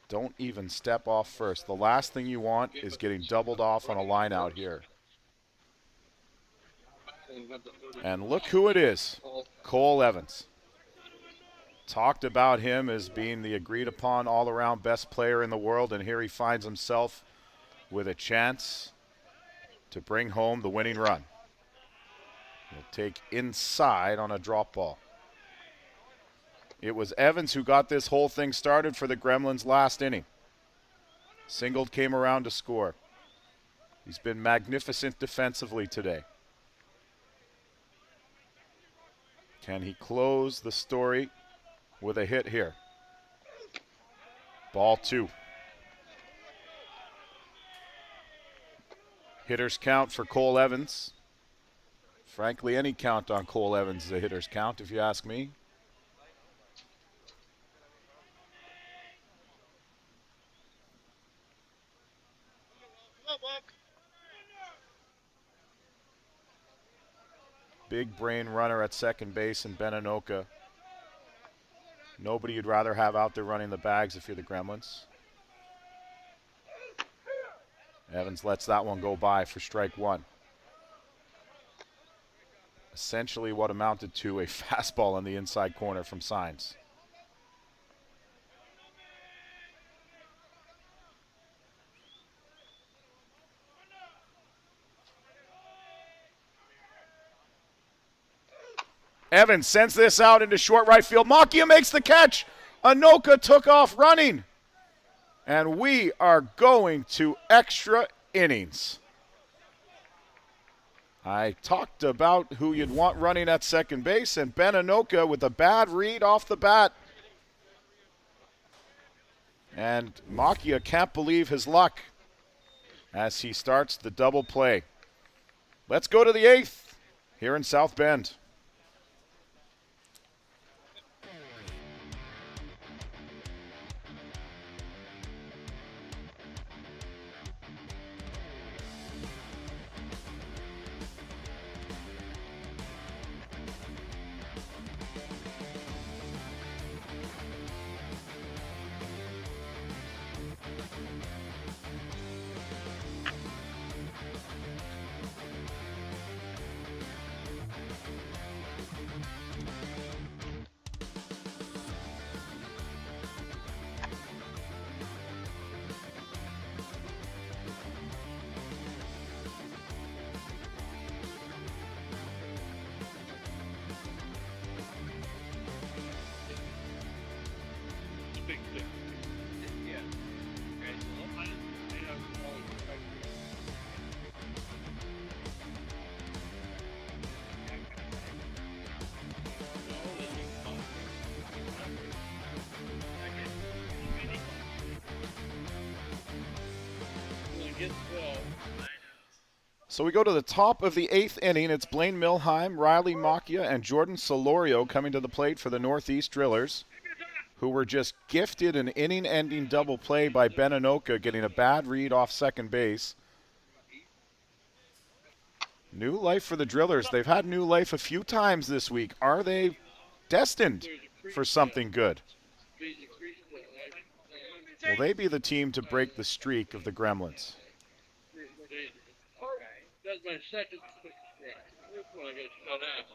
Don't even step off first. The last thing you want is getting doubled off on a line out here. And look who it is, Cole Evans. Talked about him as being the agreed-upon all-around best player in the world, and here he finds himself with a chance to bring home the winning run. He'll take inside on a drop ball. It was Evans who got this whole thing started for the Gremlins last inning. Singled came around to score. He's been magnificent defensively today. Can he close the story with a hit here? Ball 2. Hitters count for Cole Evans. Frankly, any count on Cole Evans is a hitter's count, if you ask me. Big brain runner at second base in Ben Anoka. Nobody you'd rather have out there running the bags if you're the Gremlins. Evans lets that one go by for strike 1. Essentially what amounted to a fastball in the inside corner from Signs. Evans sends this out into short right field. Macchia makes the catch. Anoka took off running. And we are going to extra innings. I talked about who you'd want running at second base, and Ben Anoka with a bad read off the bat. And Macchia can't believe his luck as he starts the double play. Let's go to the 8th here in South Bend. So we go to the top of the 8th inning. It's Blaine Milheim, Riley Macchia, and Jordan Solorio coming to the plate for the Northeast Drillers, who were just gifted an inning-ending double play by Ben Anoka, getting a bad read off second base. New life for the Drillers. They've had new life a few times this week. Are they destined for something good? Will they be the team to break the streak of the Gremlins? That's my second quick strike. First one I got shut out.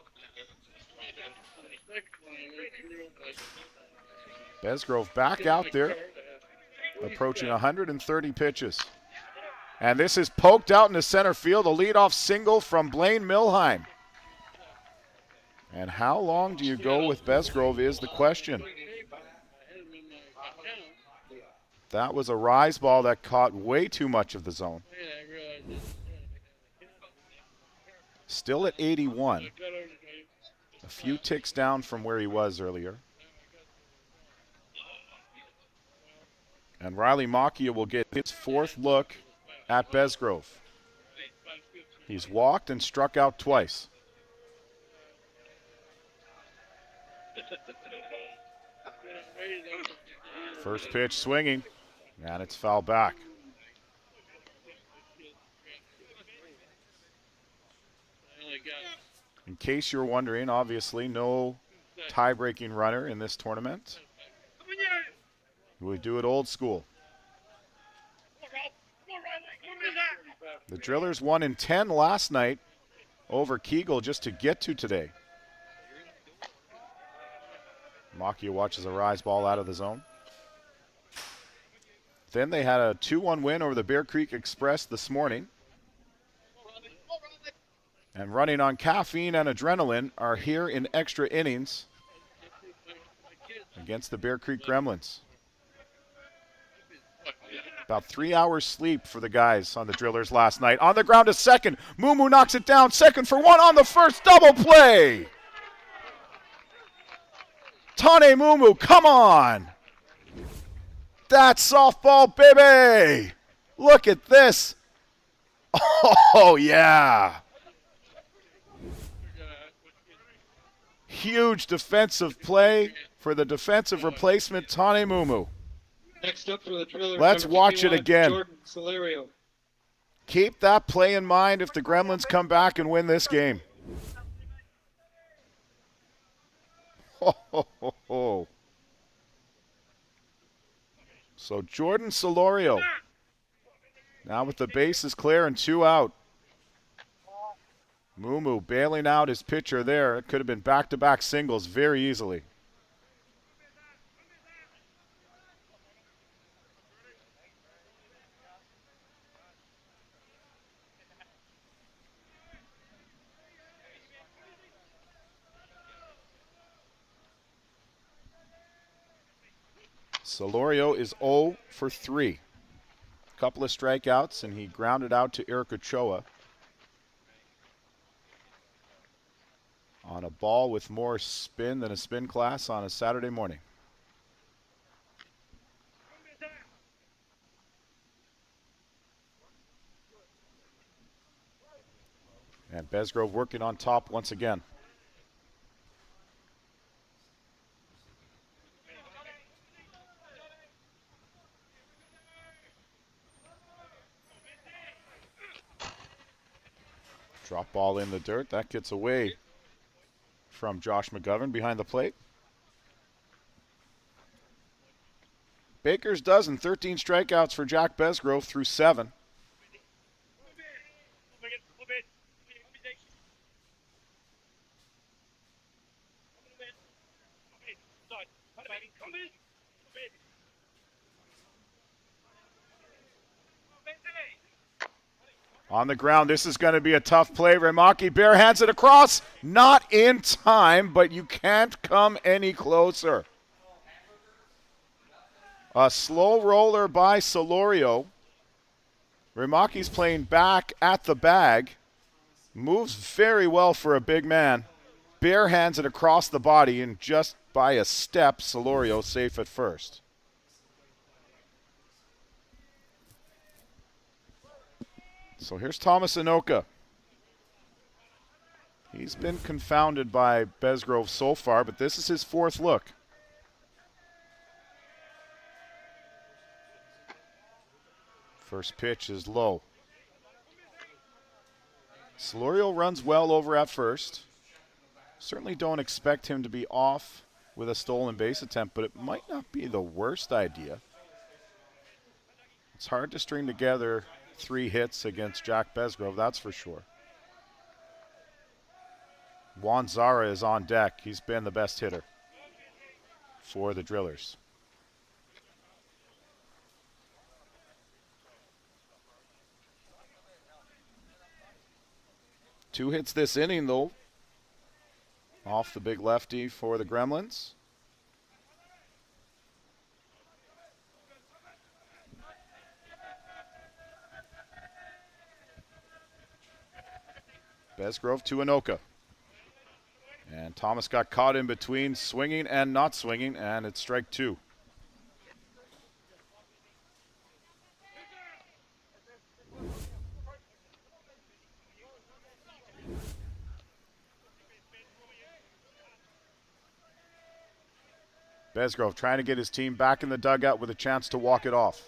The second one I went through like Besgrove back out there, approaching 130 pitches. And this is poked out into center field, a leadoff single from Blaine Milheim. And how long do you go with Besgrove is the question. That was a rise ball that caught way too much of the zone. Still at 81. A few ticks down from where he was earlier. And Riley Macchia will get his fourth look at Besgrove. He's walked and struck out twice. First pitch swinging, and it's foul back. In case you're wondering, obviously no tie-breaking runner in this tournament. We do it old school. The Drillers won in 10 last night over Kegel just to get to today. Macchia watches a rise ball out of the zone. Then they had a 2-1 win over the Bear Creek Express this morning. And running on caffeine and adrenaline are here in extra innings against the Bear Creek Gremlins. About 3 hours sleep for the guys on the Drillers last night. On the ground to second. Mumu knocks it down. Second for one on the first. Double play. Tane Mumu, come on. That's softball, baby. Look at this. Oh, yeah. Huge defensive play for the defensive replacement, Tane Mumu. Next up for the Drillers. Let's watch it again. Jordan Solario. Keep that play in mind if the Gremlins come back and win this game. So Jordan Solorio now with the bases clear and 2 out. Mumu bailing out his pitcher there. It could have been back-to-back singles very easily. Solorio is 0 for 3. A couple of strikeouts, and he grounded out to Eric Ochoa on a ball with more spin than a spin class on a Saturday morning. And Besgrove working on top once again. Drop ball in the dirt. That gets away from Josh McGovern behind the plate. Baker's dozen, 13 strikeouts for Jack Besgrove through 7. On the ground, this is going to be a tough play. Remaki bare hands it across. Not in time, but you can't come any closer. A slow roller by Solorio. Remaki's playing back at the bag. Moves very well for a big man. Bare hands it across the body, and just by a step, Solorio safe at first. So here's Thomas Anoka. He's been confounded by Besgrove so far, but this is his 4th look. First pitch is low. Solorio runs well over at first. Certainly don't expect him to be off with a stolen base attempt, but it might not be the worst idea. It's hard to string together 3 hits against Jack Besgrove, that's for sure. Juan Zara is on deck. He's been the best hitter for the Drillers. Two hits this inning, though, off the big lefty for the Gremlins. Besgrove to Anoka. And Thomas got caught in between swinging and not swinging, and it's strike 2. Besgrove trying to get his team back in the dugout with a chance to walk it off.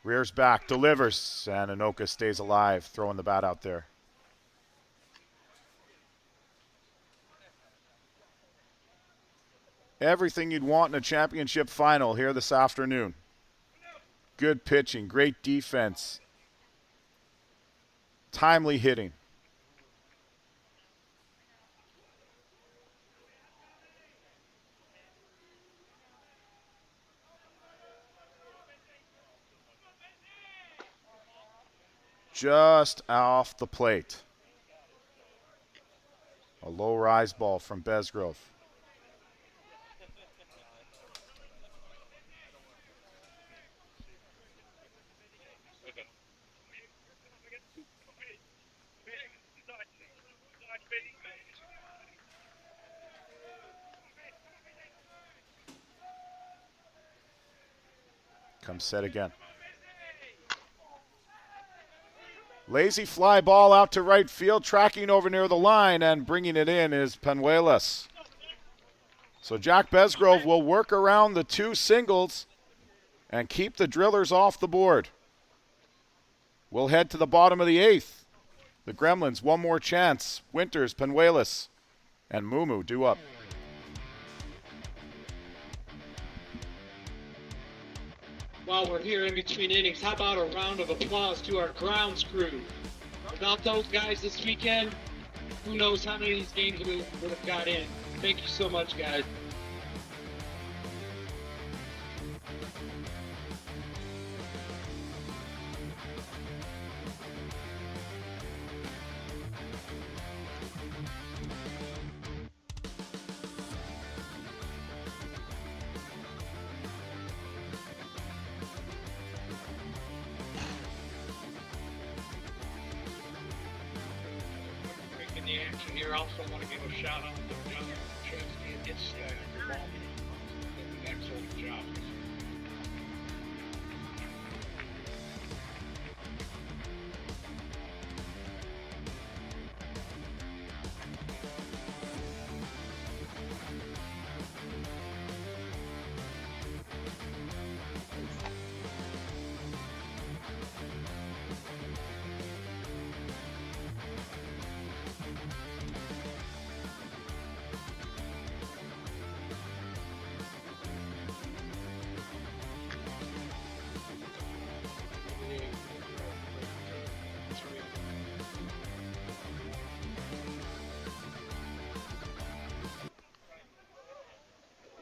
Rears back, delivers, and Anoka stays alive, throwing the bat out there. Everything you'd want in a championship final here this afternoon. Good pitching, great defense, timely hitting. Just off the plate. A low rise ball from Besgrove. Comes set again. Lazy fly ball out to right field, tracking over near the line and bringing it in is Penuelas. So Jack Besgrove will work around the 2 singles and keep the Drillers off the board. We'll head to the bottom of the 8th. The Gremlins, one more chance. Winters, Penuelas, and Mumu due up. While we're here in between innings, how about a round of applause to our grounds crew? Without those guys this weekend, who knows how many of these games we would have got in. Thank you so much, guys. The action here. Also want to give a shout out to John Chesney and his staff involved in an excellent job.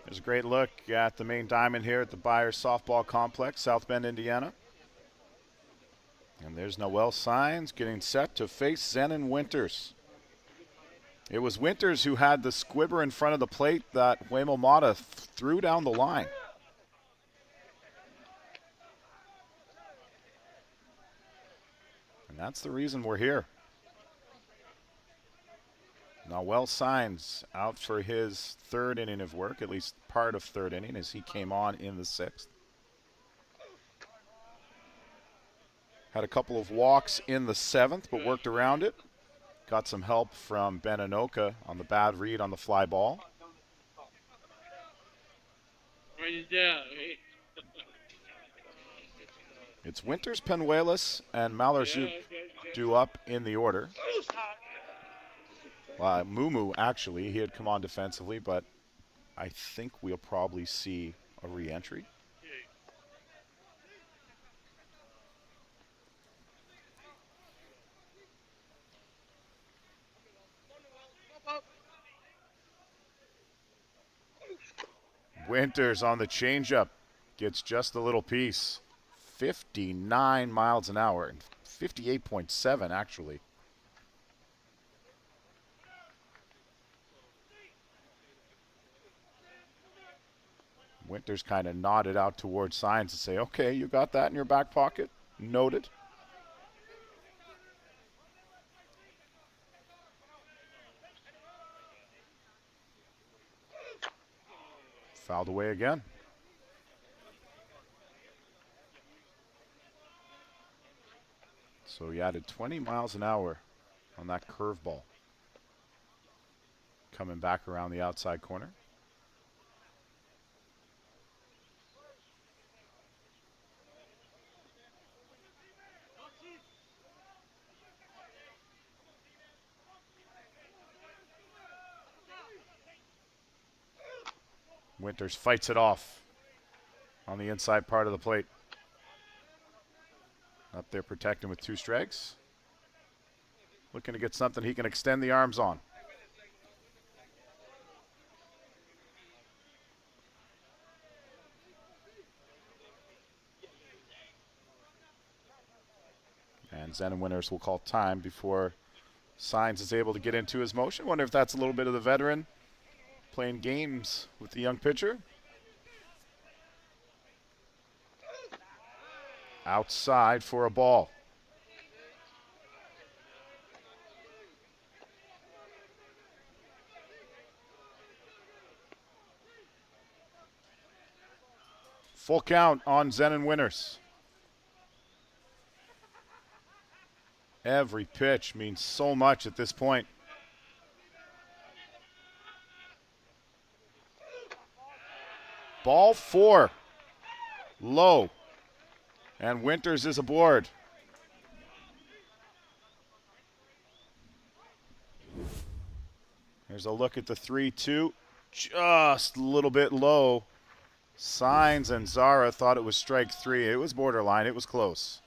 There's a great look at the main diamond here at the Byers Softball Complex, South Bend, Indiana. And there's Noel Signs getting set to face Zenon Winters. It was Winters who had the squibber in front of the plate that Waymo Mata threw down the line. And that's the reason we're here. Noel Signs out for his 3rd inning of work, at least part of 3rd inning, as he came on in the 6th. Had a couple of walks in the 7th, but worked around it. Got some help from Ben Anoka on the bad read on the fly ball. It's Winters, Penuelas, and Mallarzouk due up in the order. Mumu, actually, he had come on defensively, but I think we'll probably see a re-entry. Winters on the changeup gets just a little piece. 59 miles an hour. 58.7 actually. Winters kind of nodded out towards Signs to say, okay, you got that in your back pocket? Noted. Fouled away again. So he added 20 miles an hour on that curveball. Coming back around the outside corner. Winters fights it off on the inside part of the plate. Up there protecting with 2 strikes. Looking to get something he can extend the arms on. And Zen Winters will call time before Signs is able to get into his motion. Wonder if that's a little bit of the veteran playing games with the young pitcher. Outside for a ball. Full count on Zen Winters. Every pitch means so much at this point. Ball 4. Low. And Winters is aboard. Here's a look at the 3-2. Just a little bit low. Signs and Zara thought it was strike 3. It was borderline. It was close.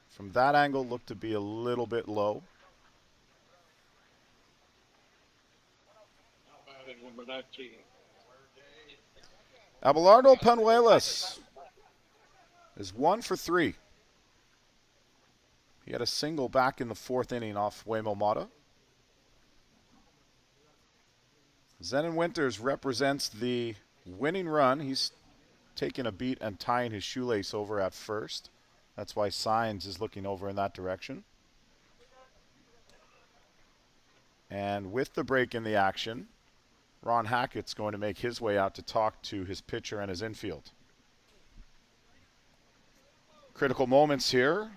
From that angle, looked to be a little bit low. Abelardo Penuelas is 1 for 3. He had a single back in the 4th inning off Waymo Mata. Zen Winters represents the winning run. He's taking a beat and tying his shoelace over at first. That's why Signs is looking over in that direction. And with the break in the action, Ron Hackett's going to make his way out to talk to his pitcher and his infield. Critical moments here.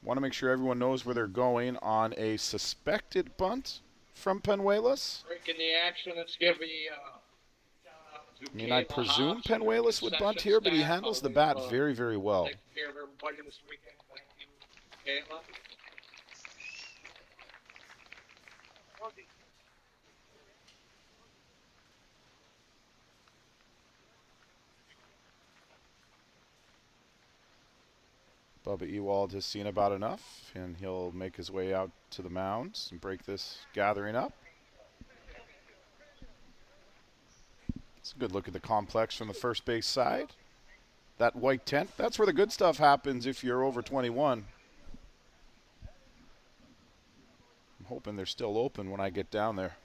Want to make sure everyone knows where they're going on a suspected bunt from Penuelas. Break in the action. Let's give I mean, I presume Penuelas would bunt here, but he handles the bat very, very well. Take care of everybody this weekend. Thank you, Kayla. Bubba Ewald has seen about enough, and he'll make his way out to the mound and break this gathering up. It's a good look at the complex from the first base side. That white tent, that's where the good stuff happens if you're over 21. I'm hoping they're still open when I get down there.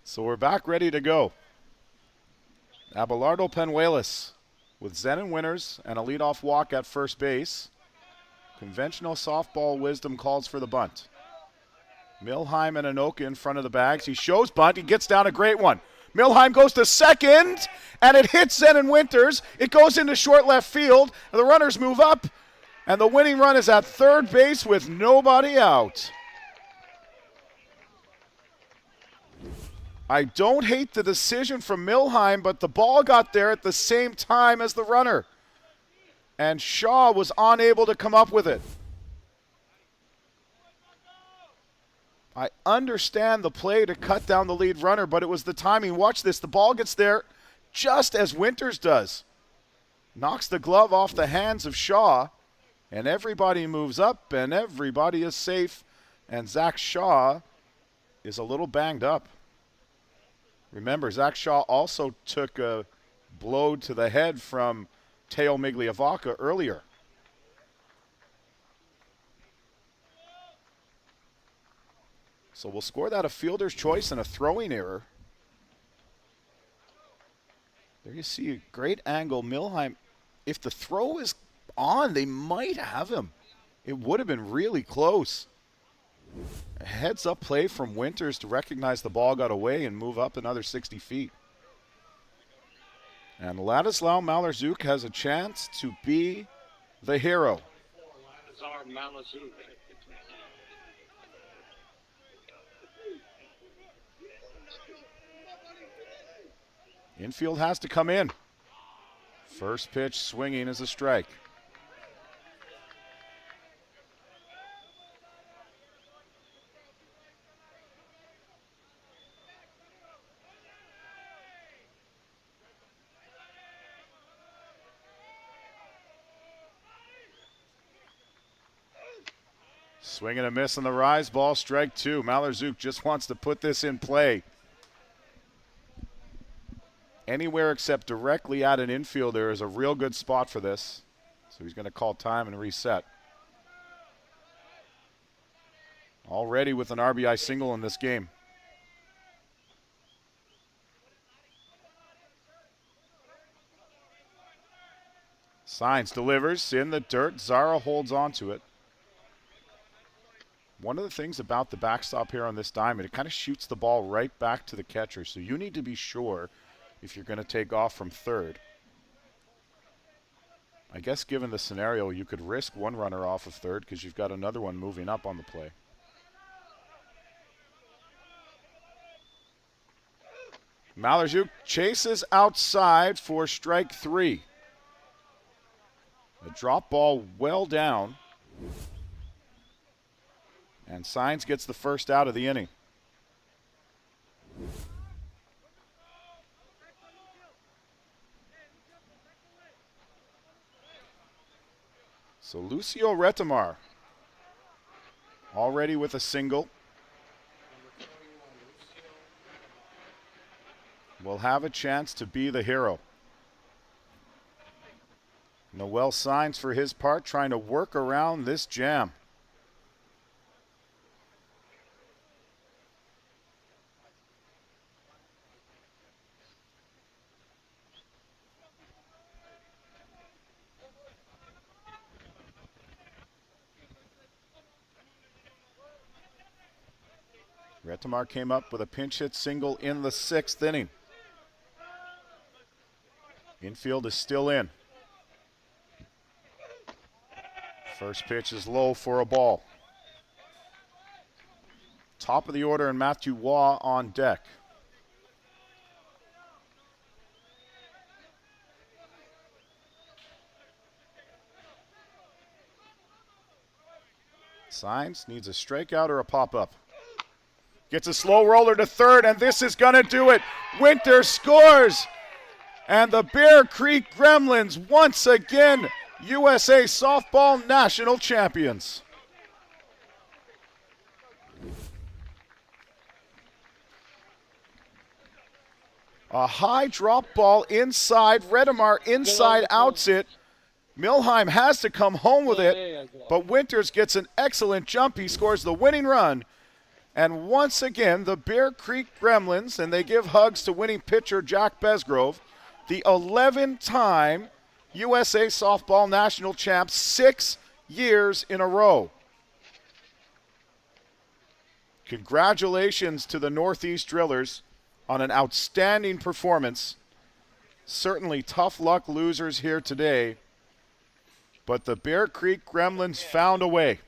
So we're back ready to go. Abelardo Penuelas with Zen Winters and a leadoff walk at first base. Conventional softball wisdom calls for the bunt. Milheim and Anoka in front of the bags. He shows bunt. He gets down a great one. Milheim goes to second, and it hits Zen Winters. It goes into short left field. The runners move up, and the winning run is at third base with nobody out. I don't hate the decision from Milheim, but the ball got there at the same time as the runner. And Shaw was unable to come up with it. I understand the play to cut down the lead runner, but it was the timing. Watch this. The ball gets there just as Winters does. knocks the glove off the hands of Shaw, and everybody moves up, and everybody is safe, and Zach Shaw is a little banged up. Remember, Zach Shaw also took a blow to the head from Teo Migliavaca earlier. So we'll score that a fielder's choice and a throwing error. There you see a great angle. Milheim, if the throw is on, they might have him. It would have been really close. A heads-up play from Winters to recognize the ball got away and move up another 60 feet. And Ladislav Malarczuk has a chance to be the hero. Infield has to come in. First pitch swinging is a strike. Swing and a miss on the rise, ball strike two. Malarczuk just wants to put this in play. Anywhere except directly at an infielder is a real good spot for this. So he's going to call time and reset. Already with an RBI single in this game. Signs delivers in the dirt. Zara holds on to it. One of the things about the backstop here on this diamond, it kind of shoots the ball right back to the catcher. So you need to be sure if you're going to take off from third. I guess given the scenario, you could risk one runner off of third because you've got another one moving up on the play. Malarczuk chases outside for strike three. A drop ball well down. And Signs gets the first out of the inning. So Lucio Retamar already with a single. Will have a chance to be the hero. Noel Signs for his part trying to work around this jam. Retamar came up with a pinch hit single in the sixth inning. Infield is still in. First pitch is low for a ball. Top of the order and Matthew Waugh on deck. Signs needs a strikeout or a pop-up. Gets a slow roller to third, and this is going to do it. Winter scores, and the Bear Creek Gremlins once again USA Softball National Champions. A high drop ball inside. Retamar inside outs it. Milheim has to come home with it, but Winters gets an excellent jump. He scores the winning run. And once again, the Bear Creek Gremlins, and they give hugs to winning pitcher Jack Besgrove, the 11-time USA Softball National Champs, 6 years in a row. Congratulations to the Northeast Drillers on an outstanding performance. Certainly tough luck losers here today, but the Bear Creek Gremlins found a way,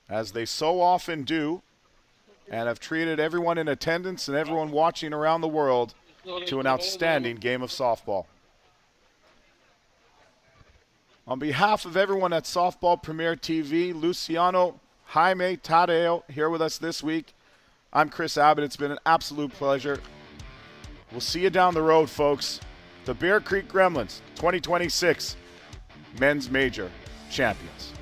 as they so often do, and have treated everyone in attendance and everyone watching around the world to an outstanding game of softball. On behalf of everyone at Softball Premier TV, Luciano, Jaime, Tadeo here with us this week, I'm Chris Abbott. It's been an absolute pleasure. We'll see you down the road, folks. the Bear Creek Gremlins, 2026 men's major champions.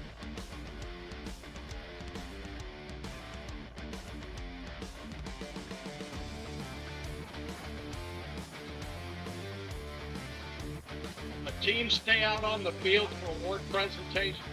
The teams stay out on the field for award presentation.